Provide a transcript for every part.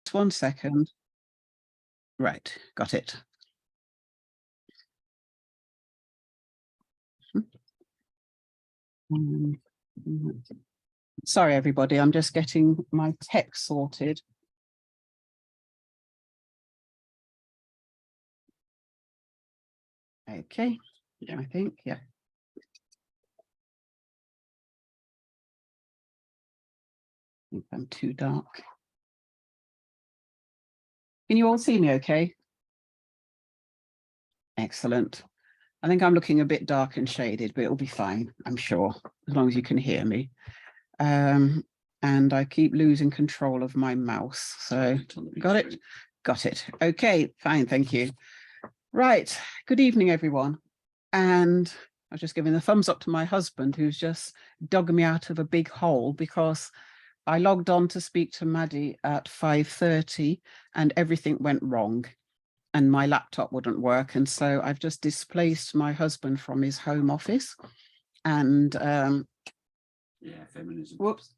1 second. Right, got it. Sorry, everybody, I'm just getting my text sorted. Okay, I think, yeah. I think I'm too dark. Can you all see me okay? Excellent. I think I'm looking a bit dark and shaded, but it'll be fine, I'm sure, as long as you can hear me. And I keep losing control of my mouse. So got it? Got it. Okay, fine, thank you. Right, good evening, everyone. And I was just giving a thumbs up to my husband, who's just dug me out of a big hole because I logged on to speak to Maddie at 5:30 and everything went wrong and my laptop wouldn't work. And so I've just displaced my husband from his home office and feminism. Whoops.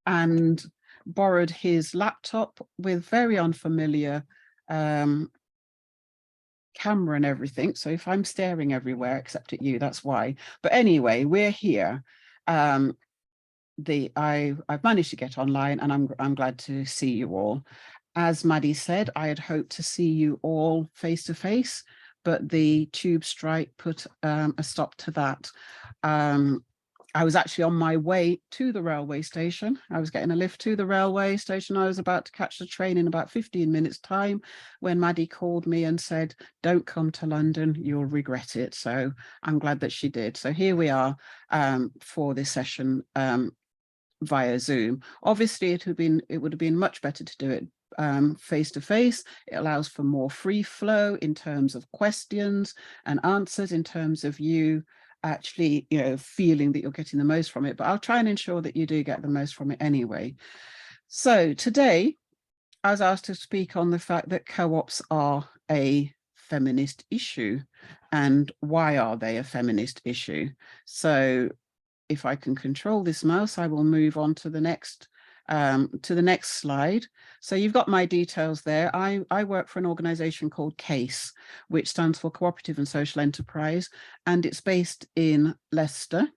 And borrowed his laptop with very unfamiliar camera and everything. So if I'm staring everywhere except at you, that's why. But anyway, we're here. I've managed to get online and I'm glad to see you all. As Maddie said, I had hoped to see you all face to face, but the tube strike put a stop to that. I was actually on my way to the railway station. I was getting a lift to the railway station. I was about to catch the train in about 15 minutes time when Maddie called me and said, don't come to London, you'll regret it. So I'm glad that she did. So here we are for this session via Zoom. Obviously, it would have been much better to do it face to face. It allows for more free flow in terms of questions and answers, in terms of you actually, feeling that you're getting the most from it. But I'll try and ensure that you do get the most from it anyway. So today, I was asked to speak on the fact that co-ops are a feminist issue, and why are they a feminist issue? So if I can control this mouse, I will move on to the next slide. So you've got my details there. I work for an organization called CASE, which stands for Cooperative and Social Enterprise, and it's based in Leicester.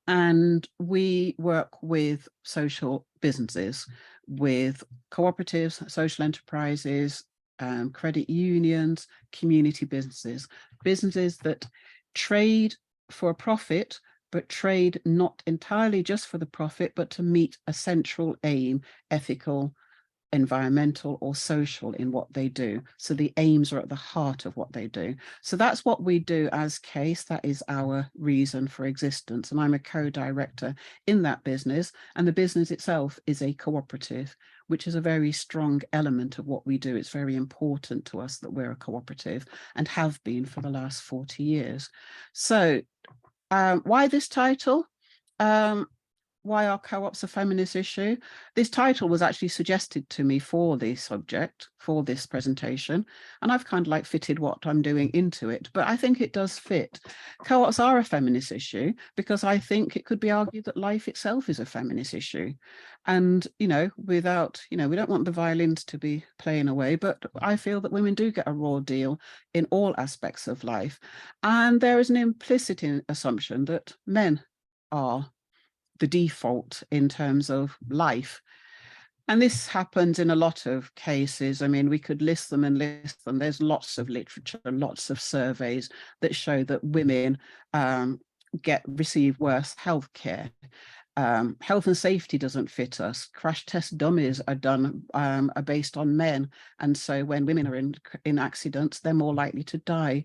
And we work with social businesses, with cooperatives, social enterprises, credit unions, community businesses that trade for a profit, but trade not entirely just for the profit, but to meet a central aim, ethical, environmental or social, in what they do. So the aims are at the heart of what they do. So that's what we do as CASE. That is our reason for existence. And I'm a co-director in that business. And the business itself is a cooperative, which is a very strong element of what we do. It's very important to us that we're a cooperative and have been for the last 40 years. So why this title? Why are co-ops a feminist issue? This title was actually suggested to me for the subject, for this presentation, and I've kind of like fitted what I'm doing into it, but I think it does fit. Co-ops are a feminist issue because I think it could be argued that life itself is a feminist issue. And, without, we don't want the violins to be playing away, but I feel that women do get a raw deal in all aspects of life. And there is an implicit assumption that men are the default in terms of life. And this happens in a lot of cases. I mean, we could list them and list them. There's lots of literature and lots of surveys that show that women receive worse healthcare. Health and safety doesn't fit us. Crash test dummies are based on men, and so when women are in accidents, they're more likely to die.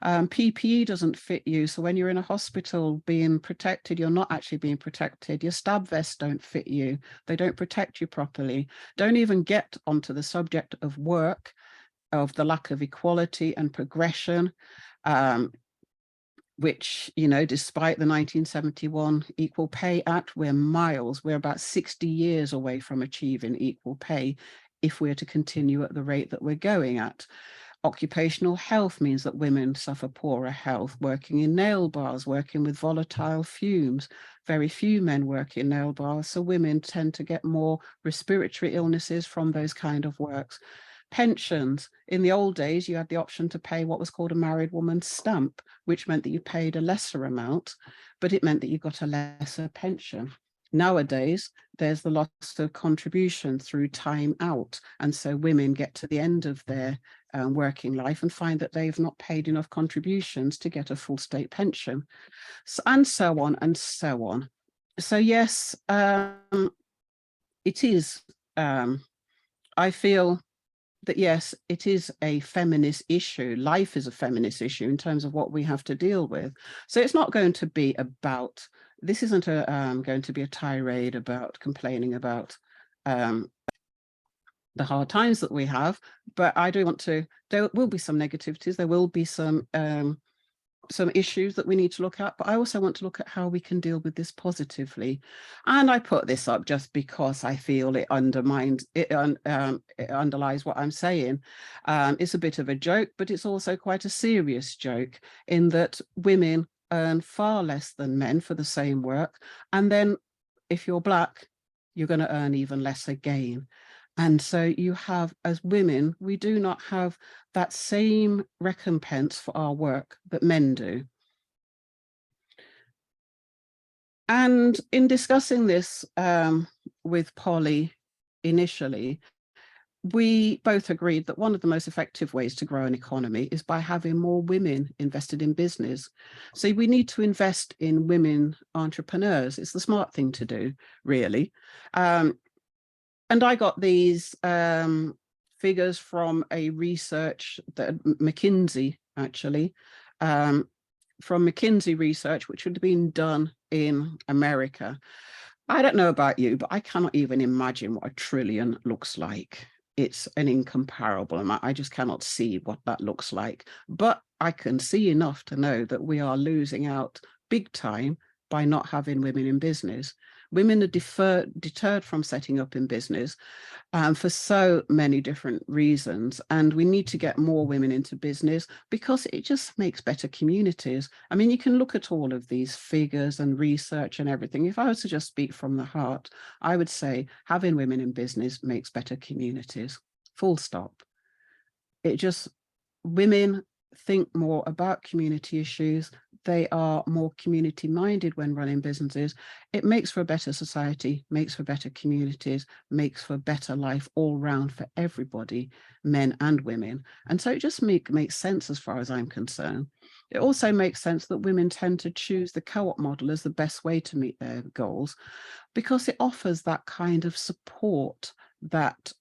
PPE doesn't fit you, so when you're in a hospital being protected, you're not actually being protected. Your stab vests don't fit you. They don't protect you properly. Don't even get onto the subject of work, of the lack of equality and progression. Which, despite the 1971 Equal Pay Act, we're about 60 years away from achieving equal pay if we're to continue at the rate that we're going at. Occupational health means that women suffer poorer health, working in nail bars, working with volatile fumes. Very few men work in nail bars, so women tend to get more respiratory illnesses from those kind of works. Pensions. In the old days, you had the option to pay what was called a married woman's stamp, which meant that you paid a lesser amount, but it meant that you got a lesser pension. Nowadays, there's the loss of contribution through time out. And so women get to the end of their working life and find that they've not paid enough contributions to get a full state pension, and so on and so on. So yes, it is, I feel that yes, it is a feminist issue. Life is a feminist issue in terms of what we have to deal with. So it's not going to be about, this isn't going to be a tirade about complaining about the hard times that we have, but I do want to, there will be some negativities, there will be some issues that we need to look at, but I also want to look at how we can deal with this positively. And I put this up just because I feel it undermines, it underlies what I'm saying. It's a bit of a joke, but it's also quite a serious joke in that women earn far less than men for the same work. And then if you're Black, you're going to earn even less again. And so you have, as women, we do not have that same recompense for our work that men do. And in discussing this with Polly initially, we both agreed that one of the most effective ways to grow an economy is by having more women invested in business. So we need to invest in women entrepreneurs. It's the smart thing to do, really. And I got these figures from a research that McKinsey, actually, from McKinsey research, which had been done in America. I don't know about you, but I cannot even imagine what $1 trillion looks like. It's an incomparable amount. I just cannot see what that looks like. But I can see enough to know that we are losing out big time by not having women in business. Women are deterred from setting up in business for so many different reasons. And we need to get more women into business because it just makes better communities. I mean, you can look at all of these figures and research and everything. If I was to just speak from the heart, I would say having women in business makes better communities, full stop. It just, women think more about community issues. They are more community minded when running businesses. It makes for a better society, makes for better communities, makes for better life all round for everybody, men and women. And so it just makes sense as far as I'm concerned. It also makes sense that women tend to choose the co-op model as the best way to meet their goals because it offers that kind of support, that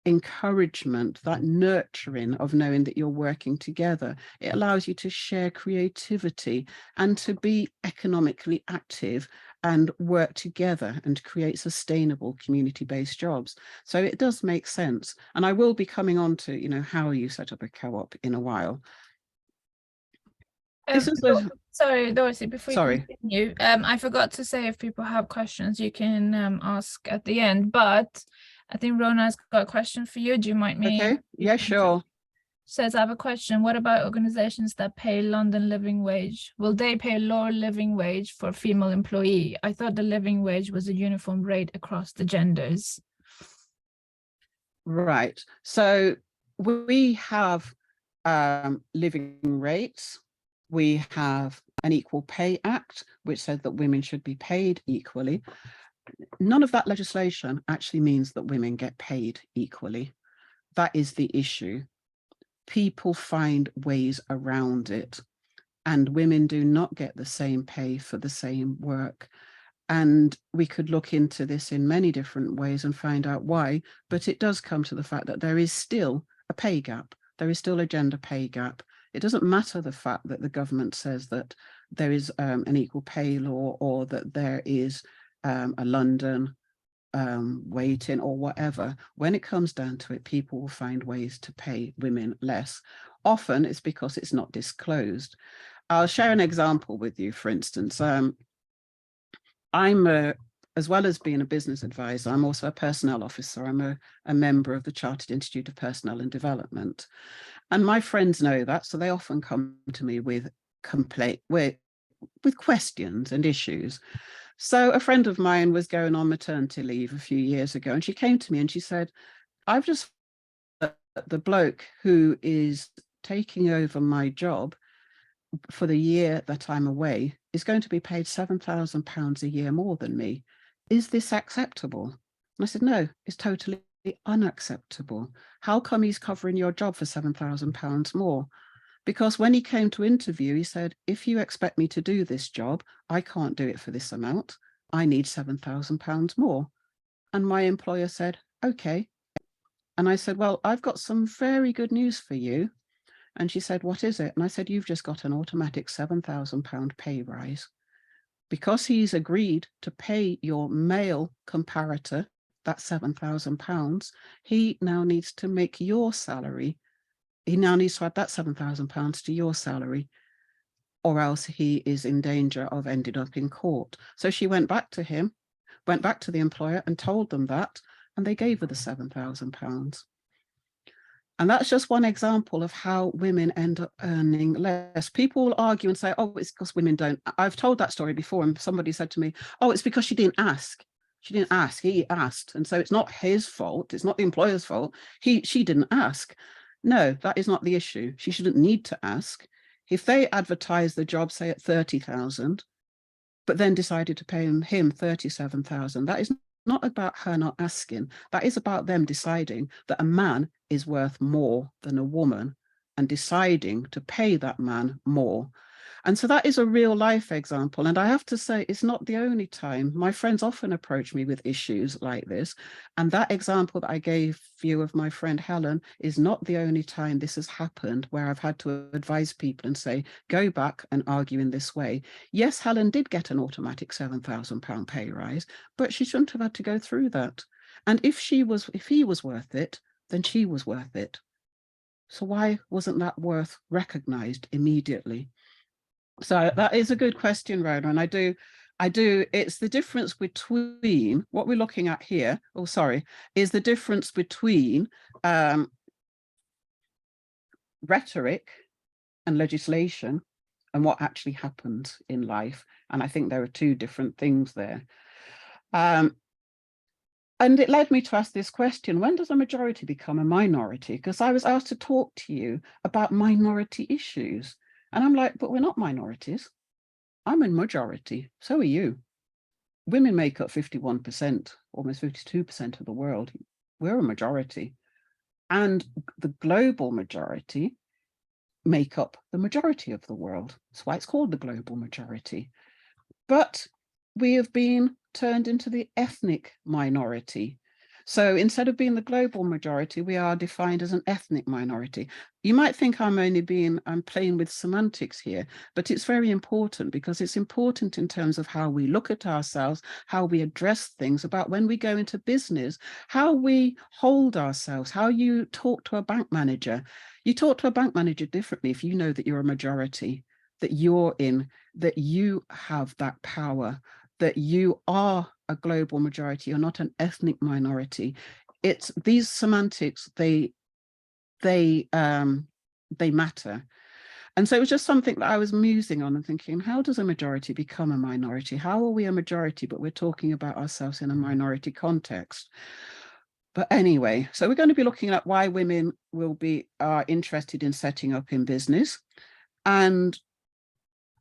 encouragement, that nurturing of knowing that you're working together. It allows you to share creativity and to be economically active and work together and create sustainable community-based jobs. So it does make sense. And I will be coming on to, you know, how you set up a co-op in a while. Sorry, Dorothy, before you continue, I forgot to say if people have questions, you can ask at the end, but I think Rona's got a question for you. Do you mind me? Okay, yeah, sure. Says, I have a question. What about organizations that pay London living wage? Will they pay lower living wage for a female employee? I thought the living wage was a uniform rate across the genders. Right. So we have living rates. We have an Equal Pay Act, which says that women should be paid equally. None of that legislation actually means that women get paid equally. That is the issue. People find ways around it, and women do not get the same pay for the same work. And we could look into this in many different ways and find out why, but it does come to the fact that there is still a pay gap. There is still a gender pay gap. It doesn't matter the fact that the government says that there is an equal pay law or that there is a London waiting or whatever. When it comes down to it, people will find ways to pay women less. Often it's because it's not disclosed. I'll share an example with you, for instance. I'm as well as being a business advisor, I'm also a personnel officer. I'm a member of the Chartered Institute of Personnel and Development. And my friends know that, so they often come to me with with questions and issues. So a friend of mine was going on maternity leave a few years ago, and she came to me and she said, I've just the bloke who is taking over my job for the year that I'm away is going to be paid £7,000 a year more than me. Is this acceptable? And I said, no, it's totally unacceptable. How come he's covering your job for £7,000 more? Because when he came to interview, he said, if you expect me to do this job, I can't do it for this amount. I need £7,000 more. And my employer said, okay. And I said, well, I've got some very good news for you. And she said, what is it? And I said, you've just got an automatic £7,000 pay rise. Because he's agreed to pay your male comparator that £7,000, he now needs to make your salary. He now needs to add that £7,000 to your salary, or else he is in danger of ending up in court. So she went back to him, went back to the employer and told them that, and they gave her the £7,000. And that's just one example of how women end up earning less. People will argue and say, oh, it's because women don't. I've told that story before, and somebody said to me, oh, it's because she didn't ask. She didn't ask, he asked. And so it's not his fault. It's not the employer's fault. She didn't ask. No, that is not the issue. She shouldn't need to ask. If they advertise the job, say at 30,000, but then decided to pay him 37,000, that is not about her not asking. That is about them deciding that a man is worth more than a woman and deciding to pay that man more. And so that is a real life example. And I have to say, it's not the only time. My friends often approach me with issues like this. And that example that I gave you of my friend Helen is not the only time this has happened, where I've had to advise people and say, go back and argue in this way. Yes, Helen did get an automatic £7,000 pay rise, but she shouldn't have had to go through that. And if he was worth it, then she was worth it. So why wasn't that worth recognized immediately? So that is a good question, Rona, and I do, it's the difference between what we're looking at here, is the difference between rhetoric and legislation and what actually happens in life. And I think there are two different things there. And it led me to ask this question, when does a majority become a minority? Because I was asked to talk to you about minority issues. And I'm like, but we're not minorities. I'm a majority. So are you. Women make up 51%, almost 52% of the world. We're a majority. And the global majority make up the majority of the world. That's why it's called the global majority. But we have been turned into the ethnic minority. So instead of being the global majority, we are defined as an ethnic minority. You might think I'm playing with semantics here, but it's very important, because it's important in terms of how we look at ourselves, how we address things, about when we go into business, how we hold ourselves, how you talk to a bank manager. You talk to a bank manager differently if you know that you're a majority, that you have that power, that you are a global majority, you're not an ethnic minority. It's these semantics, they matter. And so it was just something that I was musing on and thinking, how does a majority become a minority? How are we a majority, but we're talking about ourselves in a minority context? But anyway, so we're going to be looking at why women are interested in setting up in business, and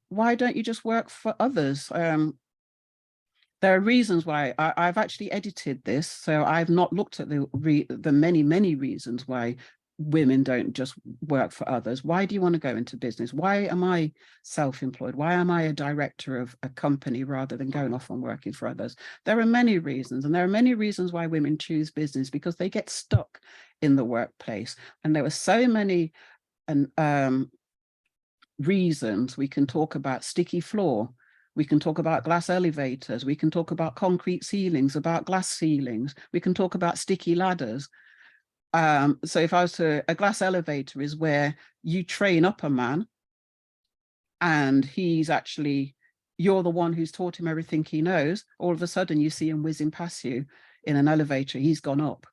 why don't you just work for others? There are reasons why. I've actually edited this, so I've not looked at the many reasons why women don't just work for others. Why do you want to go into business? Why am I self-employed? Why am I a director of a company rather than going off and working for others? There are many reasons, and there are many reasons why women choose business, because they get stuck in the workplace. And there were so many reasons. We can talk about sticky floor. We can talk about glass elevators. We can talk about concrete ceilings, about glass ceilings. We can talk about sticky ladders. So if I was a glass elevator is where you train up a man and he's actually you're the one who's taught him everything he knows. All of a sudden you see him whizzing past you in an elevator. He's gone up.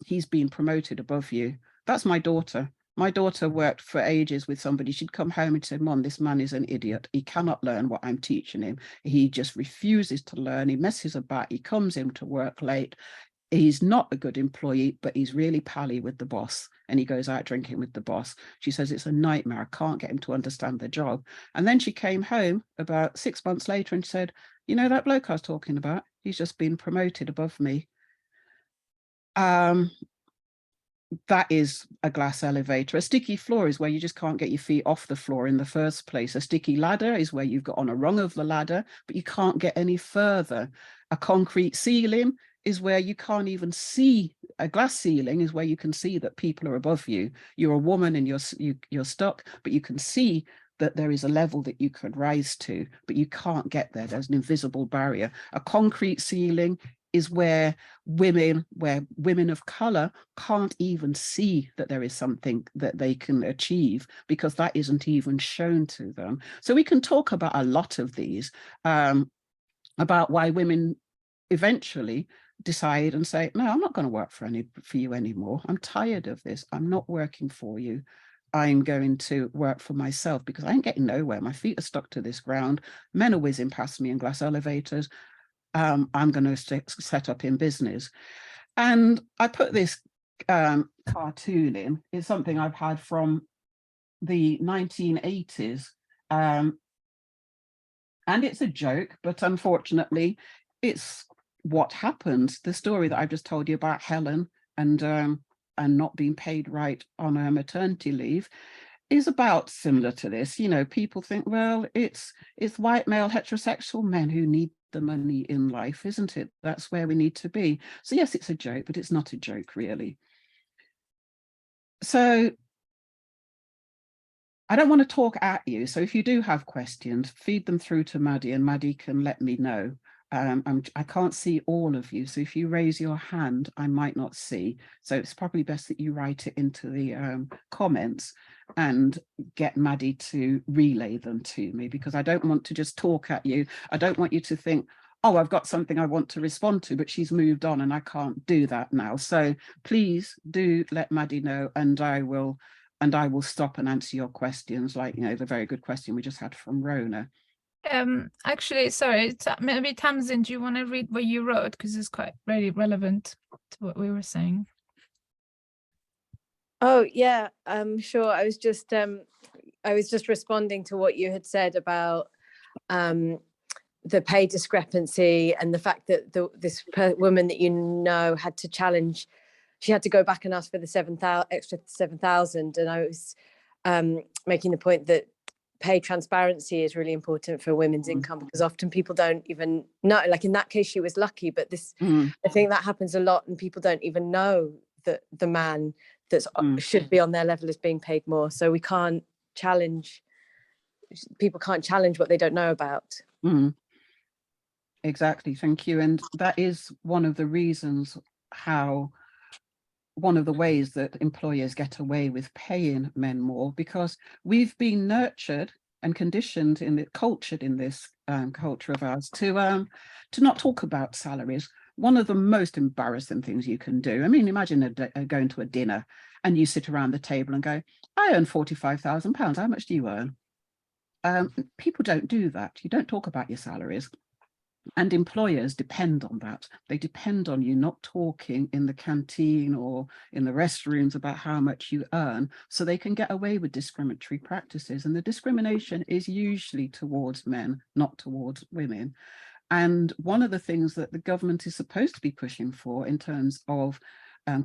He's been promoted above you. That's my daughter. My daughter worked for ages with somebody. She'd come home and say, Mom, this man is an idiot. He cannot learn what I'm teaching him. He just refuses to learn. He messes about. He comes in to work late. He's not a good employee, but he's really pally with the boss, and he goes out drinking with the boss. She says it's a nightmare. I can't get him to understand the job. And then she came home about 6 months later and said, you know, that bloke I was talking about, he's just been promoted above me. That is a glass elevator. A sticky floor is where you just can't get your feet off the floor in the first place. A sticky ladder is where you've got on a rung of the ladder, but you can't get any further. A concrete ceiling is where you can't even see. A glass ceiling is where you can see that people are above you. You're a woman and you're stuck, but you can see that there is a level that you could rise to, but you can't get there. There's an invisible barrier. A concrete ceiling is where women of color can't even see that there is something that they can achieve, because that isn't even shown to them. So we can talk about a lot of these, about why women eventually decide and say, no, I'm not going to work for you anymore. I'm tired of this. I'm not working for you. I'm going to work for myself, because I ain't getting nowhere. My feet are stuck to this ground. Men are whizzing past me in glass elevators. I'm going to set up in business. And I put this cartoon in. It's something I've had from the 1980s. And it's a joke, but unfortunately, it's what happened. The story that I've just told you about Helen and not being paid right on her maternity leave is about similar to this. You know, people think, well, it's white male heterosexual men who need the money in life, isn't it? That's where we need to be. So yes, it's a joke, but it's not a joke really. So I don't want to talk at you. So if you do have questions, feed them through to Maddie, and Maddie can let me know. I can't see all of you. So if you raise your hand, I might not see. So it's probably best that you write it into the comments and get Maddie to relay them to me, because I don't want to just talk at you. I don't want you to think, oh, I've got something I want to respond to, but she's moved on and I can't do that now. So please do let Maddie know, and I will stop and answer your questions, like, you know, the very good question we just had from Rona. Actually, sorry, maybe Tamsin, do you want to read what you wrote, because it's quite really relevant to what we were saying? Oh yeah, sure. I was just responding to what you had said about the pay discrepancy, and the fact that this woman that you know had to challenge. She had to go back and ask for the extra 7,000, and I was making the point that pay transparency is really important for women's income, because often people don't even know. Like in that case, she was lucky, but this, I think that happens a lot, and people don't even know that the man that should be on their level is being paid more. So we can't challenge. People can't challenge what they don't know about. Exactly, thank you. And that is one of the reasons one of the ways that employers get away with paying men more, because we've been nurtured and conditioned cultured in this culture of ours to not talk about salaries. One of the most embarrassing things you can do, I mean, imagine going to a dinner and you sit around the table and go, I earn £45,000. How much do you earn? People don't do that. You don't talk about your salaries. And employers depend on that. They depend on you not talking in the canteen or in the restrooms about how much you earn, so they can get away with discriminatory practices. And the discrimination is usually towards men, not towards women. And one of the things that the government is supposed to be pushing for in terms of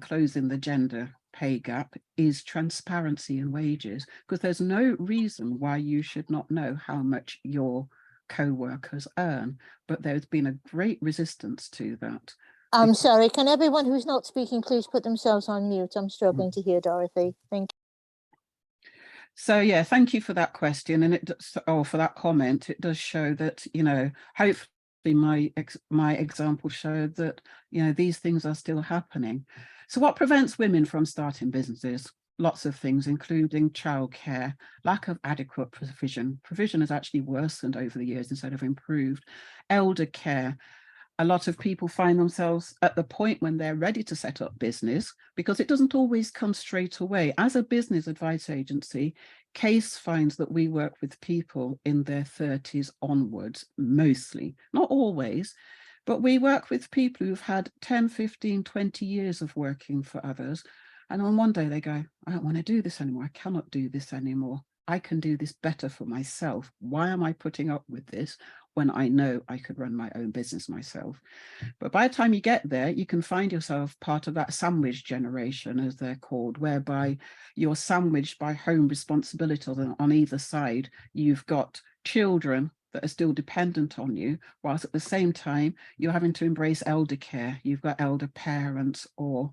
closing the gender pay gap is transparency in wages, because there's no reason why you should not know how much your co-workers earn, but there's been a great resistance to that. I'm sorry, can everyone who's not speaking please put themselves on mute? I'm struggling to hear Dorothy. Thank you. So yeah, thank you for that question, and for that comment. It does show that, you know, hopefully my example showed that, you know, these things are still happening. So what prevents women from starting businesses? lots of things, including childcare, lack of adequate provision. Provision has actually worsened over the years instead of improved. Elder care. A lot of people find themselves at the point when they're ready to set up business, because it doesn't always come straight away. As a business advice agency, CASE finds that we work with people in their 30s onwards, mostly, not always, but we work with people who've had 10, 15, 20 years of working for others. And on one day they go, I don't want to do this anymore. I cannot do this anymore. I can do this better for myself. Why am I putting up with this when I know I could run my own business myself? But by the time you get there, you can find yourself part of that sandwich generation, as they're called, whereby you're sandwiched by home responsibilities, and on either side, you've got children that are still dependent on you, whilst at the same time, you're having to embrace elder care. You've got elder parents or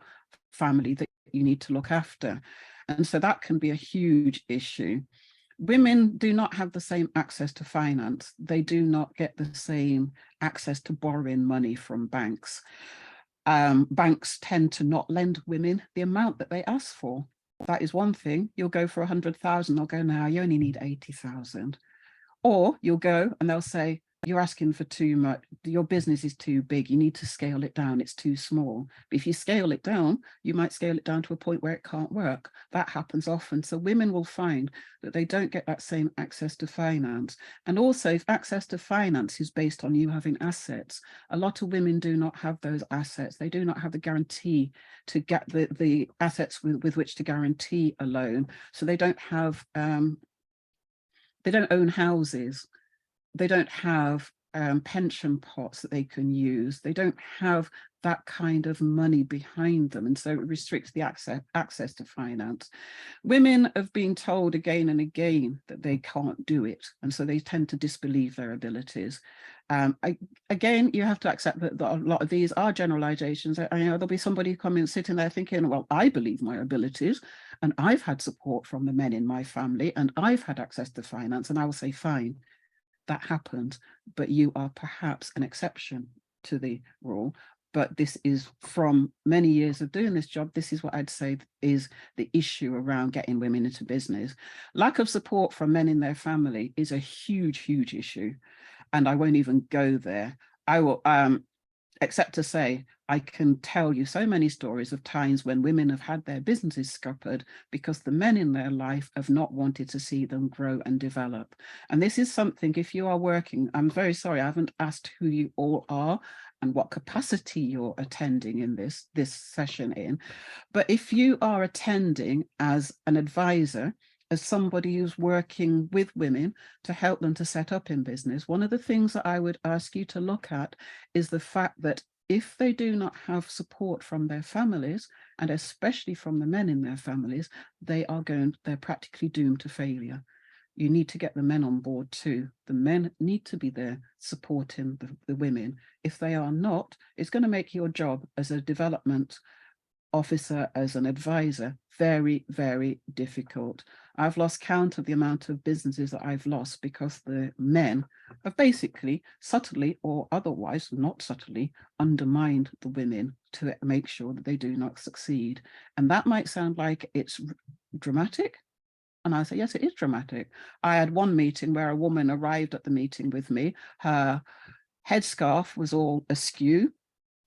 family that you need to look after. And so that can be a huge issue. Women do not have the same access to finance. They do not get the same access to borrowing money from banks. Banks tend to not lend women the amount that they ask for. That is one thing. You'll go for 100,000. They'll go, now you only need 80,000. Or you'll go and they'll say, you're asking for too much. Your business is too big. You need to scale it down. It's too small. But if you scale it down, you might scale it down to a point where it can't work. That happens often. So women will find that they don't get that same access to finance. And also, if access to finance is based on you having assets, a lot of women do not have those assets. They do not have the guarantee to get the assets with which to guarantee a loan. So they don't have, they don't own houses. They don't have pension pots that they can use. They don't have that kind of money behind them. And so it restricts the access to finance. Women have been told again and again that they can't do it. And so they tend to disbelieve their abilities. Again, you have to accept that a lot of these are generalizations. I know there'll be somebody coming, sitting there thinking, well, I believe my abilities and I've had support from the men in my family and I've had access to finance. And I will say, fine. That happened, but you are perhaps an exception to the rule. But this is from many years of doing this job. This is what I'd say is the issue around getting women into business. Lack of support from men in their family is a huge, huge issue. And I won't even go there. I will, except to say, I can tell you so many stories of times when women have had their businesses scuppered because the men in their life have not wanted to see them grow and develop. And this is something, if you are working, I'm very sorry, I haven't asked who you all are and what capacity you're attending in this session in. But if you are attending as an advisor, as somebody who's working with women to help them to set up in business, one of the things that I would ask you to look at is the fact that if they do not have support from their families, and especially from the men in their families, they're practically doomed to failure. You need to get the men on board too. The men need to be there supporting the women. If they are not, it's going to make your job as a development officer, as an advisor, very, very difficult. I've lost count of the amount of businesses that I've lost because the men have basically subtly or otherwise not subtly undermined the women to make sure that they do not succeed. And that might sound like it's dramatic. And I say, yes, it is dramatic. I had one meeting where a woman arrived at the meeting with me. Her headscarf was all askew.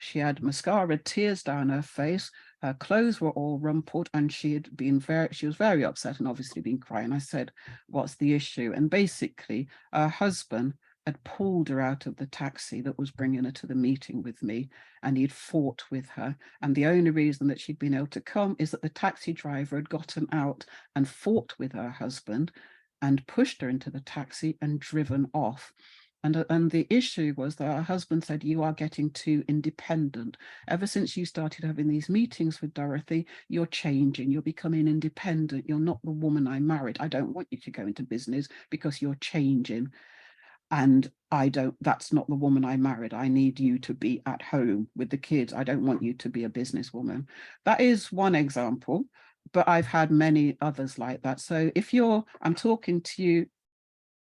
She had mascara, tears down her face. Her clothes were all rumpled and she was very upset and obviously been crying. I said, what's the issue? And basically her husband had pulled her out of the taxi that was bringing her to the meeting with me, and he'd fought with her. And the only reason that she'd been able to come is that the taxi driver had gotten out and fought with her husband and pushed her into the taxi and driven off. And the issue was that her husband said, you are getting too independent. Ever since you started having these meetings with Dorothy, you're changing, you're becoming independent. You're not the woman I married. I don't want you to go into business because you're changing. And that's not the woman I married. I need you to be at home with the kids. I don't want you to be a businesswoman. That is one example, but I've had many others like that. So if I'm talking to you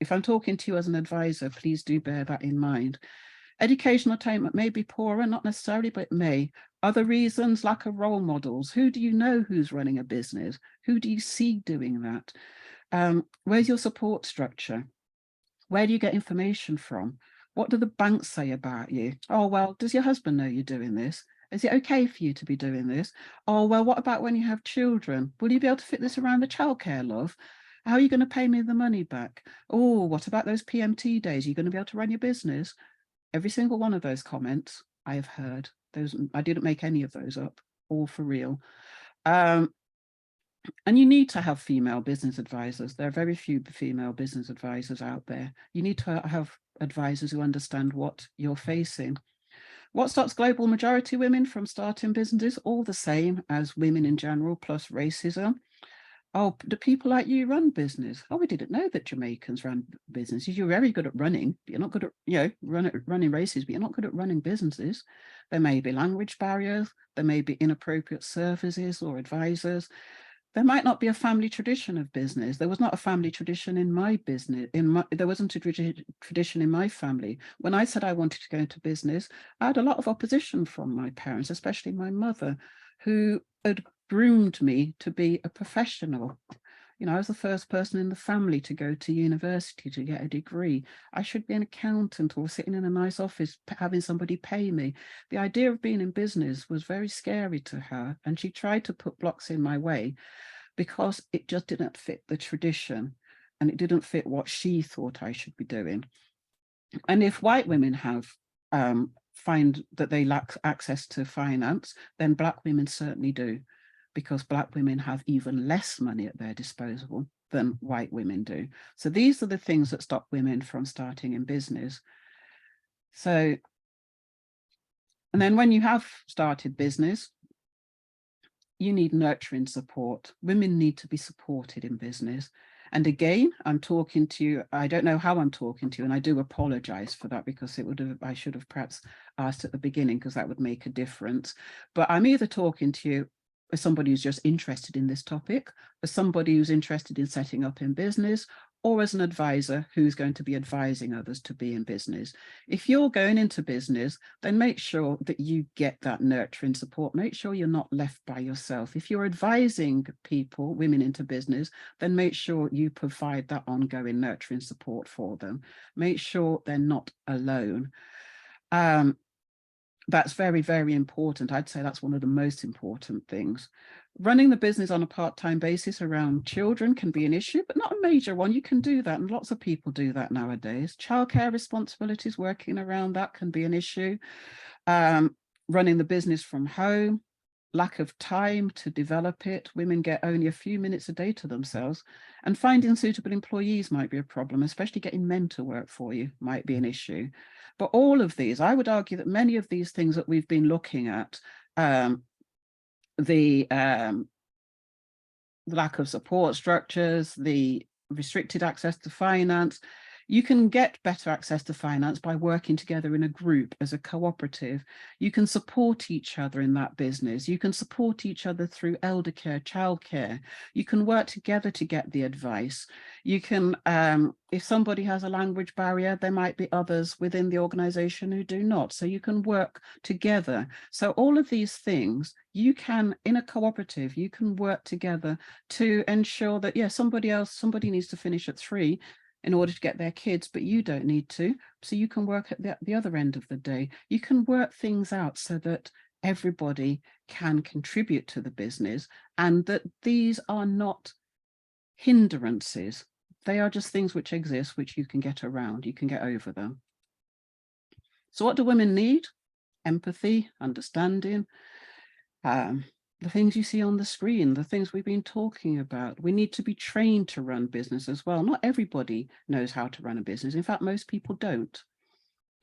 as an advisor, please do bear that in mind. Educational attainment may be poorer, not necessarily, but it may. Other reasons, lack of role models. Who do you know who's running a business? Who do you see doing that? Where's your support structure? Where do you get information from? What do the banks say about you? Oh, well, does your husband know you're doing this? Is it okay for you to be doing this? Oh, well, what about when you have children? Will you be able to fit this around the childcare, love? How are you going to pay me the money back? Oh, what about those PMT days? Are you going to be able to run your business? Every single one of those comments I have heard. Those, I didn't make any of those up, all for real. And you need to have female business advisors. There are very few female business advisors out there. You need to have advisors who understand what you're facing. What stops global majority women from starting businesses? All the same as women in general, plus racism. Oh, do people like you run business? Oh, we didn't know that Jamaicans ran businesses. You're very good at running, but you're not good at, running races, but you're not good at running businesses. There may be language barriers. There may be inappropriate services or advisors. There might not be a family tradition of business. There was not a family tradition in my business. There wasn't a tradition in my family. When I said I wanted to go into business, I had a lot of opposition from my parents, especially my mother, who had groomed me to be a professional. You know, I was the first person in the family to go to university to get a degree. I should be an accountant or sitting in a nice office having somebody pay me. The idea of being in business was very scary to her, and she tried to put blocks in my way because it just didn't fit the tradition and it didn't fit what she thought I should be doing. And if white women have find that they lack access to finance, then Black women certainly do, because Black women have even less money at their disposal than white women do. So these are the things that stop women from starting in business. So, and then when you have started business, you need nurturing support. Women need to be supported in business. And again, I'm talking to you, I don't know how I'm talking to you, and I do apologize for that, because I should have perhaps asked at the beginning, because that would make a difference. But I'm either talking to you as somebody who's just interested in this topic, as somebody who's interested in setting up in business, or as an advisor who's going to be advising others to be in business. If you're going into business, then make sure that you get that nurturing support. Make sure you're not left by yourself. If you're advising people, women into business, then make sure you provide that ongoing nurturing support for them. Make sure they're not alone. That's very, very important. I'd say that's one of the most important things. Running the business on a part-time basis around children can be an issue, but not a major one. You can do that, and lots of people do that nowadays. Childcare responsibilities, working around that can be an issue. Running the business from home, lack of time to develop it. Women get only a few minutes a day to themselves, and finding suitable employees might be a problem, especially getting men to work for you might be an issue. But all of these, I would argue that many of these things that we've been looking at, the lack of support structures, the restricted access to finance, you can get better access to finance by working together in a group as a cooperative. You can support each other in that business. You can support each other through elder care, childcare. You can work together to get the advice. You can, if somebody has a language barrier, there might be others within the organization who do not. So you can work together. So all of these things, you can, in a cooperative, you can work together to ensure that, yeah, somebody needs to finish at 3 in order to get their kids, but you don't need to. So you can work at the other end of the day. You can work things out so that everybody can contribute to the business, and that these are not hindrances. They are just things which exist, which you can get around, you can get over them. So what do women need? Empathy, understanding, the things you see on the screen, the things we've been talking about. We need to be trained to run business as well. Not everybody knows how to run a business. In fact, most people don't.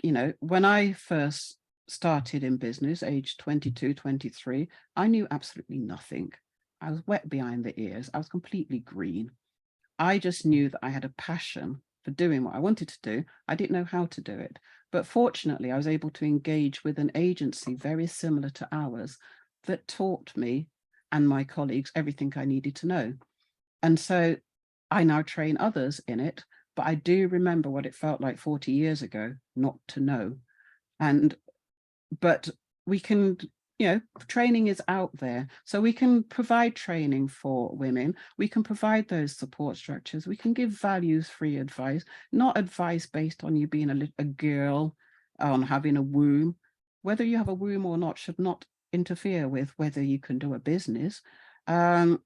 You know, when I first started in business, age 22, 23, I knew absolutely nothing. I was wet behind the ears. I was completely green. I just knew that I had a passion for doing what I wanted to do. I didn't know how to do it. But fortunately, I was able to engage with an agency very similar to ours that taught me and my colleagues everything I needed to know. And so I now train others in it, but I do remember what it felt like 40 years ago not to know. But we can you know, training is out there. So we can provide training for women. We can provide those support structures. We can give values-free advice, not advice based on you being a girl, on having a womb. Whether you have a womb or not should not interfere with whether you can do a business. And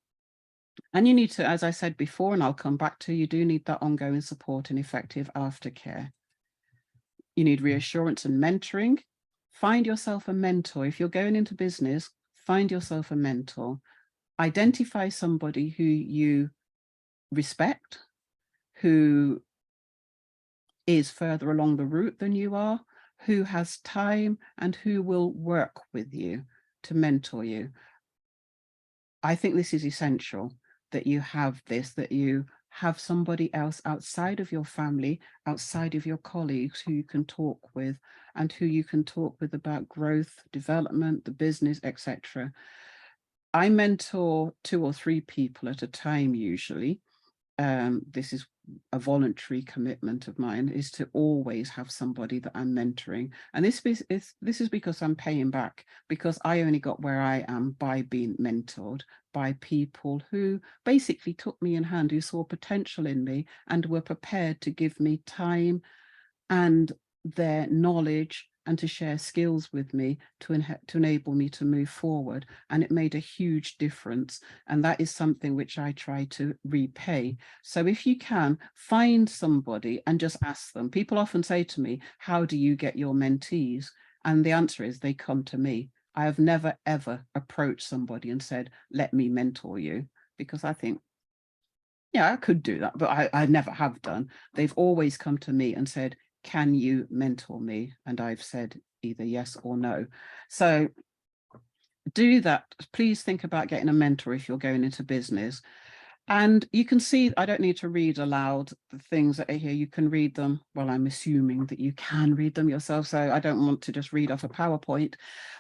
you need to, as I said before, and I'll come back to, you do need that ongoing support and effective aftercare. You need reassurance and mentoring. Find yourself a mentor. If you're going into business, find yourself a mentor. Identify somebody who you respect, who is further along the route than you are, who has time and who will work with you to mentor you. I think this is essential, that you have this, that you have somebody else outside of your family, outside of your colleagues who you can talk with and who you can talk with about growth, development, the business, etc. I mentor 2 or 3 people at a time usually. This is a voluntary commitment of mine, is to always have somebody that I'm mentoring. And this is because I'm paying back, because I only got where I am by being mentored by people who basically took me in hand, who saw potential in me and were prepared to give me time and their knowledge and to share skills with me to enable me to move forward. And it made a huge difference. And that is something which I try to repay. So if you can, find somebody and just ask them. People often say to me, how do you get your mentees? And the answer is they come to me. I have never, ever approached somebody and said, let me mentor you, because I think, yeah, I could do that, but I never have done. They've always come to me and said, can you mentor me? And I've said either yes or no. So do that. Please think about getting a mentor if you're going into business. And you can see, I don't need to read aloud the things that are here. You can read them. Well, I'm assuming that you can read them yourself, so I don't want to just read off a PowerPoint.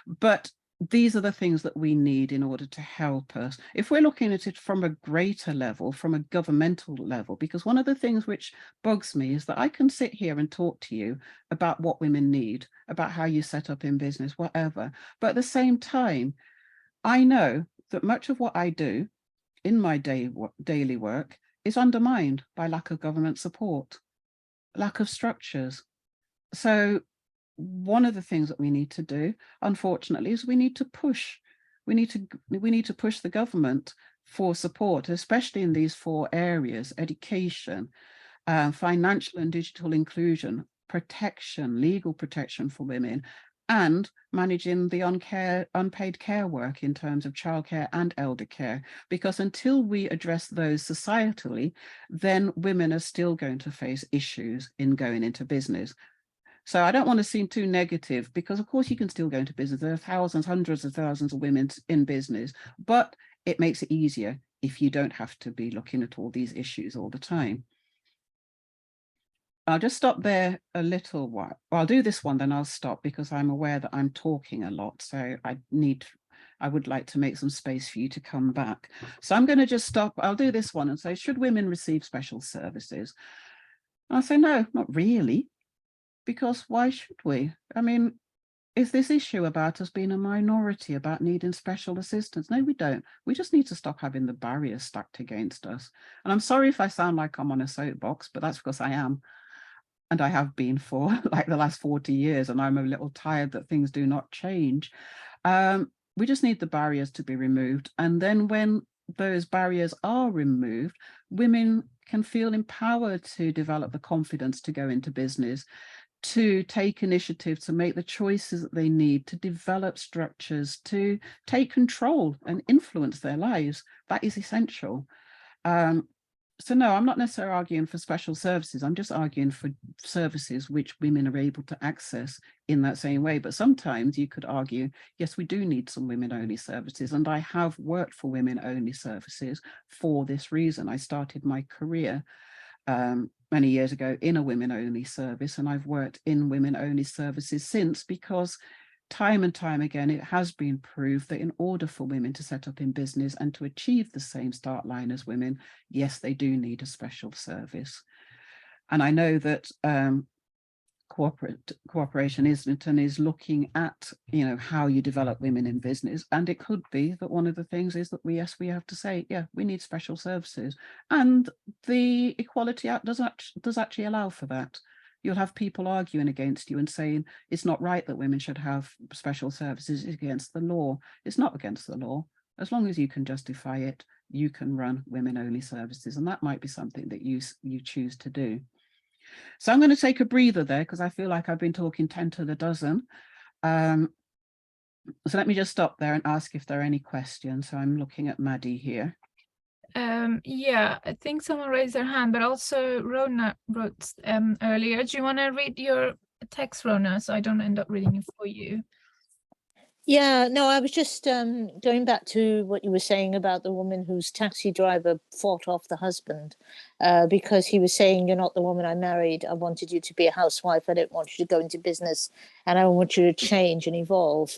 But these are the things that we need in order to help us. If we're looking at it from a greater level, from a governmental level, because one of the things which bugs me is that I can sit here and talk to you about what women need, about how you set up in business, whatever. But at the same time, I know that much of what I do in my daily work is undermined by lack of government support, lack of structures. So one of the things that we need to do, unfortunately, is we need to push. We need to push the government for support, especially in these 4 areas: education, financial and digital inclusion, protection, legal protection for women, and managing the unpaid care work in terms of childcare and elder care. Because until we address those societally, then women are still going to face issues in going into business. So I don't want to seem too negative, because of course you can still go into business. There are thousands, hundreds of thousands of women in business, but it makes it easier if you don't have to be looking at all these issues all the time. I'll just stop there a little while. Well, I'll do this one, then I'll stop, because I'm aware that I'm talking a lot. So I would like to make some space for you to come back. So I'm going to just stop. I'll do this one and say, should women receive special services? And I'll say, no, not really. Because why should we? I mean, is this issue about us being a minority, about needing special assistance? No, we don't. We just need to stop having the barriers stacked against us. And I'm sorry if I sound like I'm on a soapbox, but that's because I am. And I have been for like the last 40 years, and I'm a little tired that things do not change. We just need the barriers to be removed. And then when those barriers are removed, women can feel empowered to develop the confidence to go into business, to take initiative, to make the choices that they need, to develop structures, to take control and influence their lives. That is essential. So no, I'm not necessarily arguing for special services. I'm just arguing for services which women are able to access in that same way. But sometimes you could argue, yes, we do need some women-only services. And I have worked for women-only services for this reason. I started my career many years ago in a women-only service, and I've worked in women-only services since, because time and time again, it has been proved that in order for women to set up in business and to achieve the same start line as women, yes, they do need a special service. And I know that cooperation, isn't it, and is looking at, you know, how you develop women in business. And it could be that one of the things is that we have to say, yeah, we need special services, and the Equality Act does actually allow for that. You'll have people arguing against you and saying it's not right that women should have special services, it's against the law. It's not against the law. As long as you can justify it, you can run women-only services, and that might be something that you choose to do. So I'm going to take a breather there because I feel like I've been talking 10 to the dozen. So let me just stop there and ask if there are any questions. So I'm looking at Maddie here. Yeah, I think someone raised their hand, but also Rona wrote earlier. Do you want to read your text, Rona, so I don't end up reading it for you? Yeah, no, I was just going back to what you were saying about the woman whose taxi driver fought off the husband because he was saying, you're not the woman I married. I wanted you to be a housewife. I don't want you to go into business, and I want you to change and evolve.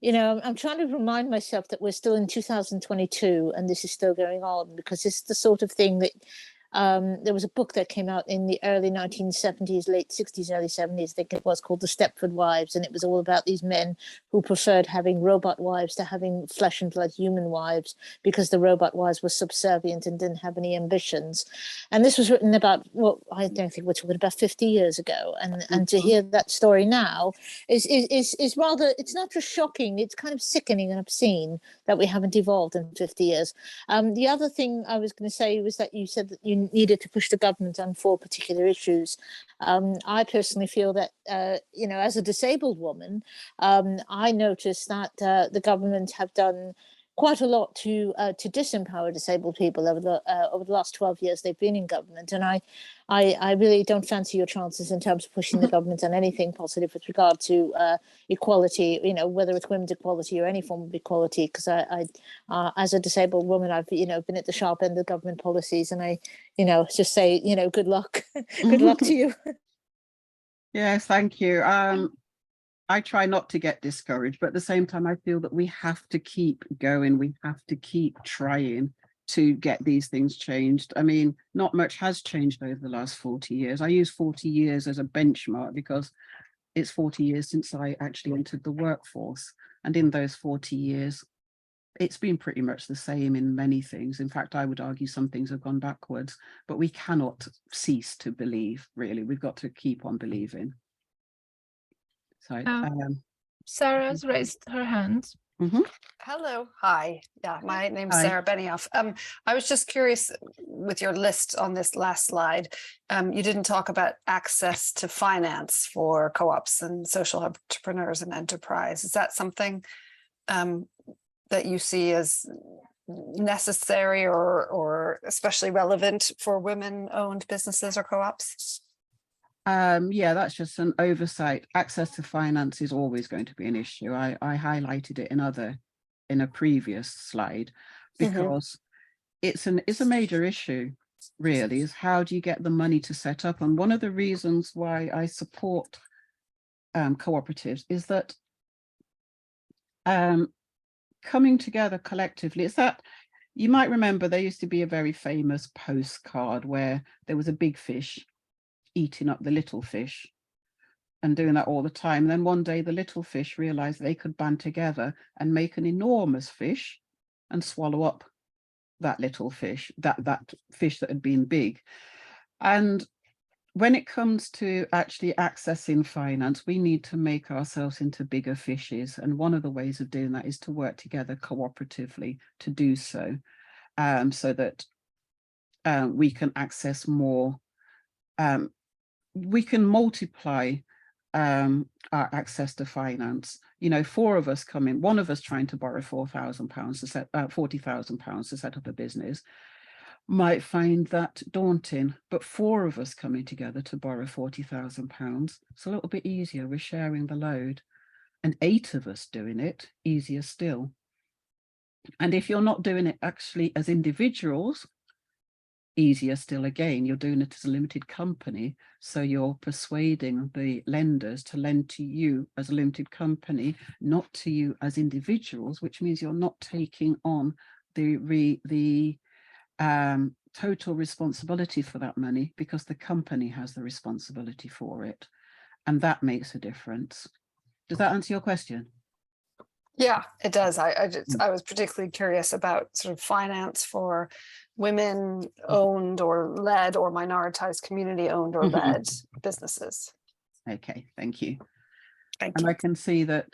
You know, I'm trying to remind myself that we're still in 2022 and this is still going on, because it's the sort of thing that there was a book that came out in the early 1970s, late 60s, early 70s, I think it was, called The Stepford Wives. And it was all about these men who preferred having robot wives to having flesh and blood human wives, because the robot wives were subservient and didn't have any ambitions. And this was written about, well, I don't think we're talking about 50 years ago. And to hear that story now is rather, it's not just shocking, it's kind of sickening and obscene that we haven't evolved in 50 years. The other thing I was going to say was that you said that you needed to push the government on 4 particular issues. I personally feel that, you know, as a disabled woman, I noticed that the government have done quite a lot to disempower disabled people over the last 12 years they've been in government. And I really don't fancy your chances in terms of pushing the government on anything positive with regard to equality, you know, whether it's women's equality or any form of equality, because I as a disabled woman, I've, you know, been at the sharp end of government policies, and I, you know, just say, you know, good luck. Good luck to you. Yes, thank you. I try not to get discouraged, but at the same time, I feel that we have to keep going. We have to keep trying to get these things changed. I mean, not much has changed over the last 40 years. I use 40 years as a benchmark because it's 40 years since I actually entered the workforce. And in those 40 years, it's been pretty much the same in many things. In fact, I would argue some things have gone backwards, but we cannot cease to believe, really. We've got to keep on believing. So, Sarah's raised her hand. Hello, hi. Yeah, my name's Hi. Sarah Benioff. I was just curious with your list on this last slide. You didn't talk about access to finance for co-ops and social entrepreneurs and enterprise. Is that something that you see as necessary or especially relevant for women-owned businesses or co-ops? Yeah, that's just an oversight. Access to finance is always going to be an issue. I highlighted it in a previous slide because it's a major issue, really, is how do you get the money to set up? And one of the reasons why I support cooperatives is that coming together collectively, it's that you might remember there used to be a very famous postcard where there was a big fish eating up the little fish and doing that all the time. And then one day the little fish realized they could band together and make an enormous fish and swallow up that little fish, that fish that had been big. And when it comes to actually accessing finance, we need to make ourselves into bigger fishes. And one of the ways of doing that is to work together cooperatively to do so, so that we can access more. We can multiply our access to finance. You know, 4 of us come in, one of us trying to borrow £40,000 to set up a business might find that daunting, but 4 of us coming together to borrow £40,000, it's a little bit easier. We're sharing the load, and 8 of us doing it, easier still. And if you're not doing it actually as individuals, easier still again. You're doing it as a limited company, so you're persuading the lenders to lend to you as a limited company, not to you as individuals, which means you're not taking on the total responsibility for that money because the company has the responsibility for it. And that makes a difference. Does that answer your question? Yeah, it does. I was particularly curious about sort of finance for women owned or led or minoritized community owned or led businesses. Okay, thank you. Thank And you. I can see that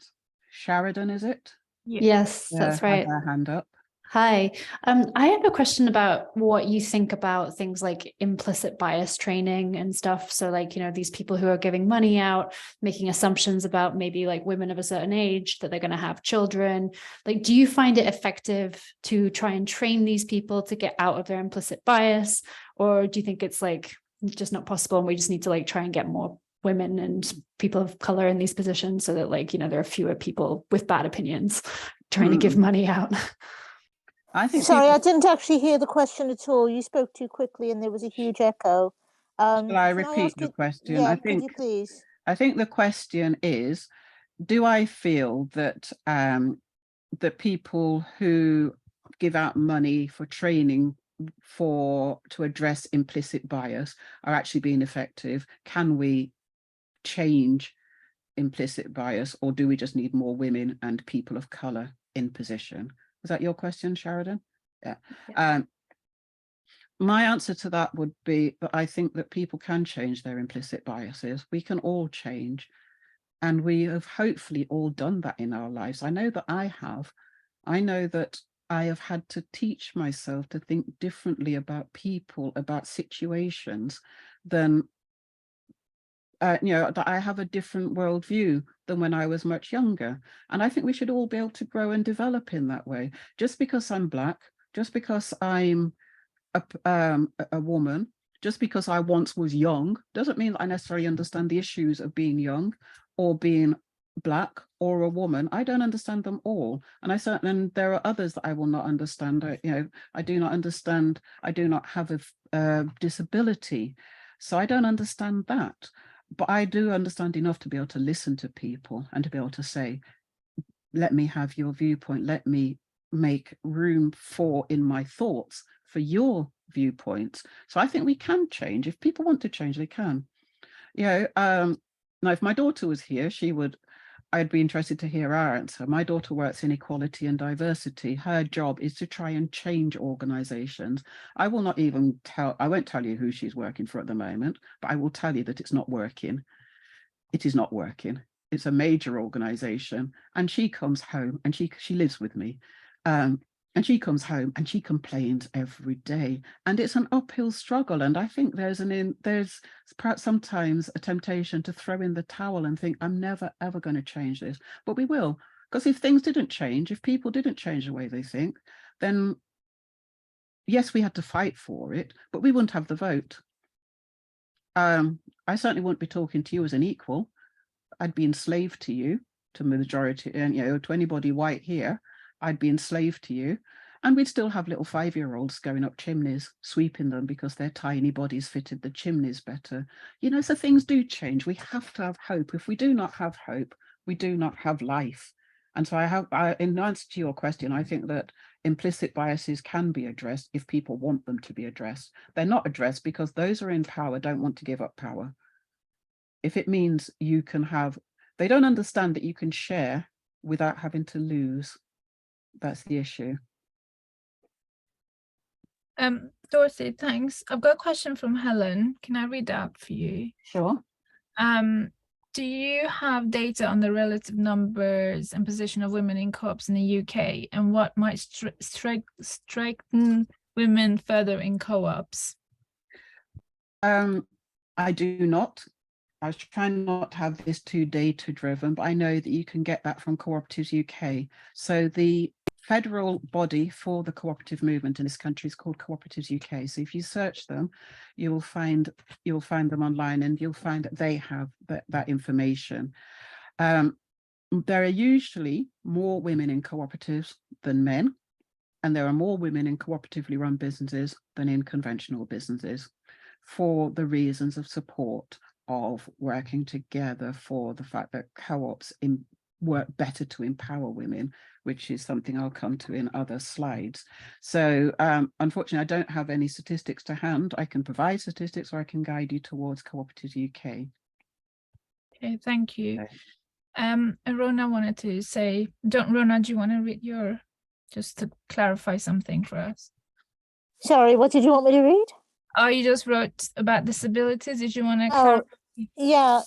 Sheridan, is it? Yes, that's right. Had her hand up. Hi. I have a question about what you think about things like implicit bias training and stuff. So like, you know, these people who are giving money out, making assumptions about maybe like women of a certain age, that they're going to have children. Like, do you find it effective to try and train these people to get out of their implicit bias? Or do you think it's like just not possible and we just need to like try and get more women and people of color in these positions so that like, you know, there are fewer people with bad opinions trying to give money out? I think Sorry, people, I didn't actually hear the question at all. You spoke too quickly and there was a huge echo. shall I Can repeat ask the you- question? Yeah, could you please? I think the question is, do I feel that that people who give out money for training to address implicit bias are actually being effective? Can we change implicit bias, or do we just need more women and people of color in position? Was that your question, Sheridan? Yeah. My answer to that would be that I think that people can change their implicit biases. We can all change. And we have hopefully all done that in our lives. I know that I have. I know that I have had to teach myself to think differently about people, about situations, than, you know, that I have a different worldview than when I was much younger. And I think we should all be able to grow and develop in that way. Just because I'm Black, just because I'm a woman, just because I once was young, doesn't mean that I necessarily understand the issues of being young or being Black or a woman. I don't understand them all. And and there are others that I will not understand. I do not understand. I do not have a disability. So I don't understand that. But I do understand enough to be able to listen to people and to be able to say, let me have your viewpoint. Let me make room in my thoughts for your viewpoints. So I think we can change. If people want to change, they can. Now, if my daughter was here, I'd be interested to hear her answer. My daughter works in equality and diversity. Her job is to try and change organizations. I won't tell you who she's working for at the moment, but I will tell you that it's not working. It is not working. It's a major organization, and she comes home and she lives with me. And she comes home and she complains every day, and it's an uphill struggle. And I think there's perhaps sometimes a temptation to throw in the towel and think, I'm never, ever going to change this, but we will. Because if things didn't change, if people didn't change the way they think, then yes, we had to fight for it, but we wouldn't have the vote. I certainly wouldn't be talking to you as an equal. I'd be enslaved to you, to the majority, and to anybody white here. I'd be enslaved to you, and we'd still have little 5-year-olds going up chimneys, sweeping them because their tiny bodies fitted the chimneys better. So things do change. We have to have hope. If we do not have hope, we do not have life. And so in answer to your question, I think that implicit biases can be addressed if people want them to be addressed. They're not addressed because those who are in power don't want to give up power. If it means they don't understand that you can share without having to lose. That's the issue. Dorothy, thanks. I've got a question from Helen. Can I read that for you? Sure. Do you have data on the relative numbers and position of women in co-ops in the UK, and what might strengthen women further in co-ops? I do not. I try not to have this too data driven, but I know that you can get that from Cooperatives UK. So the federal body for the cooperative movement in this country is called Cooperatives UK. So if you search them, you'll find them online, and you'll find that they have that information. There are usually more women in cooperatives than men, and there are more women in cooperatively run businesses than in conventional businesses, for the reasons of support, of working together, for the fact that co-ops work better to empower women, which is something I'll come to in other slides. So unfortunately, I don't have any statistics to hand. I can provide statistics or I can guide you towards Co-operatives UK. Okay, thank you. Okay. And Rona wanted to say, Rona, do you want to read just to clarify something for us? Sorry, what did you want me to read? Oh, you just wrote about disabilities. Did you want to Oh, clarify? yeah.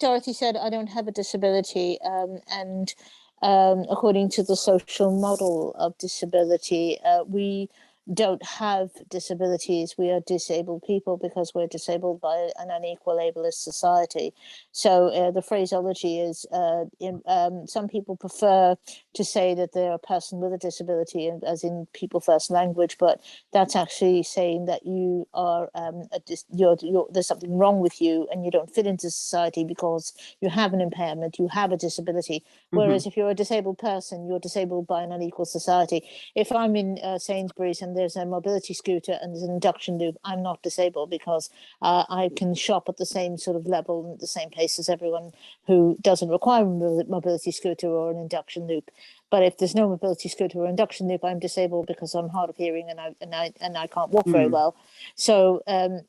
Dorothy said I don't have a disability, and according to the social model of disability, we don't have disabilities. We are disabled people because we're disabled by an unequal ableist society. So the phraseology is, some people prefer to say that they're a person with a disability, as in people first language, but that's actually saying that you are there's something wrong with you and you don't fit into society because you have an impairment, you have a disability. Whereas if you're a disabled person, you're disabled by an unequal society. If I'm in Sainsbury's and there's a mobility scooter and there's an induction loop, I'm not disabled because I can shop at the same sort of level and at the same pace as everyone who doesn't require a mobility scooter or an induction loop. But if there's no mobility scooter or induction loop, I'm disabled because I'm hard of hearing and I can't walk very well. So that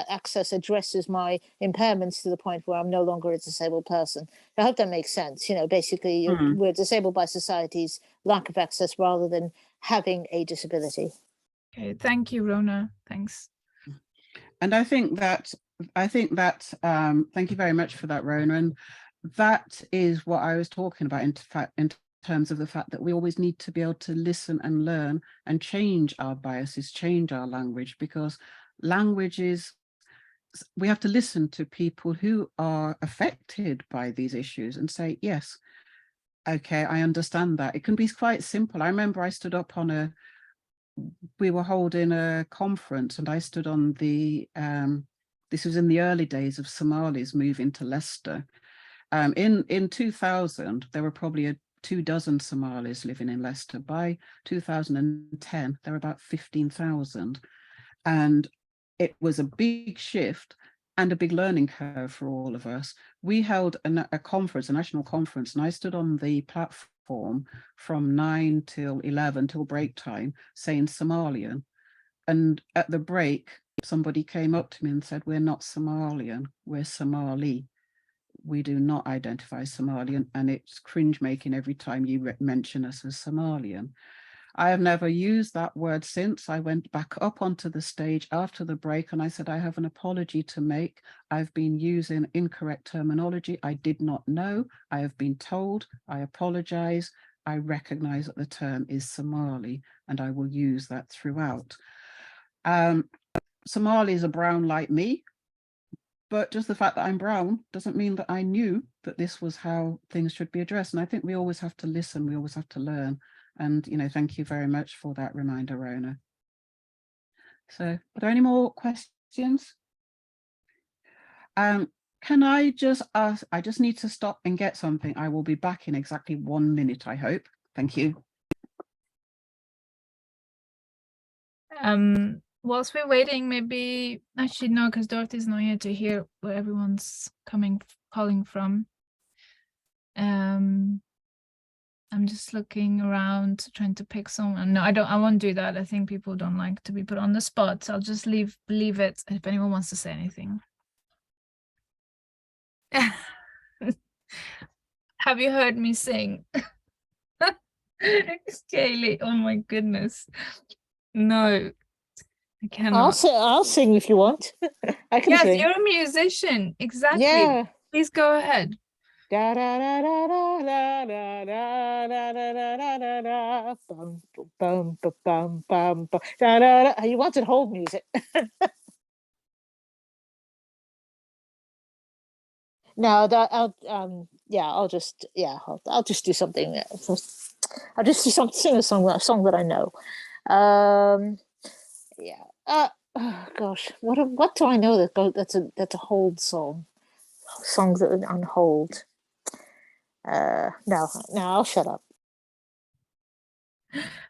access addresses my impairments to the point where I'm no longer a disabled person. I hope that makes sense. Basically, we're disabled by society's lack of access rather than having a disability. Okay, thank you, Rona. Thanks. And I think that thank you very much for that, Rona. And that is what I was talking about in terms of the fact that we always need to be able to listen and learn and change our biases, change our language, because language is, we have to listen to people who are affected by these issues and say, yes, okay, I understand that. It can be quite simple. I remember I stood up on we were holding a conference and I stood on this was in the early days of Somalis moving to Leicester. In 2000, there were probably 24 Somalis living in Leicester. By 2010, there were about 15,000. And it was a big shift and a big learning curve for all of us. We held a conference, a national conference, and I stood on the platform from 9 till 11 till break time saying Somalian. And at the break, somebody came up to me and said, we're not Somalian, we're Somali. We do not identify Somalian, and it's cringe making every time you mention us as Somalian. I have never used that word since. I went back up onto the stage after the break and I said, I have an apology to make. I've been using incorrect terminology. I did not know. I have been told. I apologize. I recognize that the term is Somali and I will use that throughout. Somalis are brown like me. But just the fact that I'm brown doesn't mean that I knew that this was how things should be addressed. And I think we always have to listen, we always have to learn. And, thank you very much for that reminder, Rona. So are there any more questions? Can I just ask, I just need to stop and get something. I will be back in exactly 1 minute, I hope. Thank you. Whilst we're waiting, maybe actually no, because Dorothy's not here to hear where everyone's calling from. I'm just looking around, trying to pick someone. No, I won't do that. I think people don't like to be put on the spot. So I'll just leave it if anyone wants to say anything. Have you heard me sing? Kaylee, oh my goodness. No. I cannot. I'll sing if you want. I can sing. Yes, you're a musician. Exactly. Yeah. Please go ahead. Da da da da da da da da da da da da bum bum bum bum bum bum da da da. You wanted hold music. No, that I'll just do something. I'll just sing a song that I know. Yeah. Oh gosh, what do I know that's a hold song? Songs that are on hold. No, I'll shut up.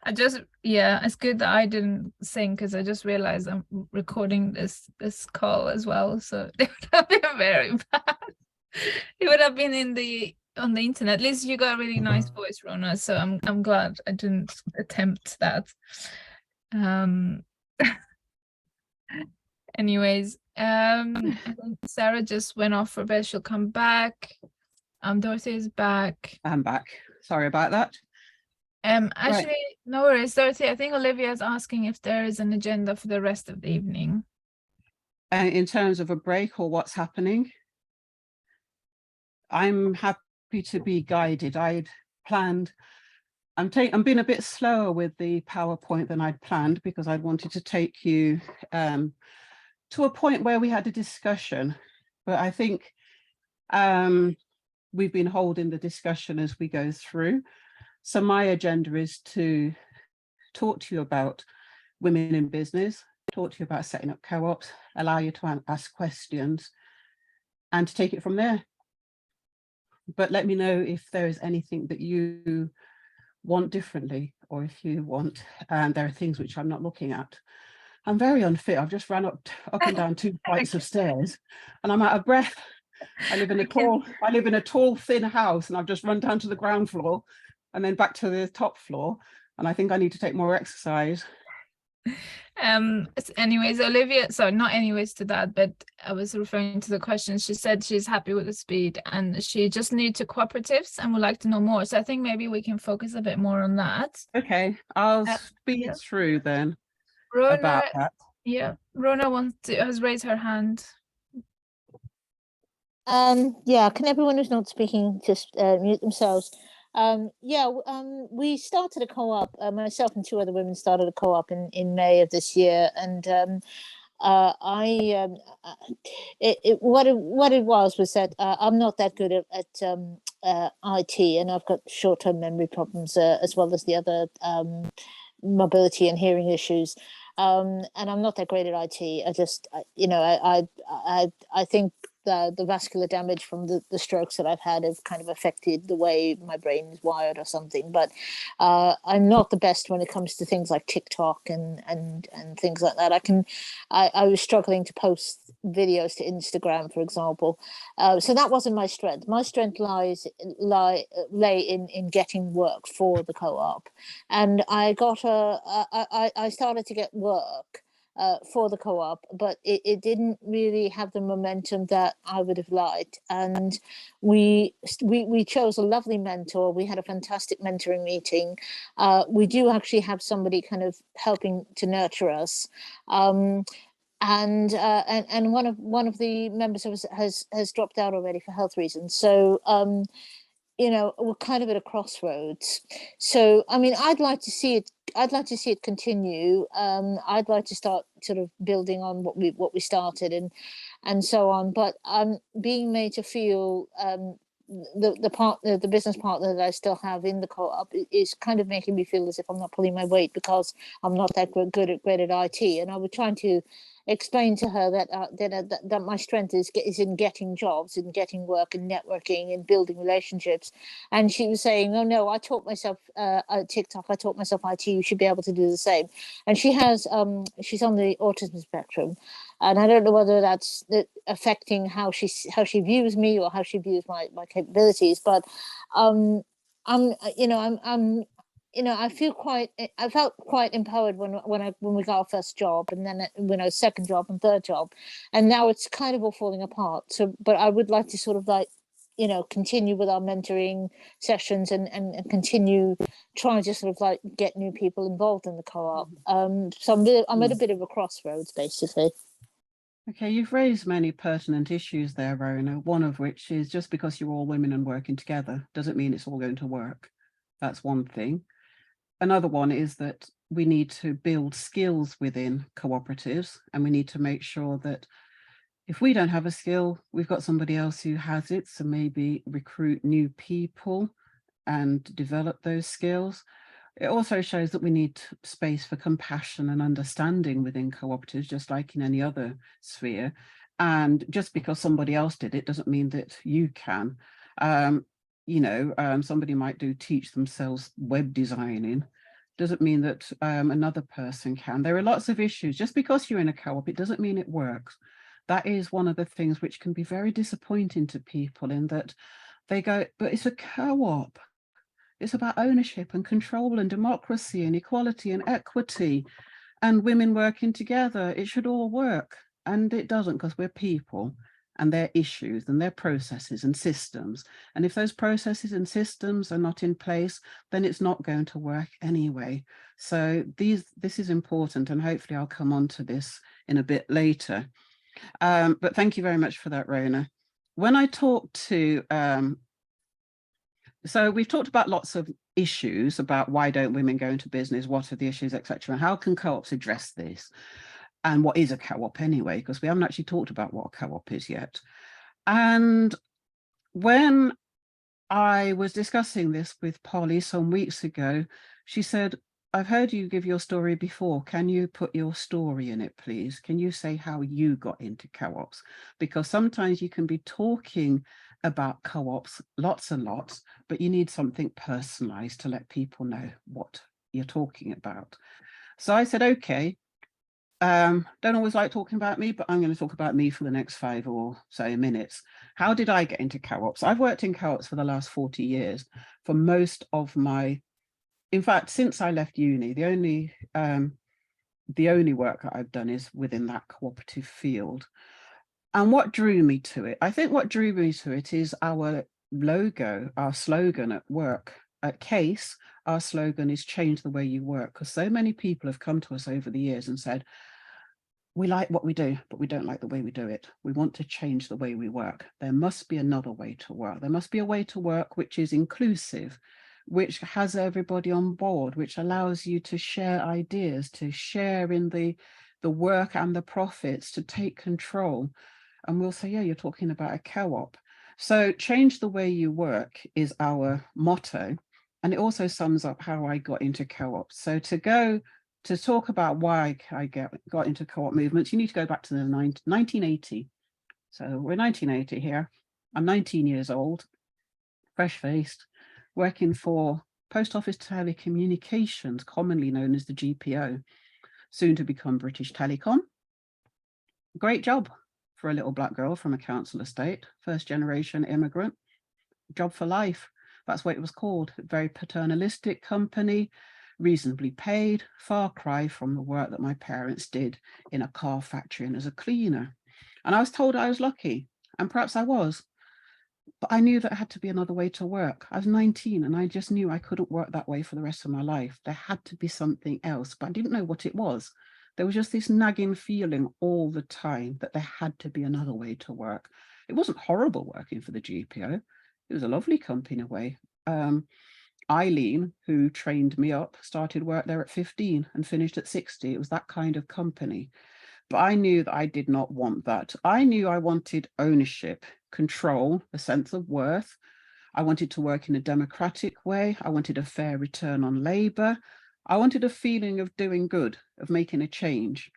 It's good that I didn't sing because I just realized I'm recording this call as well, so that would have been very bad. It would have been on the internet. At least you got a really nice voice, Rona. So I'm glad I didn't attempt that. Anyways, I think Sarah just went off for a bit. She'll come back. Dorothy is back. I'm back. Sorry about that. Actually, no worries, Dorothy. I think Olivia is asking if there is an agenda for the rest of the evening. In terms of a break or what's happening, I'm happy to be guided. I'd planned, I'm being a bit slower with the PowerPoint than I'd planned because I wanted to take you to a point where we had a discussion, but I think we've been holding the discussion as we go through. So my agenda is to talk to you about women in business, talk to you about setting up co-ops, allow you to ask questions and to take it from there. But let me know if there is anything that you want differently, or if you want, there are things which I'm not looking at. I'm very unfit. I've just ran up and down 2 flights of stairs and I'm out of breath. I live in a tall, thin house and I've just run down to the ground floor and then back to the top floor. And I think I need to take more exercise. Anyways, Olivia, sorry, not anyways to that, but I was referring to the question. She said she's happy with the speed and she just new to cooperatives and would like to know more. So I think maybe we can focus a bit more on that. Okay, I'll speed through then about that. Yeah, Rona has raised her hand. Yeah, can everyone who's not speaking just mute themselves? We started a co-op, myself and 2 other women started a co-op in May of this year, and what it was that I'm not that good at IT, and I've got short-term memory problems as well as the other mobility and hearing issues, and I'm not that great at IT. I think the vascular damage from the strokes that I've had have kind of affected the way my brain is wired or something. But I'm not the best when it comes to things like TikTok and things like that. I was struggling to post videos to Instagram, for example. So that wasn't my strength. My strength lay in getting work for the co-op, and I started to get work for the co-op, but it didn't really have the momentum that I would have liked. And we chose a lovely mentor. We had a fantastic mentoring meeting. We do actually have somebody kind of helping to nurture us. And one of the members has dropped out already for health reasons. So we're kind of at a crossroads. So I mean, I'd like to see it continue. I'd like to start sort of building on what we started and so on. But I'm being made to feel the business partner that I still have in the co-op is kind of making me feel as if I'm not pulling my weight because I'm not that great at IT. And I was trying to explain to her that my strength is in getting jobs, in getting work, and networking, and building relationships. And she was saying, "Oh no, I taught myself TikTok. I taught myself IT. You should be able to do the same." And she's on the autism spectrum, and I don't know whether that's affecting how she views me or how she views my capabilities. But I felt quite empowered when we got our first job, and then when our second job and third job, and now it's kind of all falling apart. So, but I would like to sort of continue with our mentoring sessions and continue trying to sort of get new people involved in the co-op. So I'm at a bit of a crossroads, basically. Okay, you've raised many pertinent issues there, Rona, one of which is just because you're all women and working together doesn't mean it's all going to work. That's one thing. Another one is that we need to build skills within cooperatives, and we need to make sure that if we don't have a skill, we've got somebody else who has it. So maybe recruit new people and develop those skills. It also shows that we need space for compassion and understanding within cooperatives, just like in any other sphere. And just because somebody else did it doesn't mean that you can. Somebody might teach themselves web designing. Doesn't mean that another person can. There are lots of issues. Just because you're in a co-op, it doesn't mean it works. that is one of the things which can be very disappointing to people, in that they go, but it's a co-op. It's about ownership and control and democracy and equality and equity and women working together. It should all work. And it doesn't, because we're people, and their issues and their processes and systems. And if those processes and systems are not in place, then it's not going to work anyway. So this is important, and hopefully I'll come on to this in a bit later. But thank you very much for that, Rona. When I talk to, so we've talked about lots of issues about why don't women go into business, what are the issues, etc. How can co-ops address this? And what is a co-op anyway? Because we haven't actually talked about what a co-op is yet. And when I was discussing this with Polly some weeks ago, she said, I've heard you give your story before. Can you put your story in it, please? Can you say how you got into co-ops? Because sometimes you can be talking about co-ops lots and lots, but you need something personalized to let people know what you're talking about. So I said, okay, don't always like talking about me, but I'm going to talk about me for the next 5 or so minutes. How did I get into co-ops? I've worked in co-ops for the last 40 years. For most of my, in fact, since I left uni, the only work that I've done is within that cooperative field. And what drew me to it? I think what drew me to it is our logo, our slogan at work. At CASE, our slogan is change the way you work, because so many people have come to us over the years and said, we like what we do, but we don't like the way we do it. We want to change the way we work. There must be another way to work. There must be a way to work which is inclusive, which has everybody on board, which allows you to share ideas, to share in the work and the profits, to take control. And we'll say, yeah, you're talking about a co-op. So change the way you work is our motto. And it also sums up how I got into co-ops. So to talk about why I got into co-op movements, you need to go back to the 1980. So we're 1980 here. I'm 19 years old, fresh-faced, working for Post Office Telecommunications, commonly known as the GPO, soon to become British Telecom. Great job for a little black girl from a council estate, first generation immigrant, job for life. That's what it was called. Very paternalistic company, reasonably paid, far cry from the work that my parents did in a car factory and as a cleaner. And I was told I was lucky, and perhaps I was, but I knew that had to be another way to work. I was 19 and I just knew I couldn't work that way for the rest of my life. There had to be something else, but I didn't know what it was. There was just this nagging feeling all the time that there had to be another way to work. It wasn't horrible working for the GPO. It was a lovely company in a way. Eileen, who trained me up, started work there at 15 and finished at 60. It was that kind of company. But I knew that I did not want that. I knew I wanted ownership, control, a sense of worth. I wanted to work in a democratic way. I wanted a fair return on labor. I wanted a feeling of doing good, of making a change.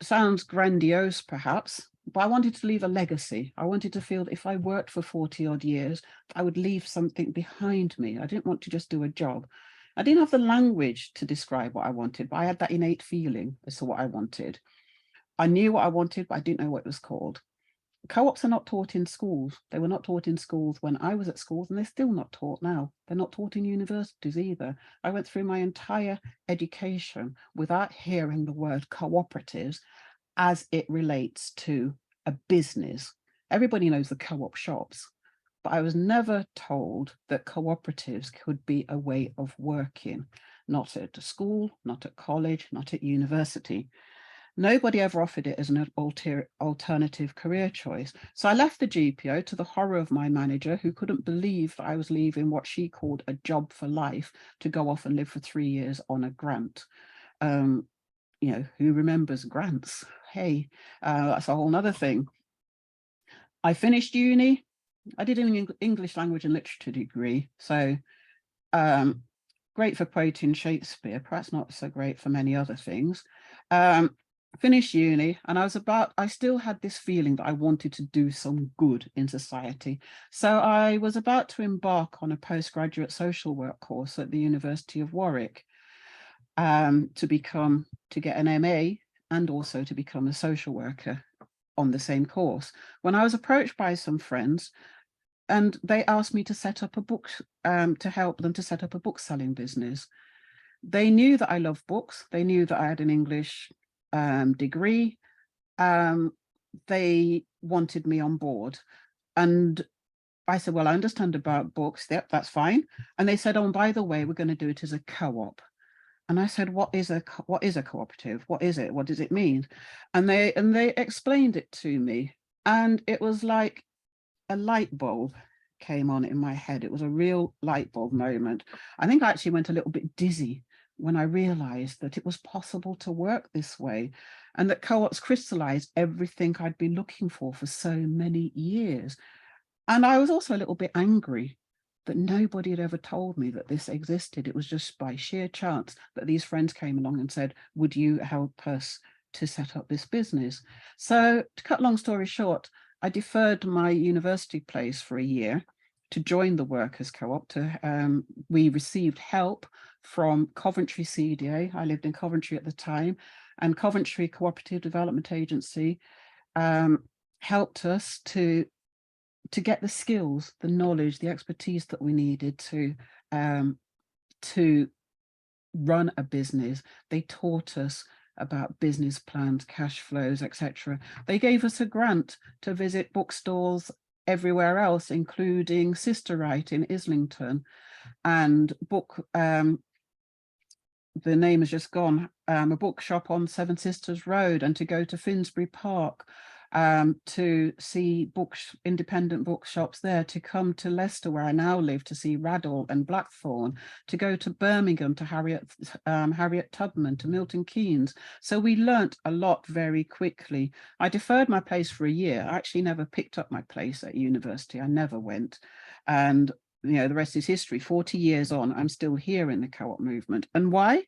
Sounds grandiose, perhaps, but I wanted to leave a legacy. I wanted to feel that if I worked for 40 odd years, I would leave something behind me. I didn't want to just do a job. I didn't have the language to describe what I wanted, but I had that innate feeling as to what I wanted. I knew what I wanted, but I didn't know what it was called. Co-ops are not taught in schools. They were not taught in schools when I was at schools, and they're still not taught now. They're not taught in universities either. I went through my entire education without hearing the word cooperatives as it relates to a business. Everybody knows the co-op shops, but I was never told that cooperatives could be a way of working, not at school, not at college, not at university. Nobody ever offered it as an alternative career choice. So I left the GPO to the horror of my manager, who couldn't believe that I was leaving what she called a job for life to go off and live for 3 years on a grant. You know, who remembers grants? Hey, that's a whole nother thing. I finished uni. I did an English language and literature degree. So great for quoting Shakespeare, perhaps not so great for many other things. Finished uni, and I still had this feeling that I wanted to do some good in society. So I was about to embark on a postgraduate social work course at the University of Warwick to get an MA and also to become a social worker on the same course, when I was approached by some friends and they asked me to set up a book, to help them to set up a book selling business. They knew that I love books. They knew that I had an English degree. They wanted me on board. And I said, well, I understand about books. Yep, that's fine. And they said, oh, and by the way, we're going to do it as a co-op. And I said, what is a cooperative? What is it? What does it mean? And they explained it to me. And it was like a light bulb came on in my head. It was a real light bulb moment. I think I actually went a little bit dizzy when I realized that it was possible to work this way, and that co-ops crystallized everything I'd been looking for so many years. And I was also a little bit angry that nobody had ever told me that this existed. It was just by sheer chance that these friends came along and said, would you help us to set up this business? So to cut long story short, I deferred my university place for a year to join the workers co-op. We received help from Coventry CDA. I lived in Coventry at the time, and Coventry Cooperative Development Agency helped us to get the skills, the knowledge, the expertise that we needed to run a business. They taught us about business plans, cash flows, etc. They gave us a grant to visit bookstores everywhere else, including Sister Wright in Islington, and the name has just gone, a bookshop on Seven Sisters Road, and to go to Finsbury Park, to see independent bookshops there, to come to Leicester, where I now live, to see Raddle and Blackthorn, to go to Birmingham, to Harriet Tubman, to Milton Keynes. So we learnt a lot very quickly. I deferred my place for a year. I actually never picked up my place at university. I never went. And you know, the rest is history. 40 years on, I'm still here in the co-op movement. And why?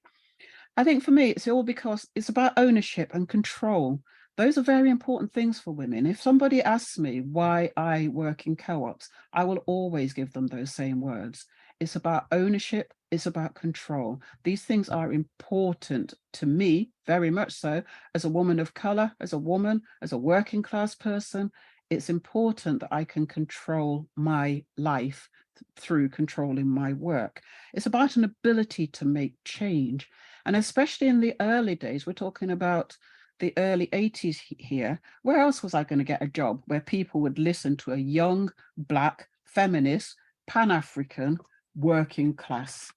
I think for me, it's all because it's about ownership and control. Those are very important things for women. If somebody asks me why I work in co-ops, I will always give them those same words. It's about ownership. It's about control. These things are important to me, very much so, as a woman of color, as a woman, as a working class person. It's important that I can control my life through controlling my work. It's about an ability to make change. And especially in the early days, we're talking about the early 80s here, where else was I going to get a job where people would listen to a young, Black, feminist, Pan-African, working class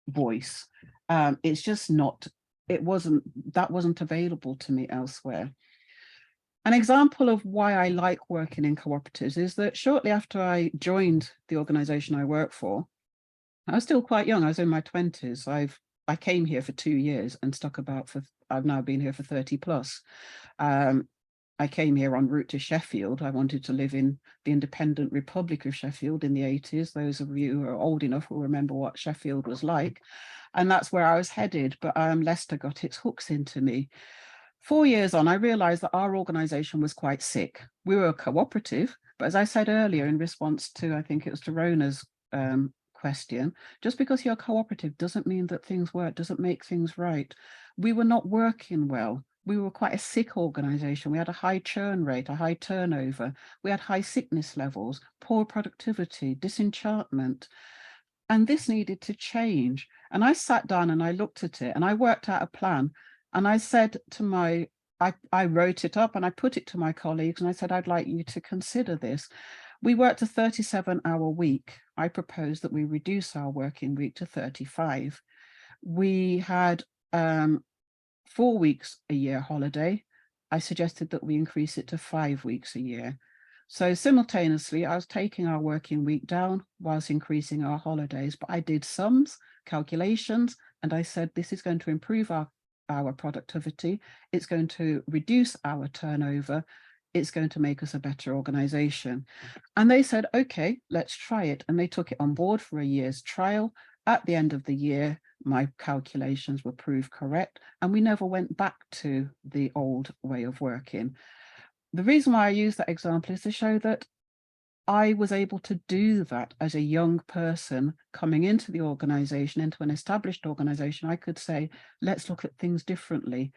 voice? It's just not, that wasn't available to me elsewhere. An example of why I like working in cooperatives is that shortly after I joined the organization I work for, I was still quite young. I was in my 20s. I came here for 2 years and stuck about I've now been here for 30 plus. I came here en route to Sheffield. I wanted to live in the independent Republic of Sheffield in the 80s. Those of you who are old enough will remember what Sheffield was like. And that's where I was headed, but Leicester got its hooks into me. 4 years on, I realized that our organization was quite sick. We were a cooperative, but as I said earlier, in response to, I think it was to Rona's question, just because you're cooperative doesn't mean that things work, doesn't make things right. We were not working well. We were quite a sick organization. We had a high churn rate, a high turnover. We had high sickness levels, poor productivity, disenchantment. And this needed to change. And I sat down and I looked at it and I worked out a plan. And I said to I wrote it up and I put it to my colleagues and I said, I'd like you to consider this. We worked a 37-hour week. I proposed that we reduce our working week to 35. We had 4 weeks a year holiday. I suggested that we increase it to 5 weeks a year. So simultaneously, I was taking our working week down whilst increasing our holidays, but I did sums, calculations, and I said, this is going to improve our productivity. It's going to reduce our turnover. It's going to make us a better organization. And they said, okay, let's try it. And they took it on board for a year's trial. At the end of the year, my calculations were proved correct. And we never went back to the old way of working. The reason why I use that example is to show that I was able to do that as a young person coming into the organization, into an established organization. I could say, let's look at things differently.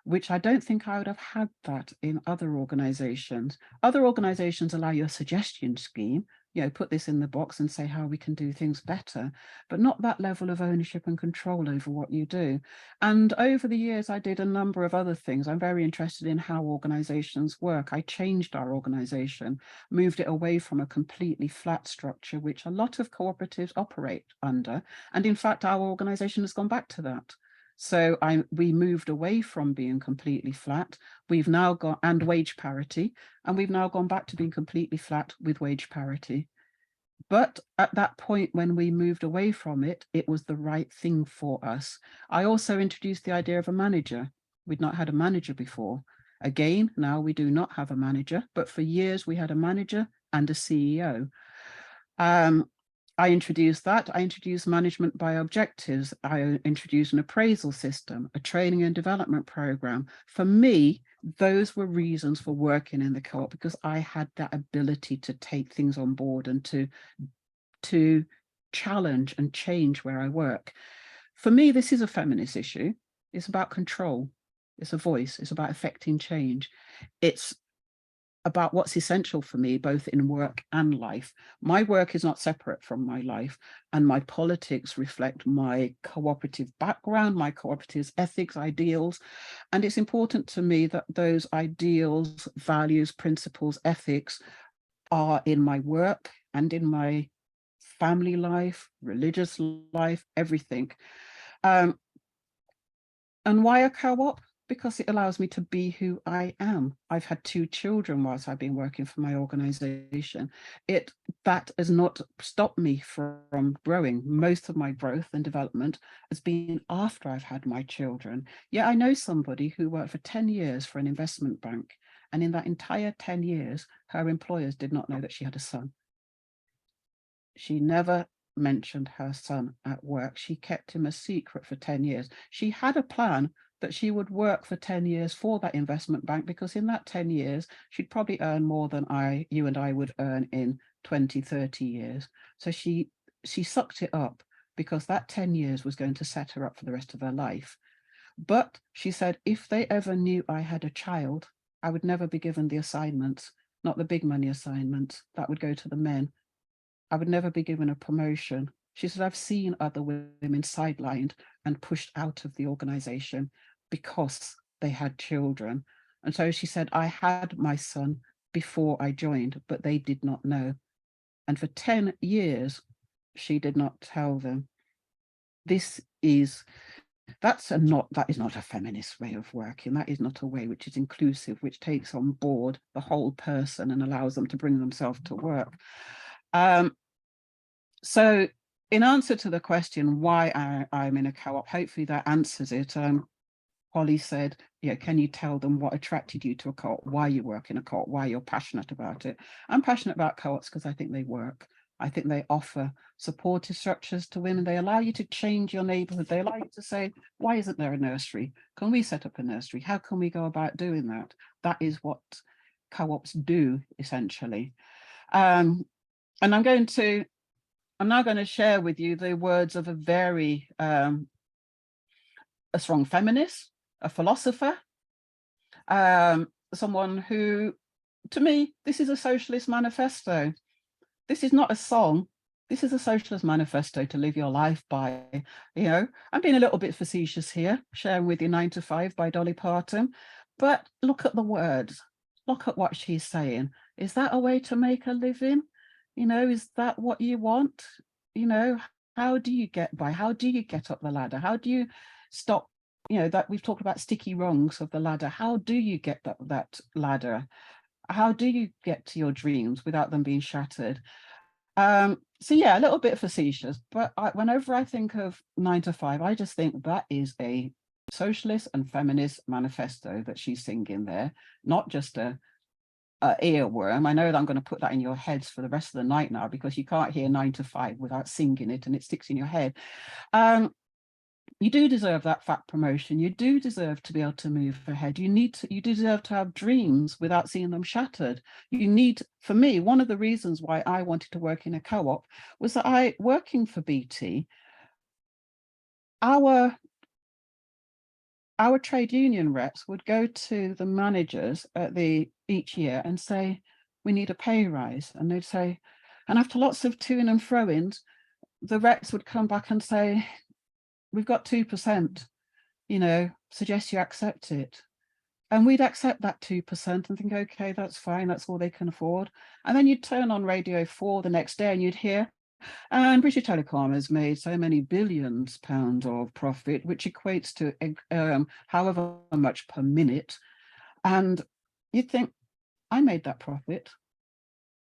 which I don't think I would have had that in other organizations. Other organizations allow you a suggestion scheme, you know, put this in the box and say how we can do things better, but not that level of ownership and control over what you do. And over the years, I did a number of other things. I'm very interested in how organizations work. I changed our organization, moved it away from a completely flat structure, which a lot of cooperatives operate under. And in fact, our organization has gone back to that. So we moved away from being completely flat. We've now got, and wage parity, and we've now gone back to being completely flat with wage parity. But at that point, when we moved away from it, it was the right thing for us. I also introduced the idea of a manager. We'd not had a manager before. Again, now we do not have a manager, but for years we had a manager and a CEO. I introduced that. I introduced management by objectives. I introduced an appraisal system, a training and development program. For me, those were reasons for working in the co-op, because I had that ability to take things on board and to challenge and change where I work. For me, this is a feminist issue. It's about control. It's a voice. It's about affecting change. It's about what's essential for me, both in work and life. My work is not separate from my life, and my politics reflect my cooperative background, my cooperative ethics, ideals. And it's important to me that those ideals, values, principles, ethics are in my work and in my family life, religious life, everything. And why a co-op? Because it allows me to be who I am. I've had 2 children whilst I've been working for my organization. That has not stopped me from growing. Most of my growth and development has been after I've had my children. Yeah, I know somebody who worked for 10 years for an investment bank, and in that entire 10 years, her employers did not know that she had a son. She never mentioned her son at work. She kept him a secret for 10 years. She had a plan that she would work for 10 years for that investment bank, because in that 10 years, she'd probably earn more than you and I would earn in 20, 30 years. So she sucked it up, because that 10 years was going to set her up for the rest of her life. But she said, if they ever knew I had a child, I would never be given the assignments, not the big money assignments. That would go to the men. I would never be given a promotion. She said, I've seen other women sidelined and pushed out of the organization because they had children. And so she said, I had my son before I joined, but they did not know. And for 10 years, she did not tell them. That is not a feminist way of working. That is not a way which is inclusive, which takes on board the whole person and allows them to bring themselves to work. So in answer to the question why I'm in a co-op, hopefully that answers it. Holly said, yeah, can you tell them what attracted you to a co-op, why you work in a co-op, why you're passionate about it? I'm passionate about co-ops because I think they work. I think they offer supportive structures to women. They allow you to change your neighborhood. They allow you to say, why isn't there a nursery? Can we set up a nursery? How can we go about doing that? That is what co-ops do, essentially. And I'm now going to share with you the words of a very a strong feminist, a philosopher, someone who, to me, this is a socialist manifesto. This is not a song. This is a socialist manifesto to live your life by. You know, I'm being a little bit facetious here, sharing with you 9 to 5 by Dolly Parton, but look at the words. Look at what she's saying. Is that a way to make a living? You know, is that what you want? You know, how do you get by? How do you get up the ladder? How do you stop, you know, that we've talked about sticky rungs of the ladder. How do you get that ladder? How do you get to your dreams without them being shattered? So yeah, a little bit facetious, but whenever I think of 9 to 5, I just think that is a socialist and feminist manifesto that she's singing there, not just a earworm. I know that I'm going to put that in your heads for the rest of the night now, because you can't hear 9 to 5 without singing it, and it sticks in your head. You do deserve that fat promotion. You do deserve to be able to move ahead. You deserve to have dreams without seeing them shattered. For me, one of the reasons why I wanted to work in a co-op was that working for BT, our our trade union reps would go to the managers at each year and say, we need a pay rise. And they'd say, and after lots of to-ing and fro-ins, the reps would come back and say, we've got 2%, suggest you accept it. And we'd accept that 2% and think, okay, that's fine, that's all they can afford. And then you'd turn on Radio 4 the next day and you'd hear, and British Telecom has made so many billions pounds of profit, which equates to however much per minute. And you'd think, I made that profit.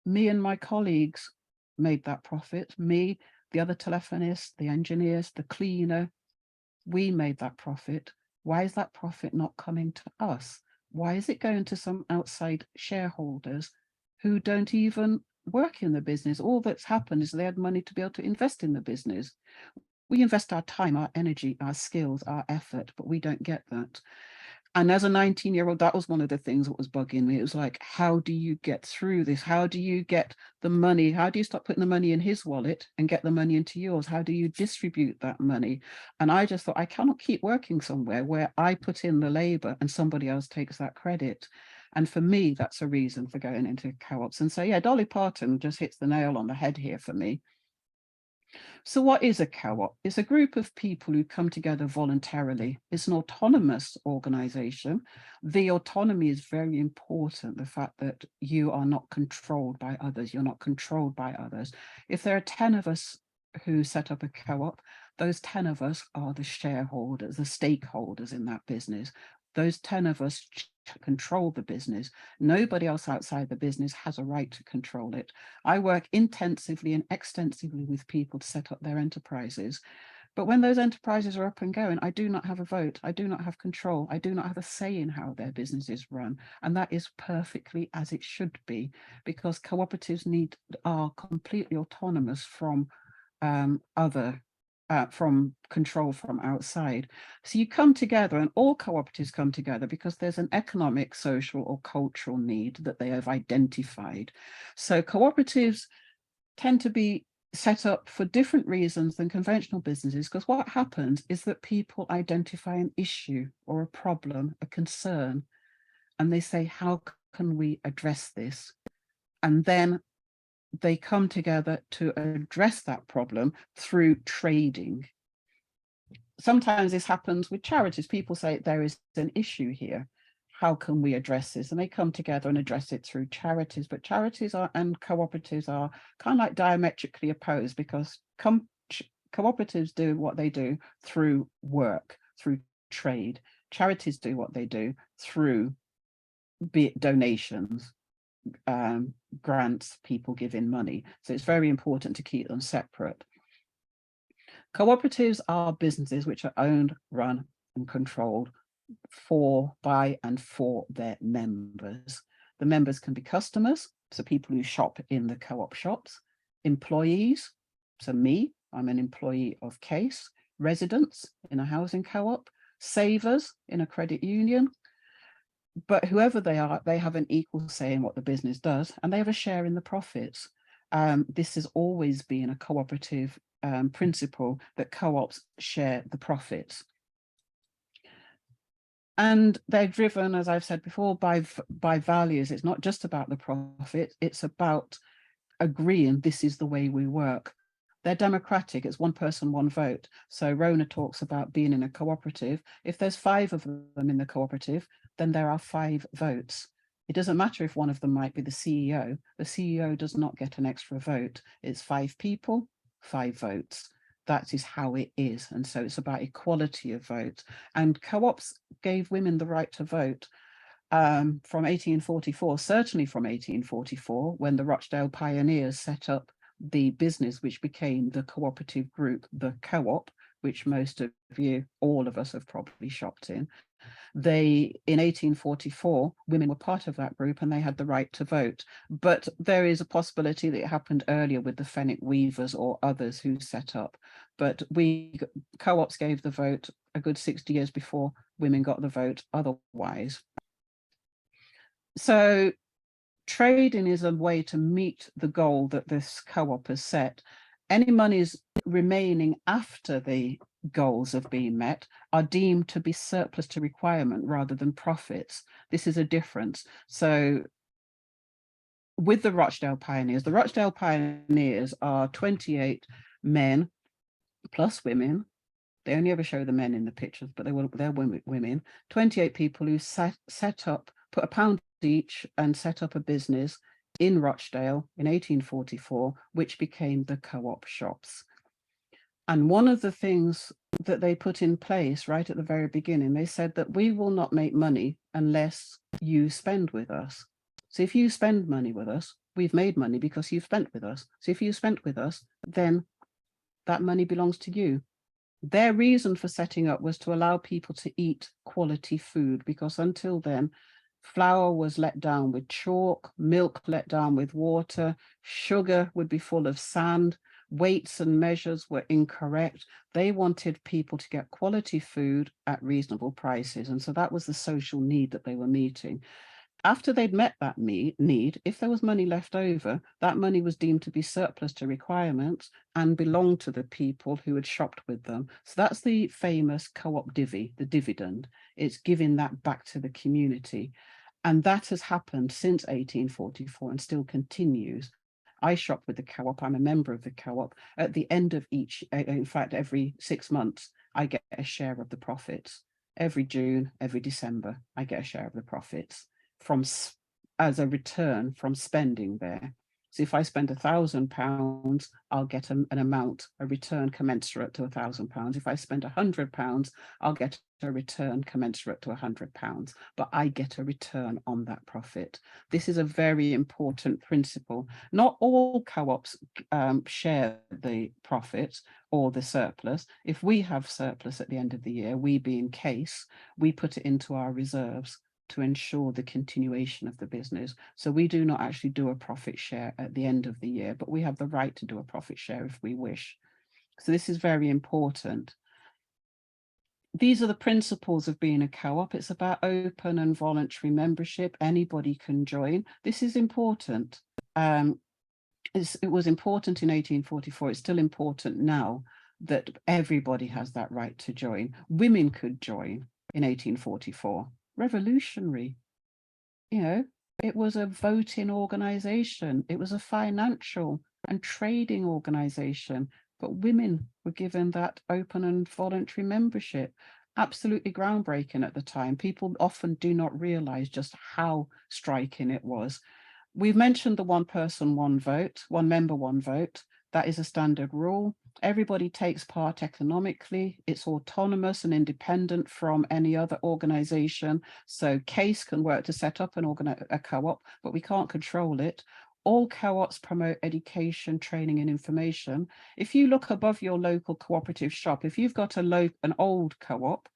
Me and my colleagues made that profit. Me, the other telephonist, the engineers, the cleaner, we made that profit. Why is that profit not coming to us? Why is it going to some outside shareholders who don't even work in the business? All that's happened is they had money to be able to invest in the business. We invest our time, our energy, our skills, our effort, but we don't get that. And as a 19-year-old, that was one of the things that was bugging me. It was like, how do you get through this? How do you get the money? How do you stop putting the money in his wallet and get the money into yours? How do you distribute that money? And I just thought, I cannot keep working somewhere where I put in the labor and somebody else takes that credit. And for me, that's a reason for going into co-ops. And so, yeah, Dolly Parton just hits the nail on the head here for me. So what is a co-op? It's a group of people who come together voluntarily. It's an autonomous organization. The autonomy is very important, the fact that you are not controlled by others. You're not controlled by others. If there are 10 of us who set up a co-op, those 10 of us are the shareholders, the stakeholders in that business. Those 10 of us control the business. Nobody else outside the business has a right to control it. I work intensively and extensively with people to set up their enterprises. But when those enterprises are up and going, I do not have a vote. I do not have control. I do not have a say in how their businesses run. And that is perfectly as it should be, because cooperatives are completely autonomous from from control from outside. So you come together, and all cooperatives come together because there's an economic, social, or cultural need that they have identified. So cooperatives tend to be set up for different reasons than conventional businesses, because what happens is that people identify an issue or a problem, a concern, and they say, how can we address this? And then they come together to address that problem through trading. Sometimes this happens with charities. People say there is an issue here. How can we address this? And they come together and address it through charities. But charities and cooperatives are kind of like diametrically opposed, because cooperatives do what they do through work, through trade. Charities do what they do through, be it donations, grants, people giving money. So it's very important to keep them separate. Cooperatives are businesses which are owned, run, and controlled by and for their members. The members can be customers, so people who shop in the co-op shops, employees, so me, I'm an employee of Case, residents in a housing co-op, savers in a credit union. But whoever they are, they have an equal say in what the business does, and they have a share in the profits. This has always been a cooperative principle, that co-ops share the profits. And they're driven, as I've said before, by values. It's not just about the profit, it's about agreeing this is the way we work. They're democratic, it's one person, one vote. So Rona talks about being in a cooperative. If there's 5 of them in the cooperative, then there are 5 votes. It doesn't matter if one of them might be the CEO. The CEO does not get an extra vote. It's 5 people, 5 votes. That is how it is. And so it's about equality of vote. And co-ops gave women the right to vote from 1844, certainly from 1844, when the Rochdale pioneers set up the business which became the cooperative group, the co-op, which most of you, all of us, have probably shopped in. In 1844, women were part of that group and they had the right to vote. But there is a possibility that it happened earlier with the Fenwick Weavers or others who set up. But co-ops gave the vote a good 60 years before women got the vote otherwise. So trading is a way to meet the goal that this co-op has set. Any monies remaining after the goals have been met are deemed to be surplus to requirement rather than profits. This is a difference. So with the Rochdale Pioneers are 28 men plus women. They only ever show the men in the pictures, but they're women. 28 people who set up, put £1 each and set up a business in Rochdale in 1844, which became the co-op shops. And one of the things that they put in place right at the very beginning, they said that we will not make money unless you spend with us. So if you spend money with us, we've made money because you've spent with us. So if you spent with us, then that money belongs to you. Their reason for setting up was to allow people to eat quality food, because until then, flour was let down with chalk, milk let down with water, sugar would be full of sand, weights and measures were incorrect. They wanted people to get quality food at reasonable prices. And so that was the social need that they were meeting. After they'd met that need, if there was money left over, that money was deemed to be surplus to requirements and belonged to the people who had shopped with them. So that's the famous co-op divvy, the dividend. It's giving that back to the community. And that has happened since 1844 and still continues. I shop with the co-op, I'm a member of the co-op. At the end of each, in fact, every 6 months, I get a share of the profits. Every June, every December, I get a share of the profits as a return from spending there. So if I spend £1,000, I'll get an amount, a return commensurate to £1,000. If I spend £100, I'll get a return commensurate to £100, but I get a return on that profit. This is a very important principle. Not all co-ops share the profits or the surplus. If we have surplus at the end of the year, we being Case, we put it into our reserves to ensure the continuation of the business. So we do not actually do a profit share at the end of the year, but we have the right to do a profit share if we wish. So this is very important. These are the principles of being a co-op. It's about open and voluntary membership. Anybody can join. This is important. It was important in 1844. It's still important now that everybody has that right to join. Women could join in 1844. Revolutionary. You know, it was a voting organization. It was a financial and trading organization, but women were given that open and voluntary membership. Absolutely groundbreaking at the time. People often do not realize just how striking it was. We've mentioned the one person, one vote, one member, one vote. That is a standard rule. Everybody takes part economically. It's autonomous and independent from any other organization. So Case can work to set up a co-op, but we can't control it. All co-ops promote education, training, and information. If you look above your local cooperative shop, if you've got an old co-op,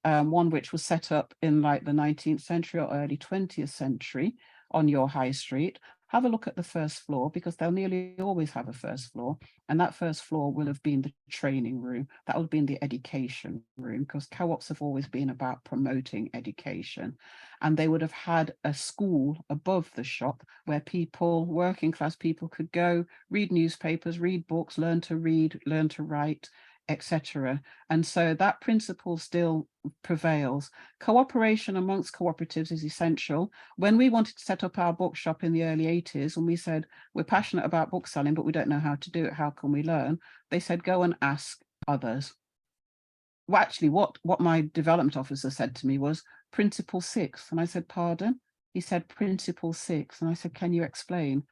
one which was set up in like the 19th century or early 20th century on your high street, have a look at the first floor, because they'll nearly always have a first floor. And that first floor will have been the training room. That will have been the education room, because co-ops have always been about promoting education. And they would have had a school above the shop where people, working class people, could go read newspapers, read books, learn to read, learn to write, etc. And so that principle still prevails. Cooperation amongst cooperatives is essential. When we wanted to set up our bookshop in the early 80s, and we said, we're passionate about book selling, but we don't know how to do it, how can we learn? They said, go and ask others. Well, actually, what my development officer said to me was Principle 6. And I said, pardon? He said, Principle 6. And I said, can you explain?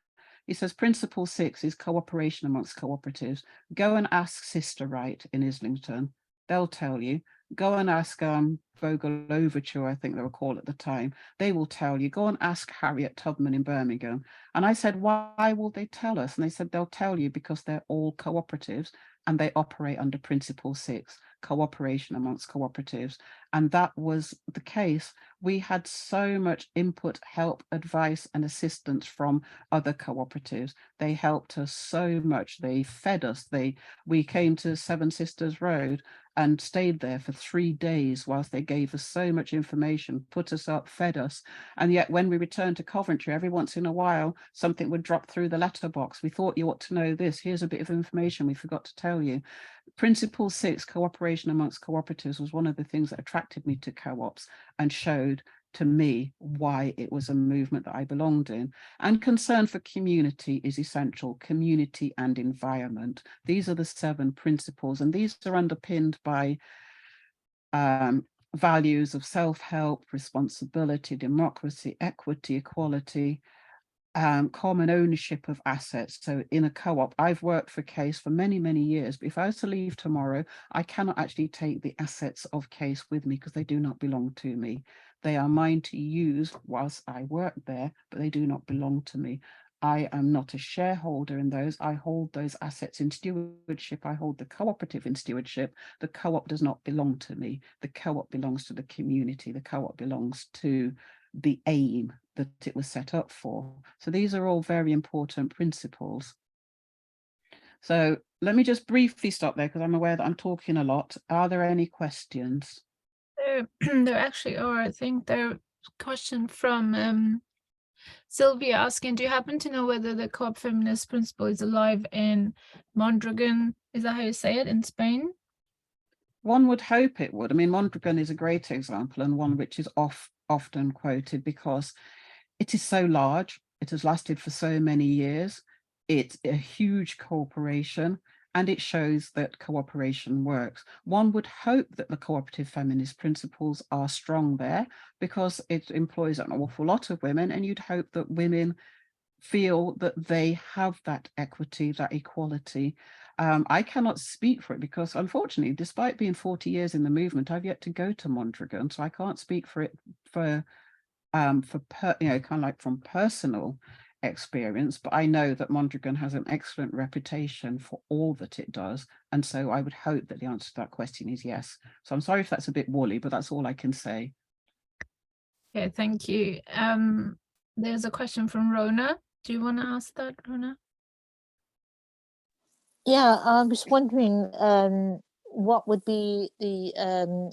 He says, Principle 6 is cooperation amongst cooperatives. Go and ask Sister Wright in Islington. They'll tell you. Go and ask Vogel Overture, I think they were called at the time. They will tell you. Go and ask Harriet Tubman in Birmingham. And I said, why will they tell us? And they said, they'll tell you because they're all cooperatives and they operate under Principle 6, cooperation amongst cooperatives. And that was the case. We had so much input, help, advice, and assistance from other cooperatives. They helped us so much. They fed us. We came to Seven Sisters Road and stayed there for 3 days whilst they gave us so much information, put us up, fed us. And yet when we returned to Coventry, every once in a while, something would drop through the letterbox. We thought you ought to know this. Here's a bit of information we forgot to tell you. Principle 6, cooperation amongst cooperatives, was one of the things that attracted me to co-ops and showed to me why it was a movement that I belonged in. And concern for community is essential, community and environment. These are the 7 principles, and these are underpinned by values of self-help, responsibility, democracy, equity, equality, common ownership of assets. So in a co-op, I've worked for Case for many, many years, but if I was to leave tomorrow, I cannot actually take the assets of Case with me because they do not belong to me. They are mine to use whilst I work there, but they do not belong to me. I am not a shareholder in those. I hold those assets in stewardship. I hold the cooperative in stewardship. The co-op does not belong to me. The co-op belongs to the community. The co-op belongs to the aim that it was set up for. So these are all very important principles. So let me just briefly stop there because I'm aware that I'm talking a lot. Are there any questions? There actually are. I think there's a question from Sylvia asking, do you happen to know whether the co-op feminist principle is alive in Mondragon? Is that how you say it, in Spain? One would hope it would. I mean, Mondragon is a great example and one which is often quoted because it is so large. It has lasted for so many years. It's a huge corporation and it shows that cooperation works. One would hope that the cooperative feminist principles are strong there because it employs an awful lot of women, and you'd hope that women feel that they have that equity, that equality. I cannot speak for it because unfortunately, despite being 40 years in the movement, I've yet to go to Mondragon, so I can't speak for it kind of like from personal experience, but I know that Mondragon has an excellent reputation for all that it does, and so I would hope that the answer to that question is yes. So I'm sorry if that's a bit woolly, but that's all I can say. Okay, thank you. There's a question from Rona. Do you want to ask that, Rona? Yeah, I was wondering what would be the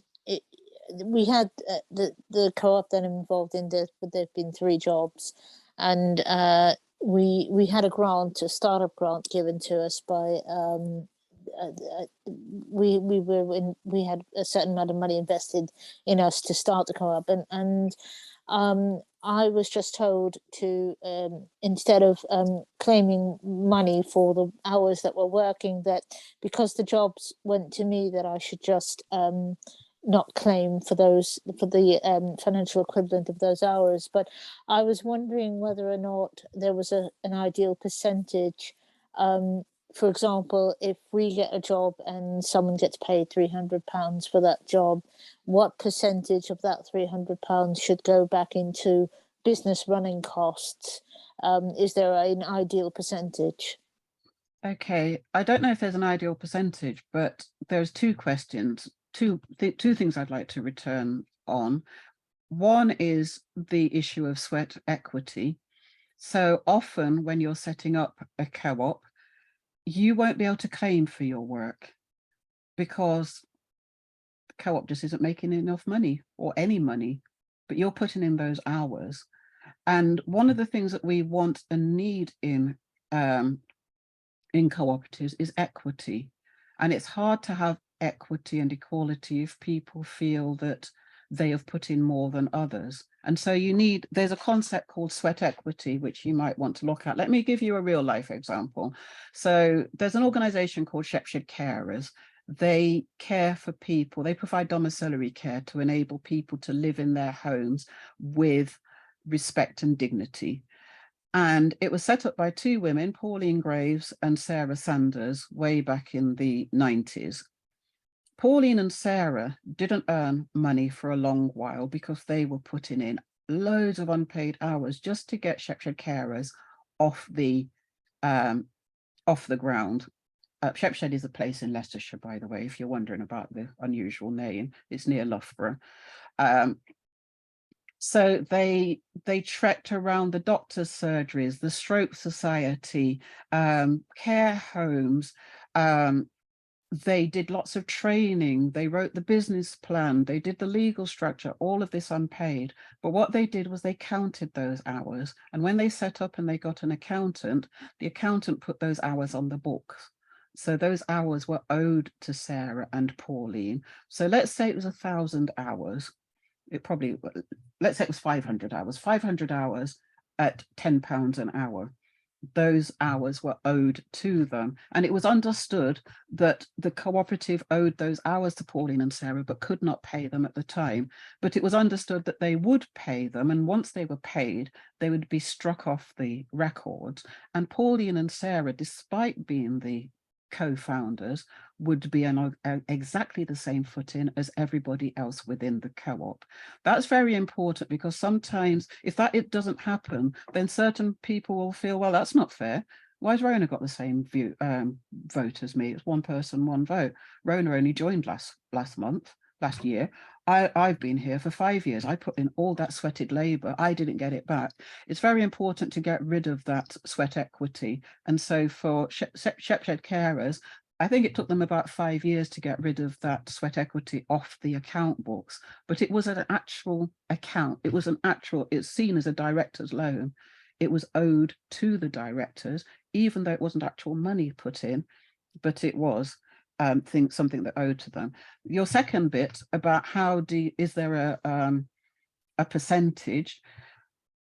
we had the co-op that I'm involved in. There've been 3 jobs, and we had a startup grant given to us by we had a certain amount of money invested in us to start the co-op, and I was just told to instead of claiming money for the hours that we're working, that because the jobs went to me, that I should just not claim for the financial equivalent of those hours. But I was wondering whether or not there was an ideal percentage. For example, if we get a job and someone gets paid £300 for that job, what percentage of that £300 should go back into business running costs? Is there an ideal percentage? Okay, I don't know if there's an ideal percentage, but there's 2 questions, two things I'd like to return on. One is the issue of sweat equity. So often when you're setting up a co-op, you won't be able to claim for your work because the co-op just isn't making enough money or any money, but you're putting in those hours. And one of the things that we want and need in cooperatives is equity. And it's hard to have equity and equality if people feel that they have put in more than others. And so there's a concept called sweat equity, which you might want to look at. Let me give you a real life example. So there's an organization called Shepshed Carers. They care for people. They provide domiciliary care to enable people to live in their homes with respect and dignity. And it was set up by 2 women, Pauline Graves and Sarah Sanders, way back in the 90s. Pauline and Sarah didn't earn money for a long while because they were putting in loads of unpaid hours just to get Shepshed Carers off the ground. Shepshed is a place in Leicestershire, by the way, if you're wondering about the unusual name. It's near Loughborough. So they trekked around the doctors' surgeries, the Stroke Society, care homes. They did lots of training. They wrote the business plan. They did the legal structure, all of this unpaid. But what they did was they counted those hours. And when they set up and they got an accountant, the accountant put those hours on the books. So those hours were owed to Sarah and Pauline. So let's say it was 1,000 hours. It probably, let's say it was 500 hours, 500 hours at £10 an hour. Those hours were owed to them. And it was understood that the cooperative owed those hours to Pauline and Sarah, but could not pay them at the time. But it was understood that they would pay them. And once they were paid, they would be struck off the records. And Pauline and Sarah, despite being the co-founders, would be on exactly the same footing as everybody else within the co-op. That's very important, because sometimes if it doesn't happen, then certain people will feel, well, that's not fair. Why has Rona got the same vote as me? It's one person, one vote. Rona only joined last year. I've been here for 5 years. I put in all that sweated labor. I didn't get it back. It's very important to get rid of that sweat equity. And so for Shepshed carers, I think it took them about 5 years to get rid of that sweat equity off the account books, but it was an actual account. It's seen as a director's loan. It was owed to the directors, even though it wasn't actual money put in, but it was something that owed to them. Your second bit about is there a percentage?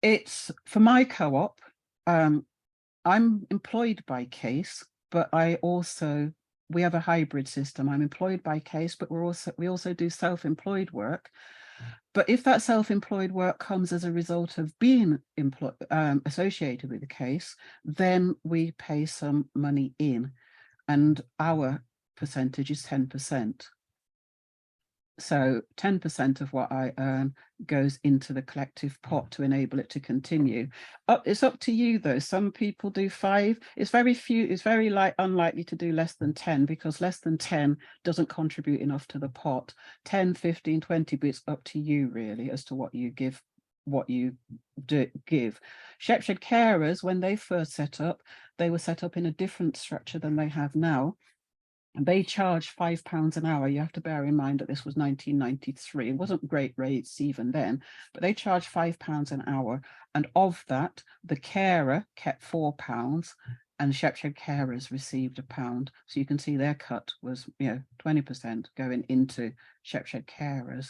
It's for my co-op. I'm employed by case, but we have a hybrid system. I'm employed by case, but we also do self-employed work. But if that self-employed work comes as a result of being associated with the case, then we pay some money in, and our percentage is 10%. So 10% of what I earn goes into the collective pot to enable it to continue. It's up to you though. Some people do 5. It's very unlikely to do less than 10, because less than 10 doesn't contribute enough to the pot. 10, 15, 20, but it's up to you really as to what you give. Shepshed carers, when they first set up, they were set up in a different structure than they have now. And they charge £5 an hour. You have to bear in mind that this was 1993. It wasn't great rates even then, but they charged £5 an hour. And of that, the carer kept £4 and Shepshed carers received £1. So you can see their cut was 20% going into Shepshed carers.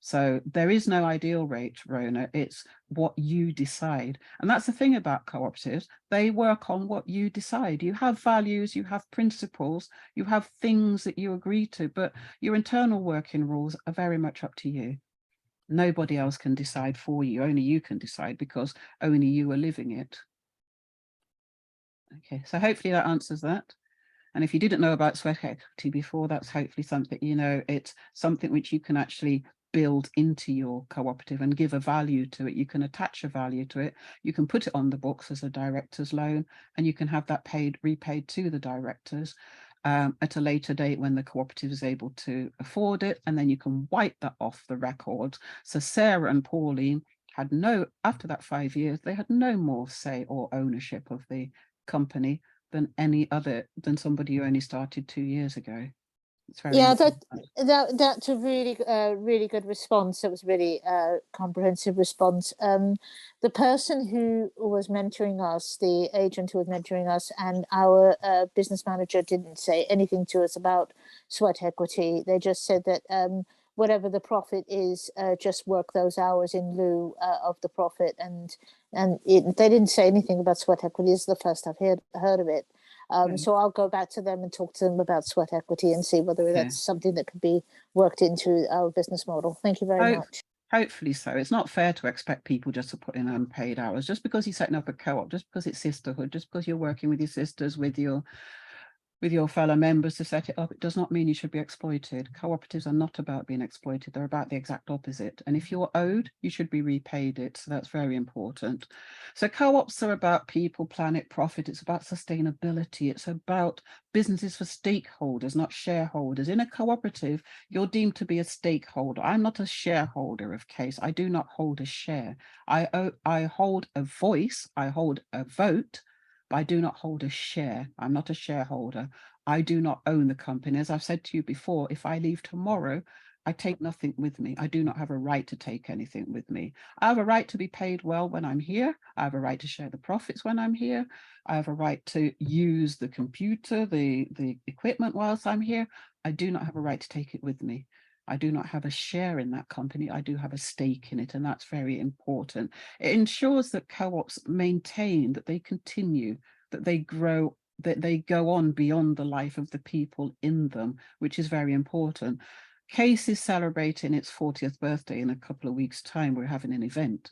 So there is no ideal rate, Rona. It's what you decide. And that's the thing about cooperatives. They work on what you decide. You have values, you have principles, you have things that you agree to, but your internal working rules are very much up to you. Nobody else can decide for you. Only you can decide, because only you are living it. Okay, so hopefully that answers that. And if you didn't know about sweat equity before, that's hopefully something, it's something which you can actually build into your cooperative and give a value to it. You can attach a value to it. You can put it on the books as a director's loan, and you can have that repaid to the directors at a later date when the cooperative is able to afford it, and then you can wipe that off the record. So Sarah and Pauline had after that 5 years, they had no more say or ownership of the company than somebody who only started 2 years ago. That's a really good response. It was really comprehensive response. The person who was mentoring us, the agent who was mentoring us, and our business manager didn't say anything to us about sweat equity. They just said that whatever the profit is, just work those hours in lieu of the profit, and they didn't say anything about sweat equity. This is the first I've heard of it. So I'll go back to them and talk to them about sweat equity and see whether that's something that could be worked into our business model. Thank you very much. Hopefully so. It's not fair to expect people just to put in unpaid hours. Just because you're setting up a co-op, just because it's sisterhood, just because you're working with your sisters, with your fellow members to set it up, it does not mean you should be exploited. Cooperatives are not about being exploited. They're about the exact opposite. And if you're owed, you should be repaid it. So that's very important. So co-ops are about people, planet, profit. It's about sustainability. It's about businesses for stakeholders, not shareholders. In a cooperative, you're deemed to be a stakeholder. I'm not a shareholder of case. I do not hold a share. I hold a voice. I hold a vote. I do not hold a share. I'm not a shareholder. I do not own the company. As I've said to you before, if I leave tomorrow, I take nothing with me. I do not have a right to take anything with me. I have a right to be paid well when I'm here. I have a right to share the profits when I'm here. I have a right to use the computer, the equipment whilst I'm here. I do not have a right to take it with me. I do not have a share in that company. I do have a stake in it, and that's very important. It ensures that co-ops maintain, that they continue, that they grow, that they go on beyond the life of the people in them, which is very important. CASE is celebrating its 40th birthday in a couple of weeks' time. We're having an event.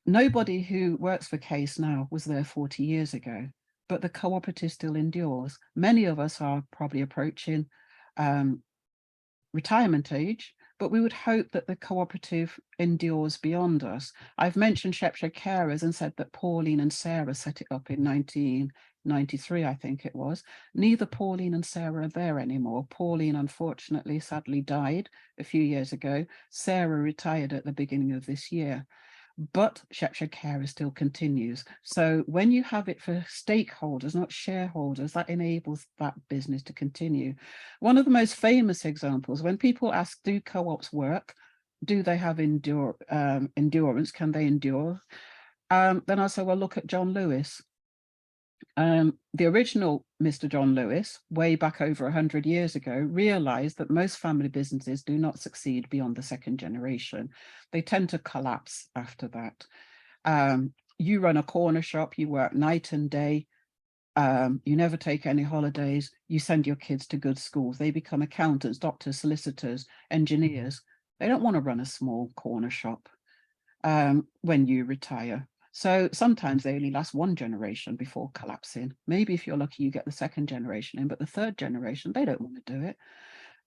Nobody who works for CASE now was there 40 years ago, but the cooperative still endures. Many of us are probably approaching retirement age, but we would hope that the cooperative endures beyond us. I've mentioned Shropshire Carers and said that Pauline and Sarah set it up in 1993, I think it was. Neither Pauline and Sarah are there anymore. Pauline, unfortunately, sadly died a few years ago. Sarah retired at the beginning of this year. But Shropshire Carers still continues. So when you have it for stakeholders, not shareholders, that enables that business to continue. One of the most famous examples, when people ask, do co-ops work? Do they have endurance? Can they endure? Then I say, well, look at John Lewis. The original Mr. John Lewis, way back over 100 years ago, realized that most family businesses do not succeed beyond the second generation. They tend to collapse after that. You run a corner shop, you work night and day, you never take any holidays, you send your kids to good schools, they become accountants, doctors, solicitors, engineers. They don't want to run a small corner shop when you retire. So sometimes they only last one generation before collapsing. Maybe if you're lucky, you get the second generation in, but the third generation, they don't want to do it.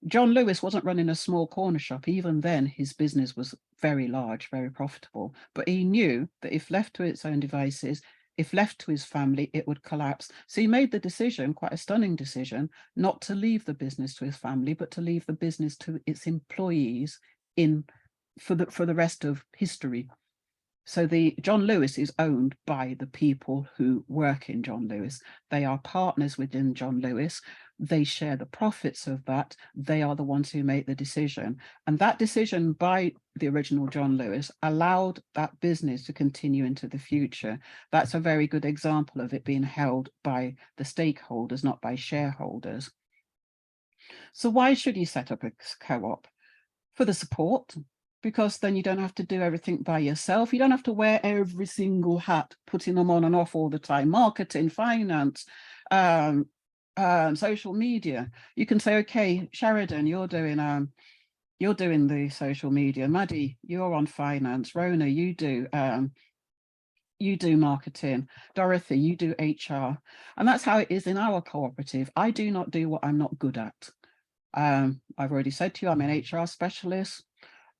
John Lewis wasn't running a small corner shop. Even then, his business was very large, very profitable. But he knew that if left to its own devices, if left to his family, it would collapse. So he made the decision, quite a stunning decision, not to leave the business to his family, but to leave the business to its employees for the rest of history. So the John Lewis is owned by the people who work in John Lewis. They are partners within John Lewis. They share the profits of that. They are the ones who make the decision. And that decision by the original John Lewis allowed that business to continue into the future. That's a very good example of it being held by the stakeholders, not by shareholders. So why should you set up a co-op? For the support, because then you don't have to do everything by yourself. You don't have to wear every single hat, putting them on and off all the time. Marketing, finance, social media. You can say, okay, Sheridan, you're doing the social media. Maddie, you're on finance. Rona, you do marketing. Dorothy, you do HR. And that's how it is in our cooperative. I do not do what I'm not good at. I've already said to you, I'm an HR specialist.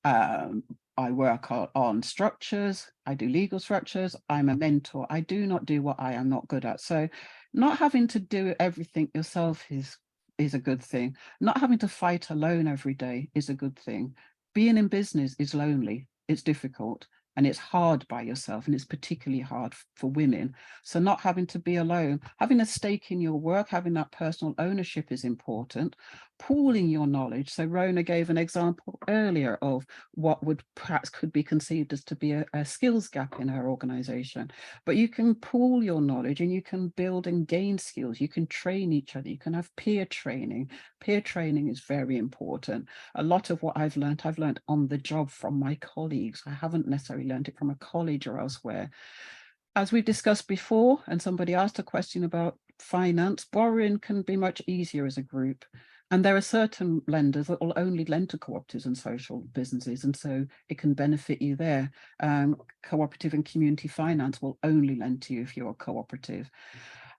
I work on structures. I do legal structures. I'm a mentor. I do not do what I am not good at. So not having to do everything yourself is a good thing. Not having to fight alone every day is a good thing. Being in business is lonely. It's difficult. And it's hard by yourself, and it's particularly hard for women. So not having to be alone, having a stake in your work, having that personal ownership is important. Pooling your knowledge. So Rona gave an example earlier of what would perhaps could be conceived as to be a skills gap in her organization. But you can pool your knowledge and you can build and gain skills. You can train each other. You can have peer training. Peer training is very important. A lot of what I've learned on the job from my colleagues. I haven't necessarily learned it from a college or elsewhere. As we've discussed before, and somebody asked a question about finance, borrowing can be much easier as a group. And there are certain lenders that will only lend to cooperatives and social businesses, and so it can benefit you there. Cooperative and community finance will only lend to you if you're a cooperative.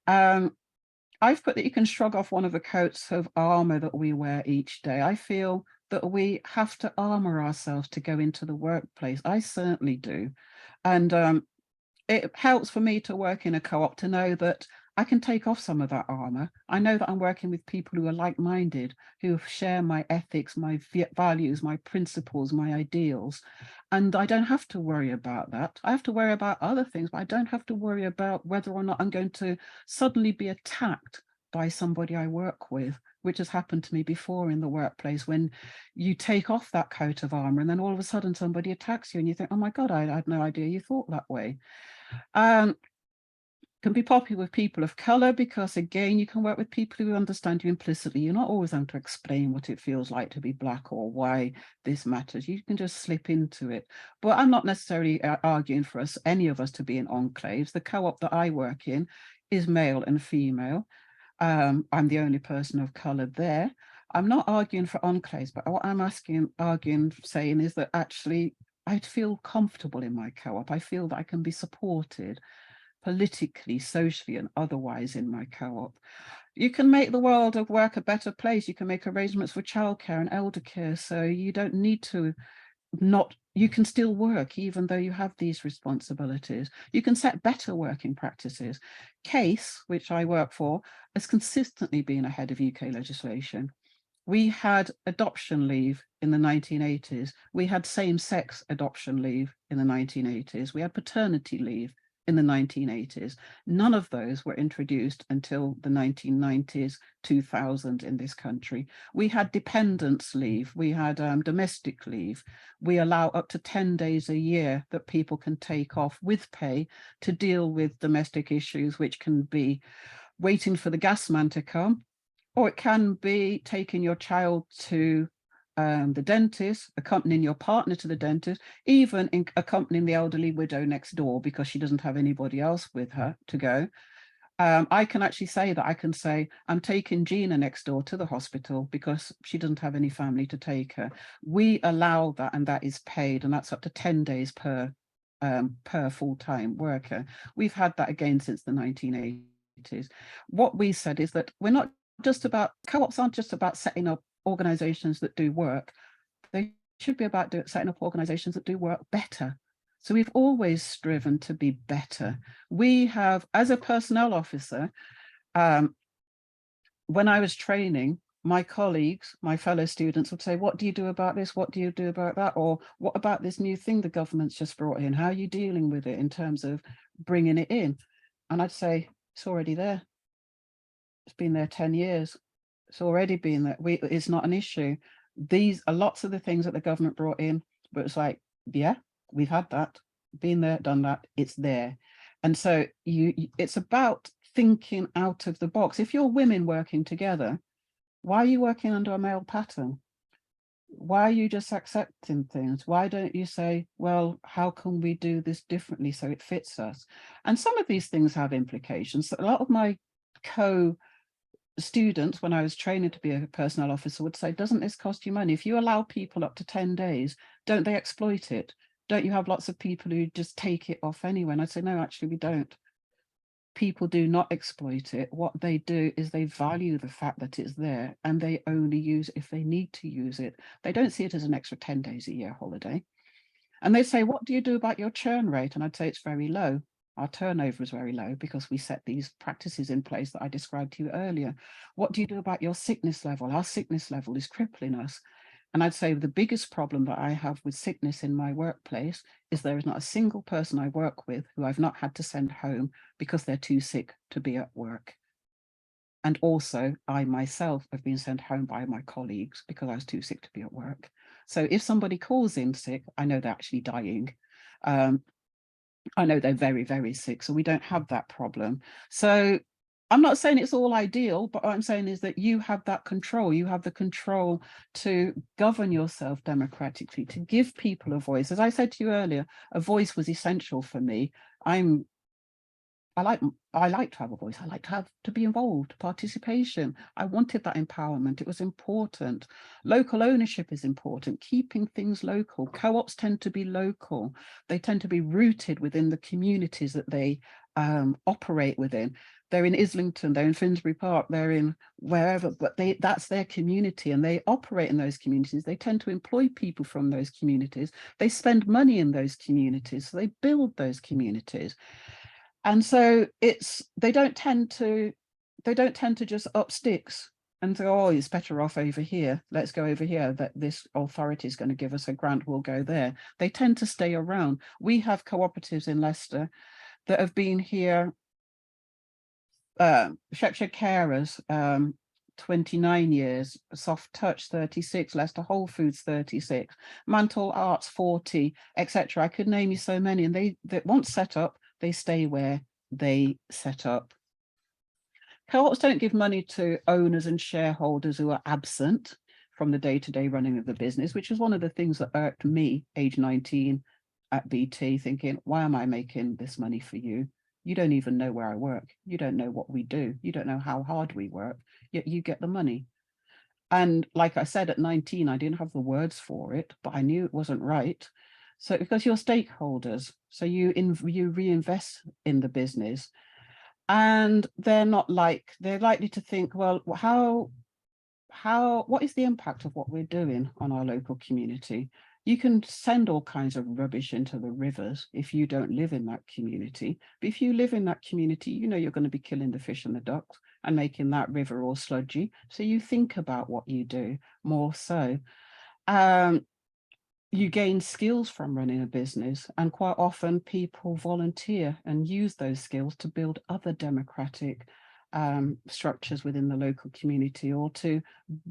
I've put that you can shrug off one of the coats of armor that we wear each day. I feel that we have to armor ourselves to go into the workplace. I certainly do. And it helps for me to work in a co-op to know that I can take off some of that armor. I know that I'm working with people who are like-minded, who share my ethics, my values, my principles, my ideals. And I don't have to worry about that. I have to worry about other things, but I don't have to worry about whether or not I'm going to suddenly be attacked by somebody I work with, which has happened to me before in the workplace, when you take off that coat of armor and then all of a sudden somebody attacks you and you think, oh my God, I had no idea you thought that way. Can be popular with people of color because, again, you can work with people who understand you implicitly. You're not always having to explain what it feels like to be Black or why this matters. You can just slip into it. But I'm not necessarily arguing for us, any of us, to be in enclaves. The co-op that I work in is male and female. I'm the only person of color there. I'm not arguing for enclaves, but what I'm saying is that actually I feel comfortable in my co-op. I feel that I can be supported politically, socially, and otherwise in my co-op. You can make the world of work a better place. You can make arrangements for childcare and elder care, so you don't need to you can still work even though you have these responsibilities. You can set better working practices. CASE, which I work for, has consistently been ahead of UK legislation. We had adoption leave in the 1980s. We had same-sex adoption leave in the 1980s. We had paternity leave in the 1980s. None of those were introduced until the 1990s, 2000 in this country. We had dependence leave, we had domestic leave. We allow up to 10 days a year that people can take off with pay to deal with domestic issues, which can be waiting for the gas man to come, or it can be taking your child to the dentist, accompanying your partner to the dentist, even accompanying the elderly widow next door because she doesn't have anybody else with her to go. I can actually say that I can say, I'm taking Gina next door to the hospital because she doesn't have any family to take her. We allow that, and that is paid, and that's up to 10 days per full-time worker. We've had that again since the 1980s. What we said is that we're not just about, co-ops aren't just about setting up organizations that do work. They should be about setting up organizations that do work better. So we've always striven to be better. We have, as a personnel officer, when I was training, my colleagues, my fellow students would say, what do you do about this? What do you do about that? Or what about this new thing the government's just brought in? How are you dealing with it in terms of bringing it in? And I'd say, it's already there. It's been there 10 years. It's already been there. It's not an issue. These are lots of the things that the government brought in, but it's like, yeah, we've had that, been there, done that, it's there. And so it's about thinking out of the box. If you're women working together, why are you working under a male pattern? Why are you just accepting things? Why don't you say, well, how can we do this differently so it fits us? And some of these things have implications. A lot of my students, when I was training to be a personnel officer, would say, doesn't this cost you money? If you allow people up to 10 days, don't they exploit it? Don't you have lots of people who just take it off anyway? And I'd say, no, actually, we don't. People do not exploit it. What they do is they value the fact that it's there, and they only use it if they need to use it. They don't see it as an extra 10 days a year holiday. And they say, what do you do about your churn rate? And I'd say it's very low. Our turnover is very low because we set these practices in place that I described to you earlier. What do you do about your sickness level? Our sickness level is crippling us. And I'd say the biggest problem that I have with sickness in my workplace is there is not a single person I work with who I've not had to send home because they're too sick to be at work. And also, I myself have been sent home by my colleagues because I was too sick to be at work. So if somebody calls in sick, I know they're actually dying. I know they're very, very sick, so we don't have that problem. So I'm not saying it's all ideal, but what I'm saying is that you have that control. You have the control to govern yourself democratically, to give people a voice. As I said to you earlier, a voice was essential for me. I like to have a voice. I like to be involved, participation. I wanted that empowerment. It was important. Local ownership is important, keeping things local. Co-ops tend to be local. They tend to be rooted within the communities that they operate within. They're in Islington, they're in Finsbury Park, they're in wherever, but that's their community and they operate in those communities. They tend to employ people from those communities. They spend money in those communities, so they build those communities. And so they don't tend to just up sticks and say, oh, it's better off over here. Let's go over here. That this authority is going to give us a grant. We'll go there. They tend to stay around. We have cooperatives in Leicester that have been here Shropshire Carers, 29 years, Soft Touch 36, Leicester Whole Foods 36, Mantle Arts 40, etc. I could name you so many, and they once set up, they stay where they set up. Co-ops don't give money to owners and shareholders who are absent from the day-to-day running of the business, which is one of the things that irked me, age 19 at BT, thinking, why am I making this money for you? You don't even know where I work. You don't know what we do. You don't know how hard we work, yet you get the money. And like I said, at 19, I didn't have the words for it, but I knew it wasn't right. So because you're stakeholders, so you reinvest in the business, and they're likely to think, well, what is the impact of what we're doing on our local community? You can send all kinds of rubbish into the rivers if you don't live in that community. But if you live in that community, you know you're going to be killing the fish and the ducks and making that river all sludgy. So you think about what you do more so. You gain skills from running a business, and quite often people volunteer and use those skills to build other democratic structures within the local community, or to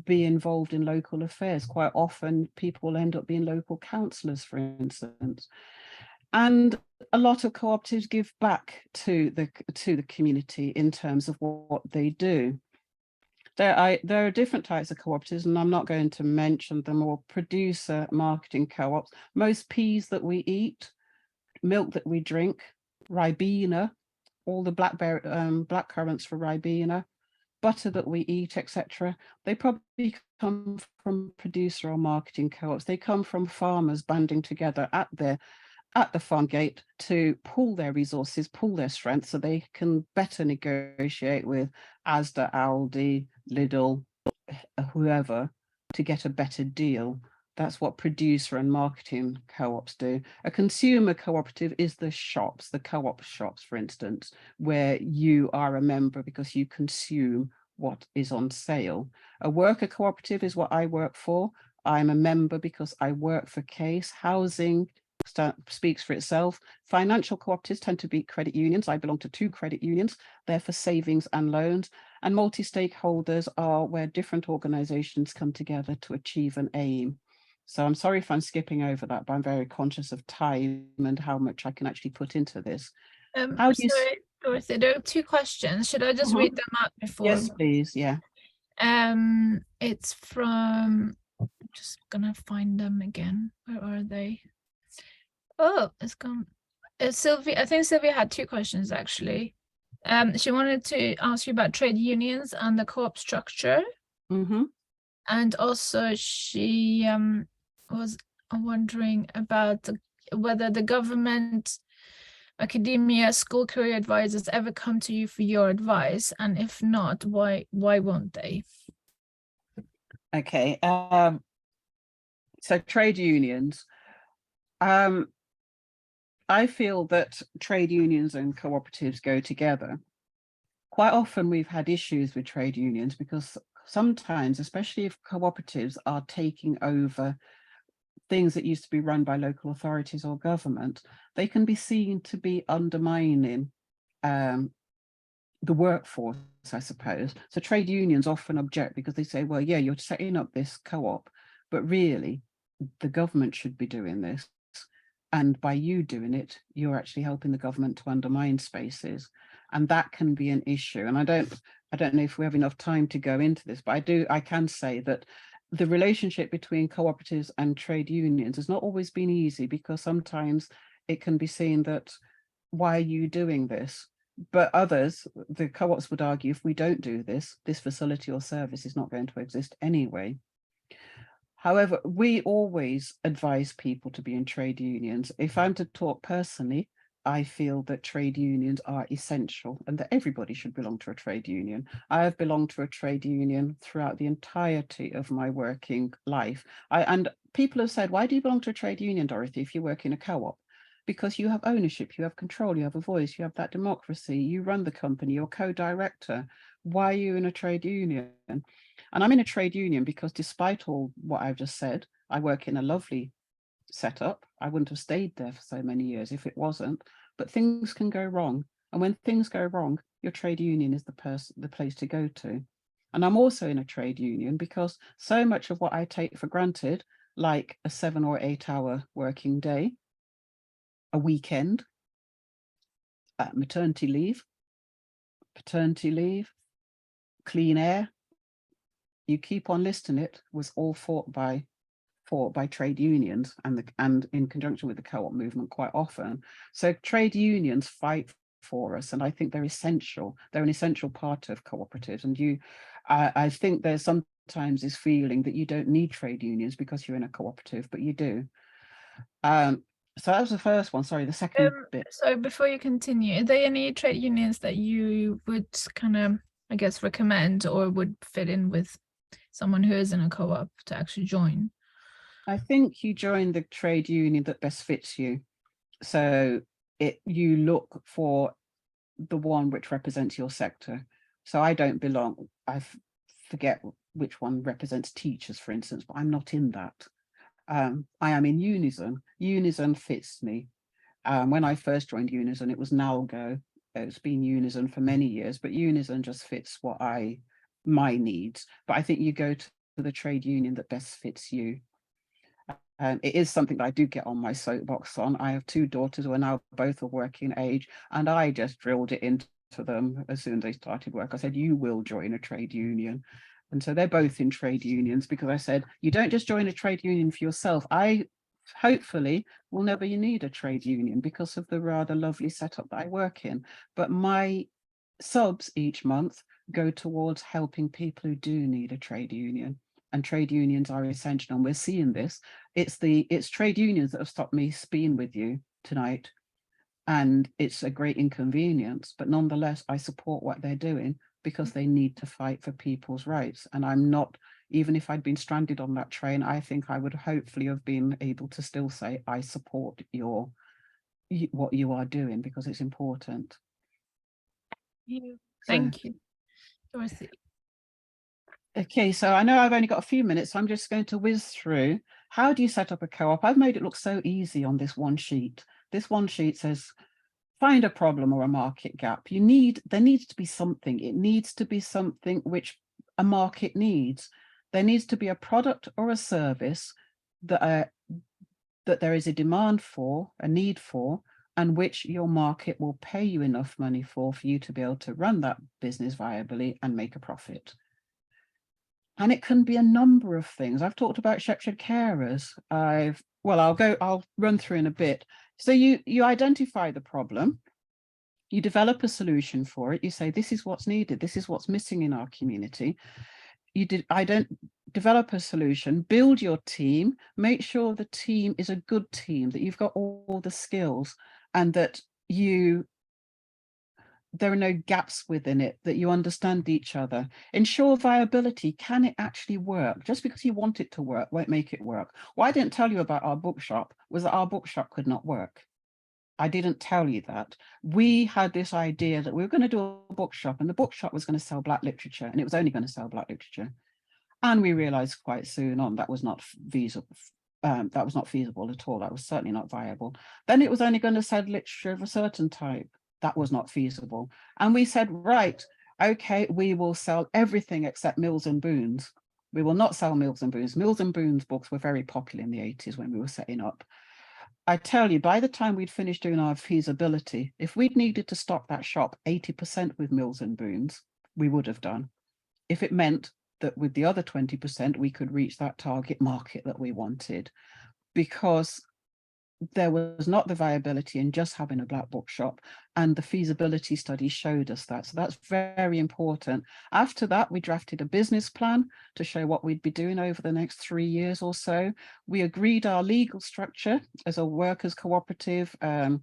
be involved in local affairs. Quite often people will end up being local councillors, for instance. And a lot of cooperatives give back to the community in terms of what they do. There are different types of cooperatives, and I'm not going to mention them all. Producer marketing co-ops, most peas that we eat, milk that we drink, Ribena, all the black currants for Ribena, butter that we eat, etc. They probably come from producer or marketing co-ops. They come from farmers banding together at the farm gate to pool their resources, pool their strengths, so they can better negotiate with Asda, Aldi, Lidl, whoever, to get a better deal. That's what producer and marketing co-ops do. A consumer cooperative is the shops, the co-op shops, for instance, where you are a member because you consume what is on sale. A worker cooperative is what I work for. I'm a member because I work for Case. Housing speaks for itself. Financial cooperatives tend to be credit unions. I belong to 2 credit unions. They're for savings and loans. And multi-stakeholders are where different organizations come together to achieve an aim. So I'm sorry if I'm skipping over that, but I'm very conscious of time and how much I can actually put into this. How do you... Sorry, Dorothy, there are 2 questions. Should I just read them out before? Yes, please. Yeah. It's from, I'm just gonna find them again. Where are they? Oh, it's gone. Sylvia, I think Sylvia had 2 questions actually. She wanted to ask you about trade unions and the co-op structure. And also she was wondering about whether the government, academia, school career advisors ever come to you for your advice, and if not, why won't they? Okay. So trade unions. I feel that trade unions and cooperatives go together. Quite often we've had issues with trade unions because sometimes, especially if cooperatives are taking over things that used to be run by local authorities or government, they can be seen to be undermining the workforce, I suppose. So trade unions often object because they say, well, yeah, you're setting up this co-op, but really the government should be doing this. And by you doing it, you're actually helping the government to undermine spaces. And that can be an issue. And I don't know if we have enough time to go into this, but I can say that the relationship between cooperatives and trade unions has not always been easy, because sometimes it can be seen that, why are you doing this? But others, the co-ops would argue, if we don't do this, this facility or service is not going to exist anyway. However, we always advise people to be in trade unions. If I'm to talk personally, I feel that trade unions are essential and that everybody should belong to a trade union. I have belonged to a trade union throughout the entirety of my working life. And people have said, why do you belong to a trade union, Dorothy, if you work in a co-op? Because you have ownership, you have control, you have a voice, you have that democracy, you run the company, you're co-director. Why are you in a trade union? And I'm in a trade union because, despite all what I've just said, I work in a lovely setup. I wouldn't have stayed there for so many years if it wasn't, but things can go wrong. And when things go wrong, your trade union is the place to go to. And I'm also in a trade union because so much of what I take for granted, like a 7 or 8 hour working day, a weekend, maternity leave, paternity leave, clean air, you keep on listing it, was all fought by trade unions and in conjunction with the co-op movement quite often. So trade unions fight for us, and I think they're essential. They're an essential part of cooperatives. And I think there's sometimes this feeling that you don't need trade unions because you're in a cooperative, but you do. So that was the first one. Sorry, the second bit. So before you continue, are there any trade unions that you would kind of, I guess, recommend or would fit in with someone who is in a co-op to actually join? I think you join the trade union that best fits you. So you look for the one which represents your sector. So I don't belong, I forget which one represents teachers, for instance, but I'm not in that. I am in Unison. Unison fits me. When I first joined Unison, it was Nalgo. It's been Unison for many years, but Unison just fits my needs. But I think you go to the trade union that best fits you. It is something that I do get on my soapbox on. I have 2 daughters who are now both of working age, and I just drilled it into them as soon as they started work. I said, you will join a trade union. And so they're both in trade unions because I said, you don't just join a trade union for yourself. I hopefully will never need a trade union because of the rather lovely setup that I work in. But my subs each month go towards helping people who do need a trade union. And trade unions are essential, and we're seeing this. It's trade unions that have stopped me being with you tonight, and it's a great inconvenience, but nonetheless I support what they're doing because they need to fight for people's rights. And I'm not, even if I'd been stranded on that train, I think I would hopefully have been able to still say I support what you are doing because it's important. Thank you, Dorothy. Okay, so I know I've only got a few minutes, so I'm just going to whiz through. How do you set up a co-op? I've made it look so easy on this one sheet. This one sheet says, find a problem or a market gap. There needs to be something. It needs to be something which a market needs. There needs to be a product or a service that there is a demand for, a need for, and which your market will pay you enough money for you to be able to run that business viably and make a profit. And it can be a number of things. I've talked about shepherd carers. I'll run through in a bit. So you identify the problem, you develop a solution for it. You say, this is what's needed. This is what's missing in our community. Develop a solution, build your team, make sure the team is a good team, that you've got all the skills and that there are no gaps within it, that you understand each other. Ensure viability. Can it actually work? Just because you want it to work won't make it work. What I didn't tell you about our bookshop was that our bookshop could not work. I didn't tell you that. We had this idea that we were going to do a bookshop and the bookshop was going to sell Black literature and it was only going to sell Black literature. And we realized quite soon on that was not feasible. That was not feasible at all. That was certainly not viable. Then it was only going to sell literature of a certain type. That was not feasible. And we said, right, okay, we will sell everything except Mills and Boons. We will not sell Mills and Boons. Mills and Boons books were very popular in the 80s when we were setting up. I tell you, by the time we'd finished doing our feasibility, if we'd needed to stock that shop 80% with Mills and Boons, we would have done. If it meant that with the other 20%, we could reach that target market that we wanted, because there was not the viability in just having a Black bookshop, and the feasibility study showed us that. So that's very important. After that, we drafted a business plan to show what we'd be doing over the next 3 years or so. We agreed our legal structure as a workers cooperative, a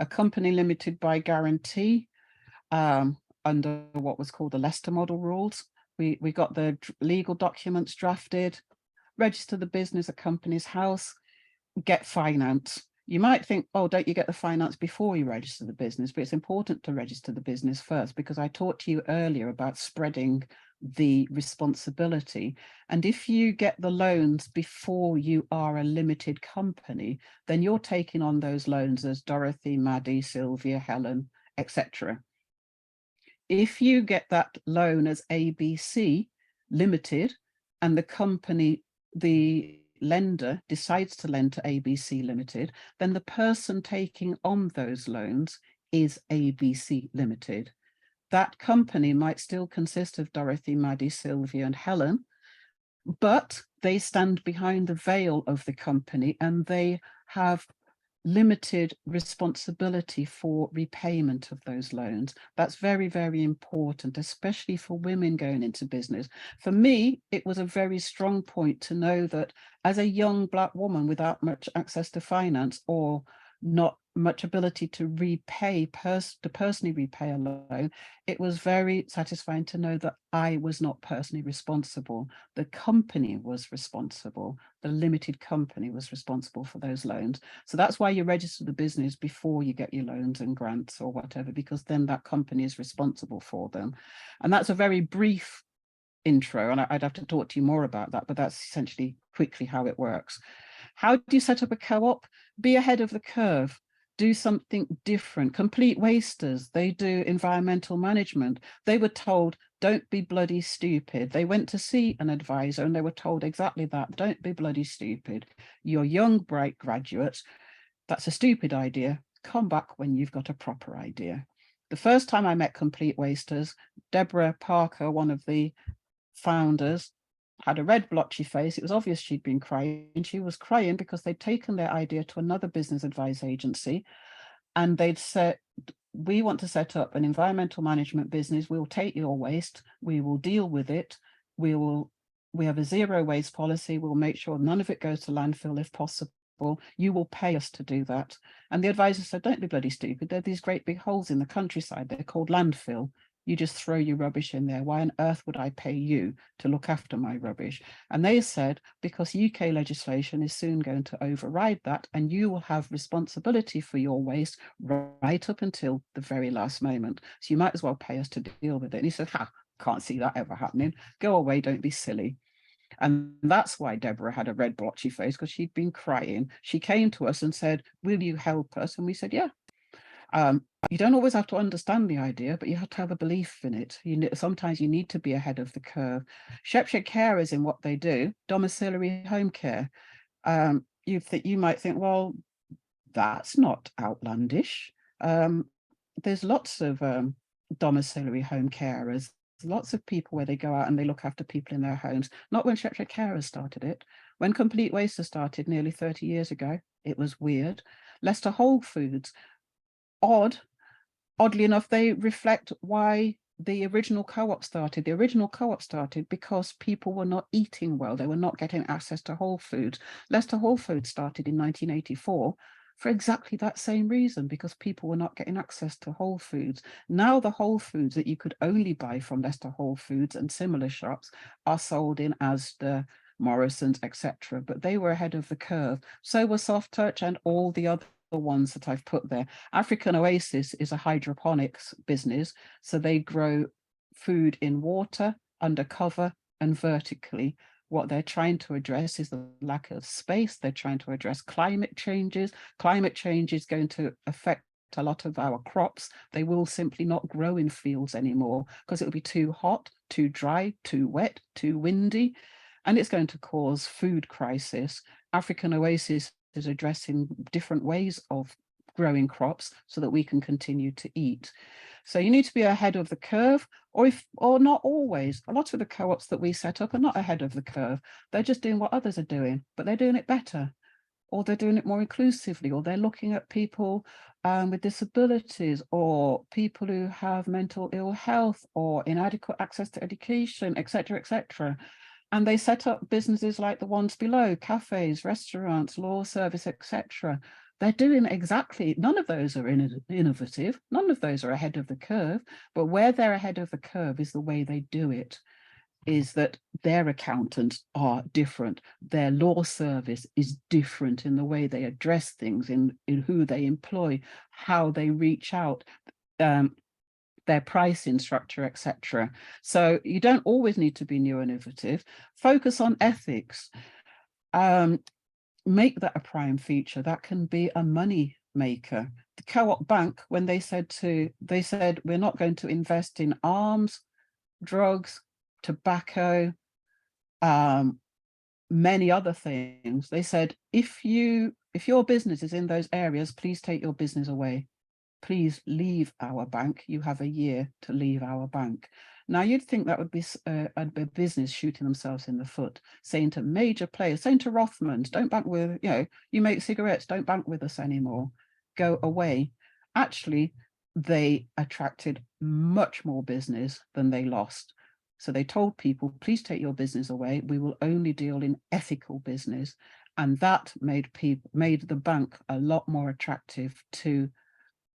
company limited by guarantee, under what was called the Leicester model rules. We got the legal documents drafted, register the business at Companies House, get finance. You might think, oh, don't you get the finance before you register the business? But it's important to register the business first, because I talked to you earlier about spreading the responsibility. And if you get the loans before you are a limited company, then you're taking on those loans as Dorothy, Maddie, Sylvia, Helen, etc. if you get that loan as ABC Limited and the company, the lender decides to lend to ABC Limited, then the person taking on those loans is ABC Limited. That company might still consist of Dorothy, Maddie, Sylvia, and Helen, but they stand behind the veil of the company and they have limited responsibility for repayment of those loans. That's very, very important, especially for women going into business. For me, it was a very strong point to know that as a young Black woman without much access to finance or not much ability to repay, to personally repay a loan, it was very satisfying to know that I was not personally responsible. The company was responsible. The limited company was responsible for those loans. So that's why you register the business before you get your loans and grants or whatever, because then that company is responsible for them. And that's a very brief intro, and I'd have to talk to you more about that, but that's essentially quickly how it works. How do you set up a co-op? Be ahead of the curve. Do something different. Complete Wasters, they do environmental management. They were told, don't be bloody stupid. They went to see an advisor and they were told exactly that. Don't be bloody stupid. You're young, bright graduates. That's a stupid idea. Come back when you've got a proper idea. The first time I met Complete Wasters, Deborah Parker, one of the founders, had a red blotchy face. It was obvious she'd been crying. She was crying because they'd taken their idea to another business advice agency and they'd said, we want to set up an environmental management business. We'll take your waste. We will deal with it. We have a zero waste policy. We'll make sure none of it goes to landfill if possible. You will pay us to do that. And the advisor said, don't be bloody stupid. There are these great big holes in the countryside. They're called landfill. You just throw your rubbish in there. Why on earth would I pay you to look after my rubbish? And they said, because UK legislation is soon going to override that and you will have responsibility for your waste right up until the very last moment. So you might as well pay us to deal with it. And he said, can't see that ever happening. Go away, don't be silly. And that's why Deborah had a red blotchy face, because she'd been crying. She came to us and said, will you help us? And we said, yeah. You don't always have to understand the idea, but you have to have a belief in it. Sometimes you need to be ahead of the curve. Shepshire carers in what they do, domiciliary home care. You might think, well, that's not outlandish. There's lots of domiciliary home carers. Lots of people where they go out and they look after people in their homes. Not when Shepshire Carers started it. When Complete Waster started nearly 30 years ago, it was weird. Leicester Whole Foods, oddly enough, they reflect why the original co-op started. The original co-op started because people were not eating well. They were not getting access to whole foods. Leicester Whole Foods started in 1984 for exactly that same reason, because people were not getting access to whole foods. Now the whole foods that you could only buy from Leicester Whole Foods and similar shops are sold in Asda, Morrison's, etc. But they were ahead of the curve. So were Soft Touch and all the other ones that I've put there. African Oasis is a hydroponics business, so they grow food in water, undercover and vertically. What they're trying to address is the lack of space. They're trying to address climate changes. Climate change is going to affect a lot of our crops. They will simply not grow in fields anymore because it will be too hot, too dry, too wet, too windy, and it's going to cause food crisis. African Oasis is addressing different ways of growing crops so that we can continue to eat. So you need to be ahead of the curve, or not always. A lot of the co-ops that we set up are not ahead of the curve. They're just doing what others are doing, but they're doing it better, or they're doing it more inclusively, or they're looking at people with disabilities, or people who have mental ill health, or inadequate access to education, etc., etc. And they set up businesses like the ones below, cafes, restaurants, law service, etc. They're doing exactly, none of those are innovative, none of those are ahead of the curve, but where they're ahead of the curve is the way they do it, is that their accountants are different, their law service is different in the way they address things, in who they employ, how they reach out, their pricing structure, etc. So you don't always need to be new and innovative. Focus on ethics. Make that a prime feature. That can be a money maker. The Co-op Bank, when they said we're not going to invest in arms, drugs, tobacco, many other things. They said, if your business is in those areas, please take your business away. Please leave our bank. You have a year to leave our bank. Now, you'd think that would be a business shooting themselves in the foot, saying to major players, saying to Rothmans, don't bank with, you make cigarettes, don't bank with us anymore. Go away. Actually, they attracted much more business than they lost. So they told people, please take your business away. We will only deal in ethical business. And that made the bank a lot more attractive to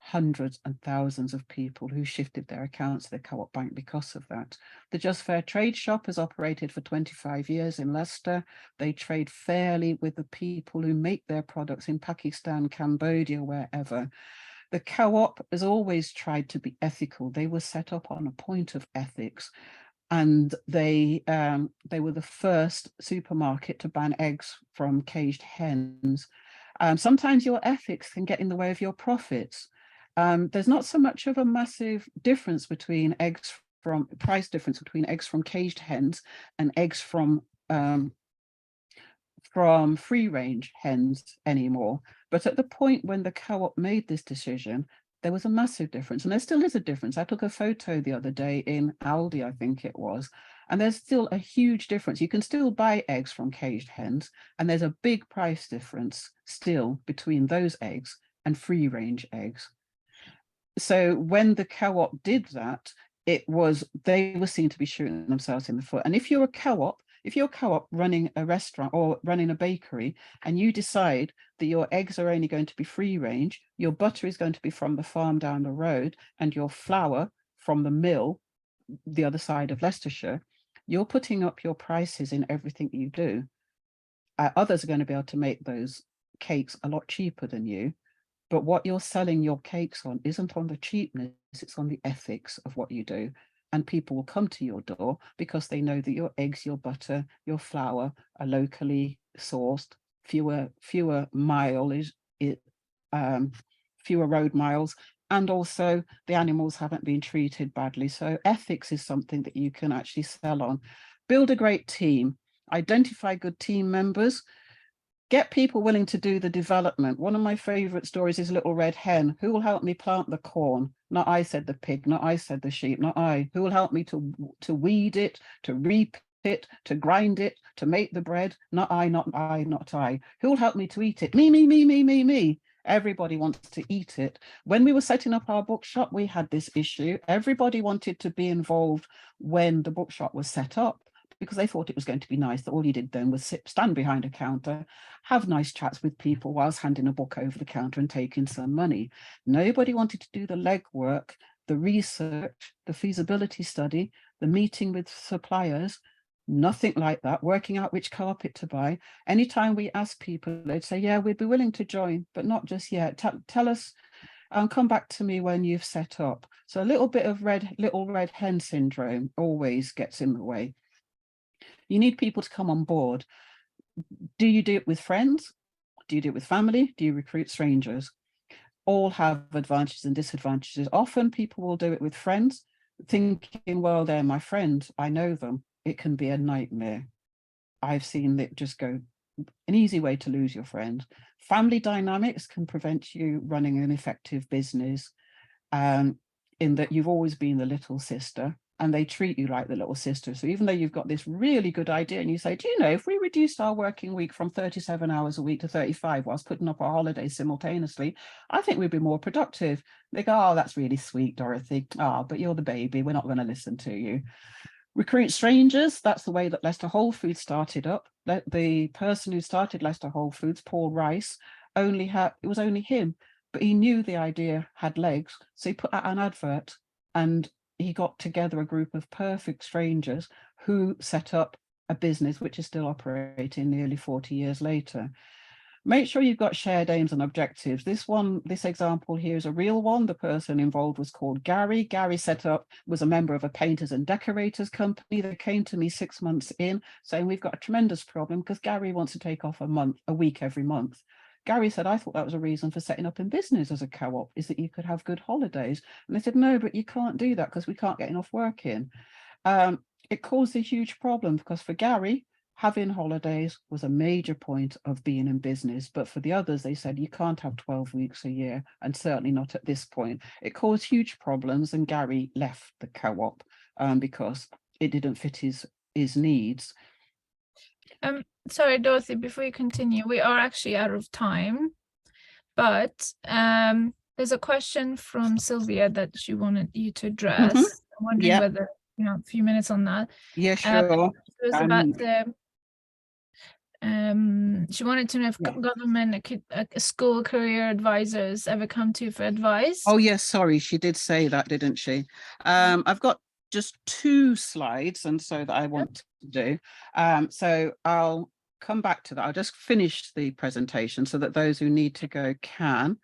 hundreds and thousands of people who shifted their accounts to the Co-op Bank because of that. The Just Fair Trade Shop has operated for 25 years in Leicester. They trade fairly with the people who make their products in Pakistan, Cambodia, wherever. The Co-op has always tried to be ethical. They were set up on a point of ethics. And they were the first supermarket to ban eggs from caged hens. Sometimes your ethics can get in the way of your profits. There's not so much of a massive difference between price difference between eggs from caged hens and eggs from free range hens anymore. But at the point when the Co-op made this decision, there was a massive difference, and there still is a difference. I took a photo the other day in Aldi, I think it was, and there's still a huge difference. You can still buy eggs from caged hens, and there's a big price difference still between those eggs and free range eggs. So when the Co-op did that, they were seen to be shooting themselves in the foot. And if you're a co-op running a restaurant or running a bakery, and you decide that your eggs are only going to be free range, your butter is going to be from the farm down the road, and your flour from the mill the other side of Leicestershire, you're putting up your prices in everything you do. Others are going to be able to make those cakes a lot cheaper than you. But what you're selling your cakes on isn't on the cheapness, it's on the ethics of what you do. And people will come to your door because they know that your eggs, your butter, your flour are locally sourced, fewer road miles, and also the animals haven't been treated badly. So ethics is something that you can actually sell on. Build a great team, identify good team members, get people willing to do the development. One of my favorite stories is Little Red Hen. Who will help me plant the corn? Not I, said the pig. Not I, said the sheep. Not I. Who will help me to weed it, to reap it, to grind it, to make the bread? Not I, not I, not I. Who will help me to eat it? Me, me, me, me, me, me. Everybody wants to eat it. When we were setting up our bookshop, we had this issue. Everybody wanted to be involved when the bookshop was set up, because they thought it was going to be nice that all you did then was stand behind a counter, have nice chats with people whilst handing a book over the counter and taking some money. Nobody wanted to do the legwork, the research, the feasibility study, the meeting with suppliers, nothing like that, working out which carpet to buy. Anytime we asked people, they'd say, yeah, we'd be willing to join, but not just yet. Tell us, come back to me when you've set up. So a little bit of little red hen syndrome always gets in the way. You need people to come on board. Do you do it with friends? Do you do it with family? Do you recruit strangers? All have advantages and disadvantages. Often people will do it with friends, thinking, well, they're my friend, I know them. It can be a nightmare. I've seen it just go an easy way to lose your friend. Family dynamics can prevent you running an effective business, in that you've always been the little sister, and they treat you like the little sister. So even though you've got this really good idea and you say, do you know, if we reduced our working week from 37 hours a week to 35 whilst putting up our holidays simultaneously, I think we'd be more productive. They go, oh, that's really sweet, Dorothy. Oh, but you're the baby. We're not going to listen to you. Recruit strangers. That's the way that Leicester Whole Foods started up. The person who started Leicester Whole Foods, Paul Rice, it was only him, but he knew the idea had legs. So he put out an advert and he got together a group of perfect strangers who set up a business which is still operating nearly 40 years later. Make sure you've got shared aims and objectives. This example here is a real one. The person involved was called Gary. Gary was a member of a painters and decorators company. They came to me 6 months in saying, we've got a tremendous problem because Gary wants to take off a week every month. Gary said, I thought that was a reason for setting up in business as a co-op, is that you could have good holidays. And they said, no, but you can't do that because we can't get enough work in. It caused a huge problem because for Gary, having holidays was a major point of being in business. But for the others, they said, you can't have 12 weeks a year, and certainly not at this point. It caused huge problems, and Gary left the co-op because it didn't fit his needs. Sorry, Dorothy, before you continue, we are actually out of time, but there's a question from Sylvia that she wanted you to address. I'm wondering whether you know a few minutes on that. Yeah, sure. It was about the she wanted to know if government school career advisors ever come to you for advice. Oh yes, sorry, she did say that, didn't she? I've got just 2 slides, and so that I want to do. So I'll come back to that. I'll just finish the presentation so that those who need to go can.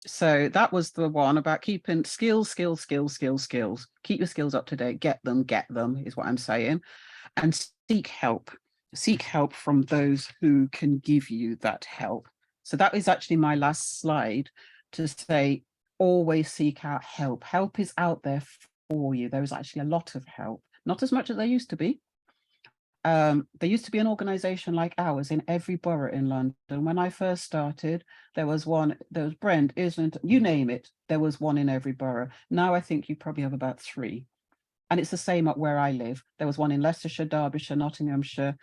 So that was the one about keeping skills. Keep your skills up to date, get them is what I'm saying. And seek help from those who can give you that help. So that is actually my last slide, to say, always seek out help. Help is out there for you. There is actually a lot of help, not as much as there used to be. There used to be an organisation like ours in every borough in London. When I first started, there was Brent, Islington, you name it, there was one in every borough. Now I think you probably have about 3. And it's the same up where I live. There was one in Leicestershire, Derbyshire, Nottinghamshire,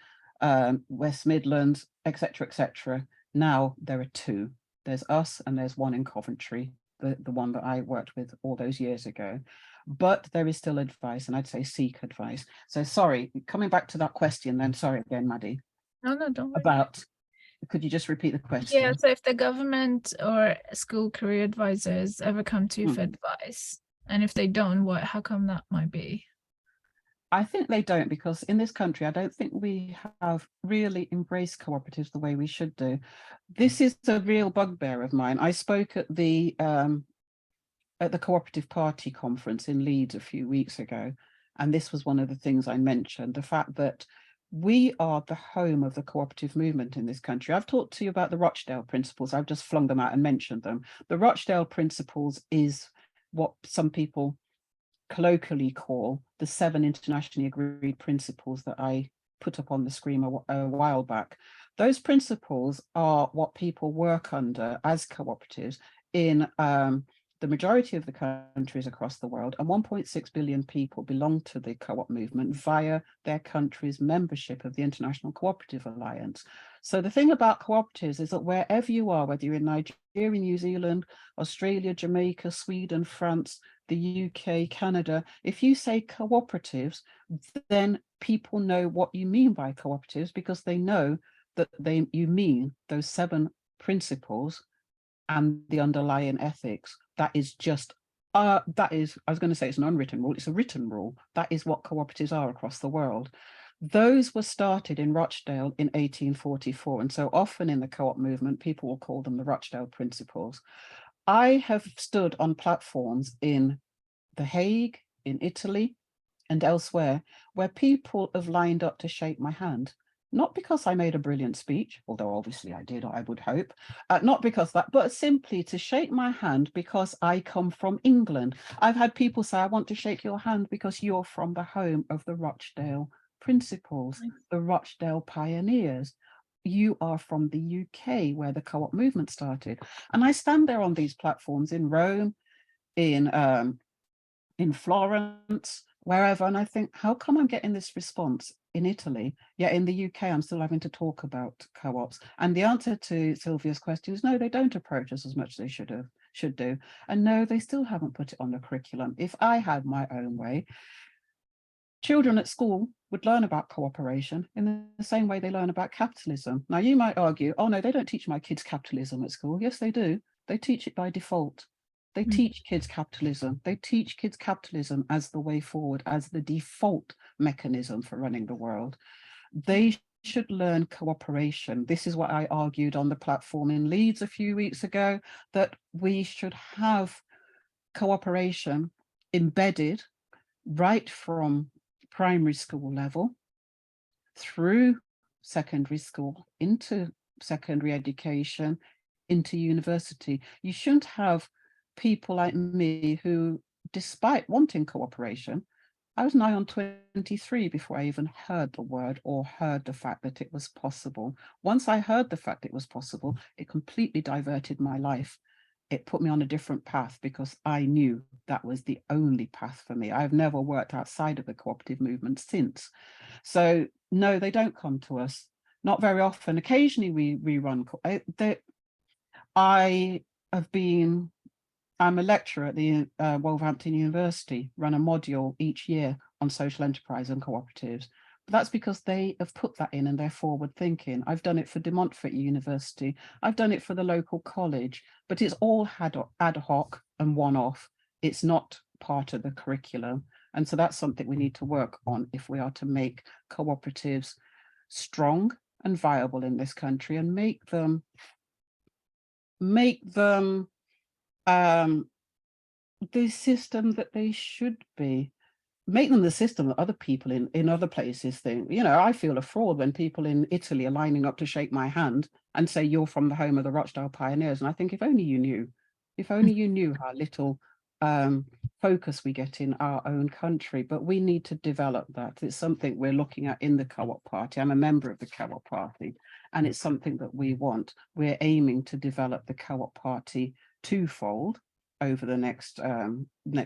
West Midlands, etc., etc. Now there are 2. There's us and there's one in Coventry, the one that I worked with all those years ago. But there is still advice, and I'd say seek advice. So sorry, coming back to that question then, sorry again, Maddie. No, don't worry. About, could you just repeat the question? Yeah, so if the government or school career advisors ever come to you for advice, and if they don't, how come that might be? I think they don't, because in this country, I don't think we have really embraced cooperatives the way we should do. This is a real bugbear of mine. I spoke at the Cooperative Party conference in Leeds a few weeks ago, and this was one of the things I mentioned, the fact that we are the home of the cooperative movement in this country. I've talked to you about the Rochdale principles. I've just flung them out and mentioned them. The Rochdale principles is what some people colloquially call the 7 internationally agreed principles that I put up on the screen a while back. Those principles are what people work under as cooperatives in the majority of the countries across the world, and 1.6 billion people belong to the co-op movement via their country's membership of the International Cooperative Alliance. So the thing about cooperatives is that wherever you are, whether you're in Nigeria, New Zealand, Australia, Jamaica, Sweden, France, the UK, Canada, if you say cooperatives, then people know what you mean by cooperatives, because they know that you mean those 7 principles and the underlying ethics. That is just, I was going to say it's an unwritten rule, it's a written rule. That is what cooperatives are across the world. Those were started in Rochdale in 1844. And so often in the co-op movement, people will call them the Rochdale principles. I have stood on platforms in The Hague, in Italy, and elsewhere, where people have lined up to shake my hand. Not because I made a brilliant speech, although obviously I did, I would hope, not because that, but simply to shake my hand because I come from England. I've had people say, I want to shake your hand because you're from the home of the Rochdale principles, the Rochdale pioneers. You are from the UK, where the co-op movement started. And I stand there on these platforms in Rome, in Florence, wherever, and I think, how come I'm getting this response in Italy, yet in the UK I'm still having to talk about co-ops? And the answer to Sylvia's question is no, they don't approach us as much as they should do, and no, they still haven't put it on the curriculum. If I had my own way, children at school would learn about cooperation in the same way they learn about capitalism. Now you might argue, oh no, they don't teach my kids capitalism at school. Yes, they do. They teach it by default. They teach kids capitalism. They teach kids capitalism as the way forward, as the default mechanism for running the world. They should learn cooperation. This is what I argued on the platform in Leeds a few weeks ago, that we should have cooperation embedded right from primary school level through secondary school into secondary education into university. You shouldn't have people like me who, despite wanting cooperation, I was nigh on 23 before I even heard the word or heard the fact that it was possible. Once I heard the fact it was possible, it completely diverted my life. It put me on a different path because I knew that was the only path for me. I've never worked outside of the cooperative movement since. So no, they don't come to us. Not very often. Occasionally we run. I'm a lecturer at the Wolverhampton University, run a module each year on social enterprise and cooperatives. But that's because they have put that in and they're forward thinking. I've done it for De Montfort University. I've done it for the local college, but it's all ad hoc and one-off. It's not part of the curriculum. And so that's something we need to work on if we are to make cooperatives strong and viable in this country and make them the system that they should be. Make them the system that other people in other places think. You know, I feel a fraud when people in Italy are lining up to shake my hand and say, you're from the home of the Rochdale pioneers. And I think if only you knew how little focus we get in our own country. But we need to develop that. It's something we're looking at in the Co-op Party. I'm a member of the Co-op Party, and it's something that we want. We're aiming to develop the Co-op Party twofold over the next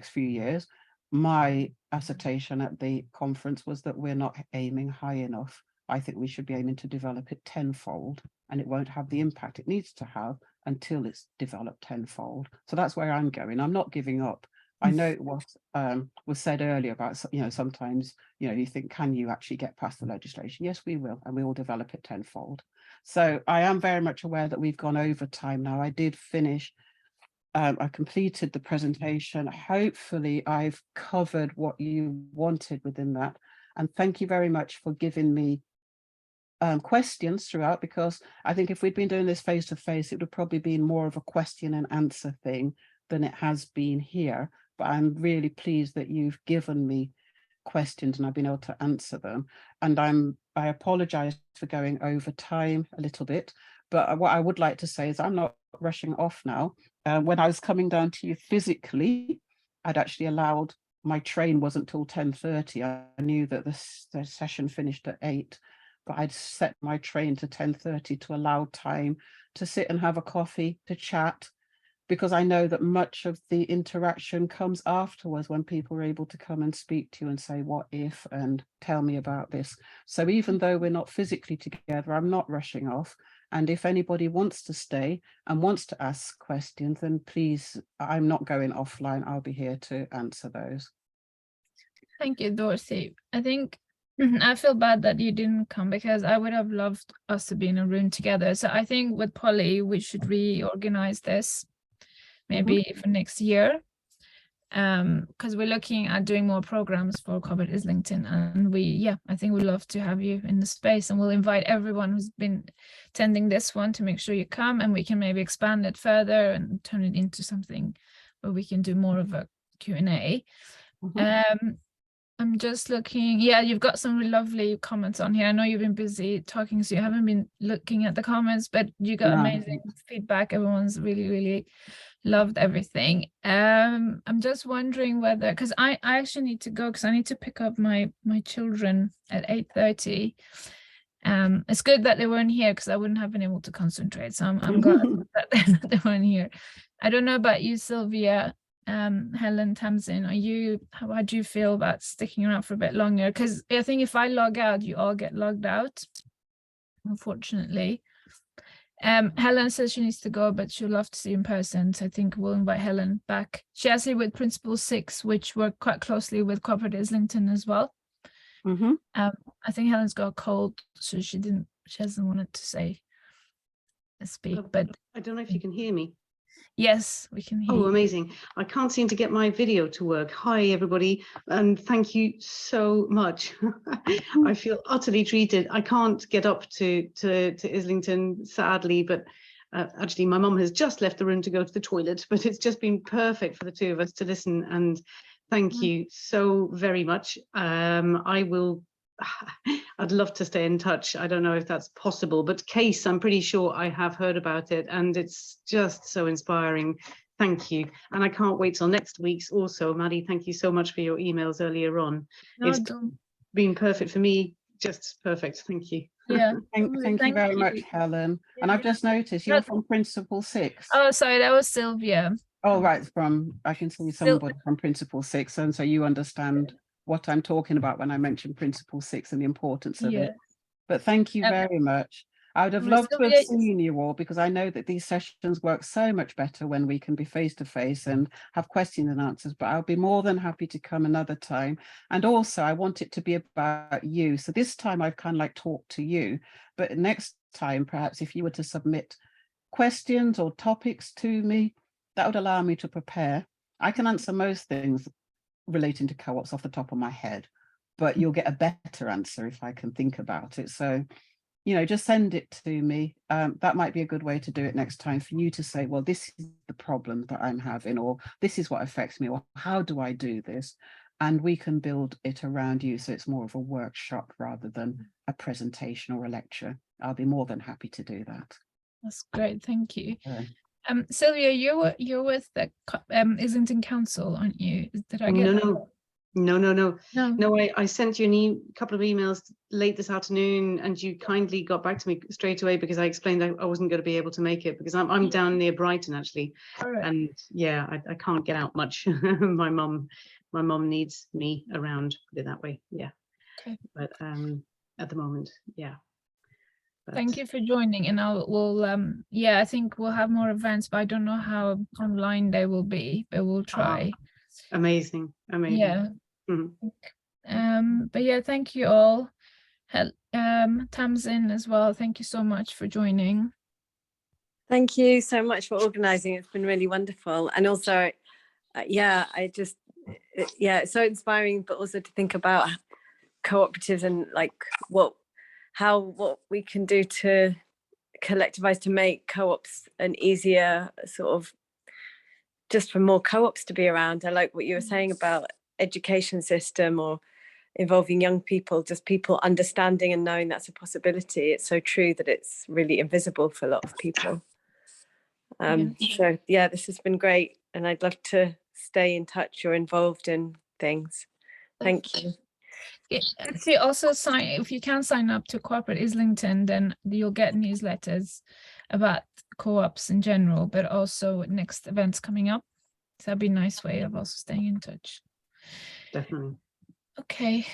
few years. My assertion at the conference was that we're not aiming high enough. I think we should be aiming to develop it tenfold, and it won't have the impact it needs to have until it's developed tenfold. So that's where I'm going. I'm not giving up. I know it was said earlier about, you know, sometimes, you know, you think, can you actually get past the legislation? Yes, we will, and we will develop it tenfold. So I am very much aware that we've gone over time now. I did finish. I completed the presentation. Hopefully I've covered what you wanted within that. And thank you very much for giving me questions throughout, because I think if we'd been doing this face to face, it would have probably been more of a question and answer thing than it has been here. But I'm really pleased that you've given me questions and I've been able to answer them. And I apologize for going over time a little bit, but what I would like to say is I'm not rushing off now. When I was coming down to you physically, I'd actually allowed, my train wasn't till 10:30. I knew that the session finished at 8, but I'd set my train to 10:30 to allow time to sit and have a coffee, to chat, because I know that much of the interaction comes afterwards when people are able to come and speak to you and say, what if, and tell me about this. So even though we're not physically together, I'm not rushing off. And if anybody wants to stay and wants to ask questions, then please, I'm not going offline. I'll be here to answer those. Thank you, Dorothy. I think I feel bad that you didn't come because I would have loved us to be in a room together. So I think with Polly, we should reorganize this maybe for next year, because we're looking at doing more programs for COVID Islington, and I think we'd love to have you in the space, and we'll invite everyone who's been attending this one to make sure you come, and we can maybe expand it further and turn it into something where we can do more of a Q&A. I'm just looking, you've got some really lovely comments on here. I know you've been busy talking, so you haven't been looking at the comments, but you got amazing feedback. Everyone's really, really loved everything. I'm just wondering whether, because I actually need to go because I need to pick up my children at 8:30. It's good that they weren't here because I wouldn't have been able to concentrate. So I'm glad that they weren't here. I don't know about you, Sylvia. Helen, Tamsin, how do you feel about sticking around for a bit longer? Because I think if I log out, you all get logged out, unfortunately. Helen says she needs to go, but she'd love to see you in person. So I think we'll invite Helen back. She has it with Principle 6, which work quite closely with Co-operative Islington as well. I think Helen's got a cold, so she hasn't wanted to speak. But I don't know if you can hear me. Yes, we can hear you. Amazing. I can't seem to get my video to work. Hi, everybody, and thank you so much. I feel utterly treated. I can't get up to Islington, sadly, but actually my mum has just left the room to go to the toilet, but it's just been perfect for the two of us to listen, and thank you so very much. I will I'd love to stay in touch. I don't know if that's possible, but Case, I'm pretty sure I have heard about it, and it's just so inspiring. Thank you. And I can't wait till next week's also. Maddie, thank you so much for your emails earlier on. No, It's don't. been perfect for me, just perfect. Thank you. Yeah. Thank you very much, Helen. And Yeah. I've just noticed you're from Principle 6. Oh, sorry, that was Sylvia. Oh, right, I can see somebody from Principle 6, and so you understand what I'm talking about when I mention Principle 6 and the importance of it. But thank you very much. I would have loved to have seen you all, because I know that these sessions work so much better when we can be face to face and have questions and answers, but I'll be more than happy to come another time. And also I want it to be about you. So this time I've kind of like talked to you, but next time, perhaps if you were to submit questions or topics to me, that would allow me to prepare. I can answer most things relating to co-ops off the top of my head, but you'll get a better answer if I can think about it. So, you know, just send it to me. That might be a good way to do it next time, for you to say, well, this is the problem that I'm having, or this is what affects me, or how do I do this? And we can build it around you, so it's more of a workshop rather than a presentation or a lecture. I'll be more than happy to do that. That's great, thank you. Yeah. Sylvia, you're with the Islington Council, aren't you? Did I get that? No, I sent you a couple of emails late this afternoon, and you kindly got back to me straight away, because I explained I wasn't going to be able to make it, because I'm down near Brighton actually. Right. And yeah, I can't get out much. my mum needs me around, put it that way. Yeah. Okay. But at the moment, yeah. But thank you for joining, and yeah, I think we'll have more events, but I don't know how online they will be, but we'll try. Amazing. Yeah. Mhm. But yeah, thank you all. Tamsin as well, thank you so much for joining. Thank you so much for organising. It's been really wonderful. And also, yeah, it's so inspiring, but also to think about cooperatives and like what we can do to collectivize to make co-ops an easier sort of, just for more co-ops to be around. I like what you were saying about education system or involving young people, just people understanding and knowing that's a possibility. It's so true that it's really invisible for a lot of people. So yeah, this has been great, and I'd love to stay in touch or involved in things. Thank you. If you also if you can sign up to Corporate Islington, then you'll get newsletters about co-ops in general, but also next events coming up. So that'd be a nice way of also staying in touch. Definitely. Okay,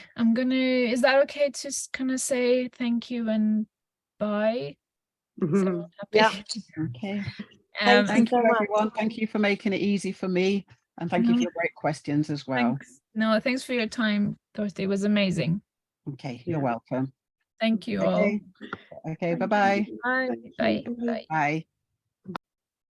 is that okay to kind of say thank you and bye? Mhm. Yeah. Okay. Thank Thank you you, so much. everyone. Thank you for making it easy for me. And thank you for your great questions as well. Thanks. No, thanks for your time, Dorothy. It was amazing. Okay, you're welcome. Thank you all. Okay, okay, bye-bye. Bye. Bye. Bye. Bye.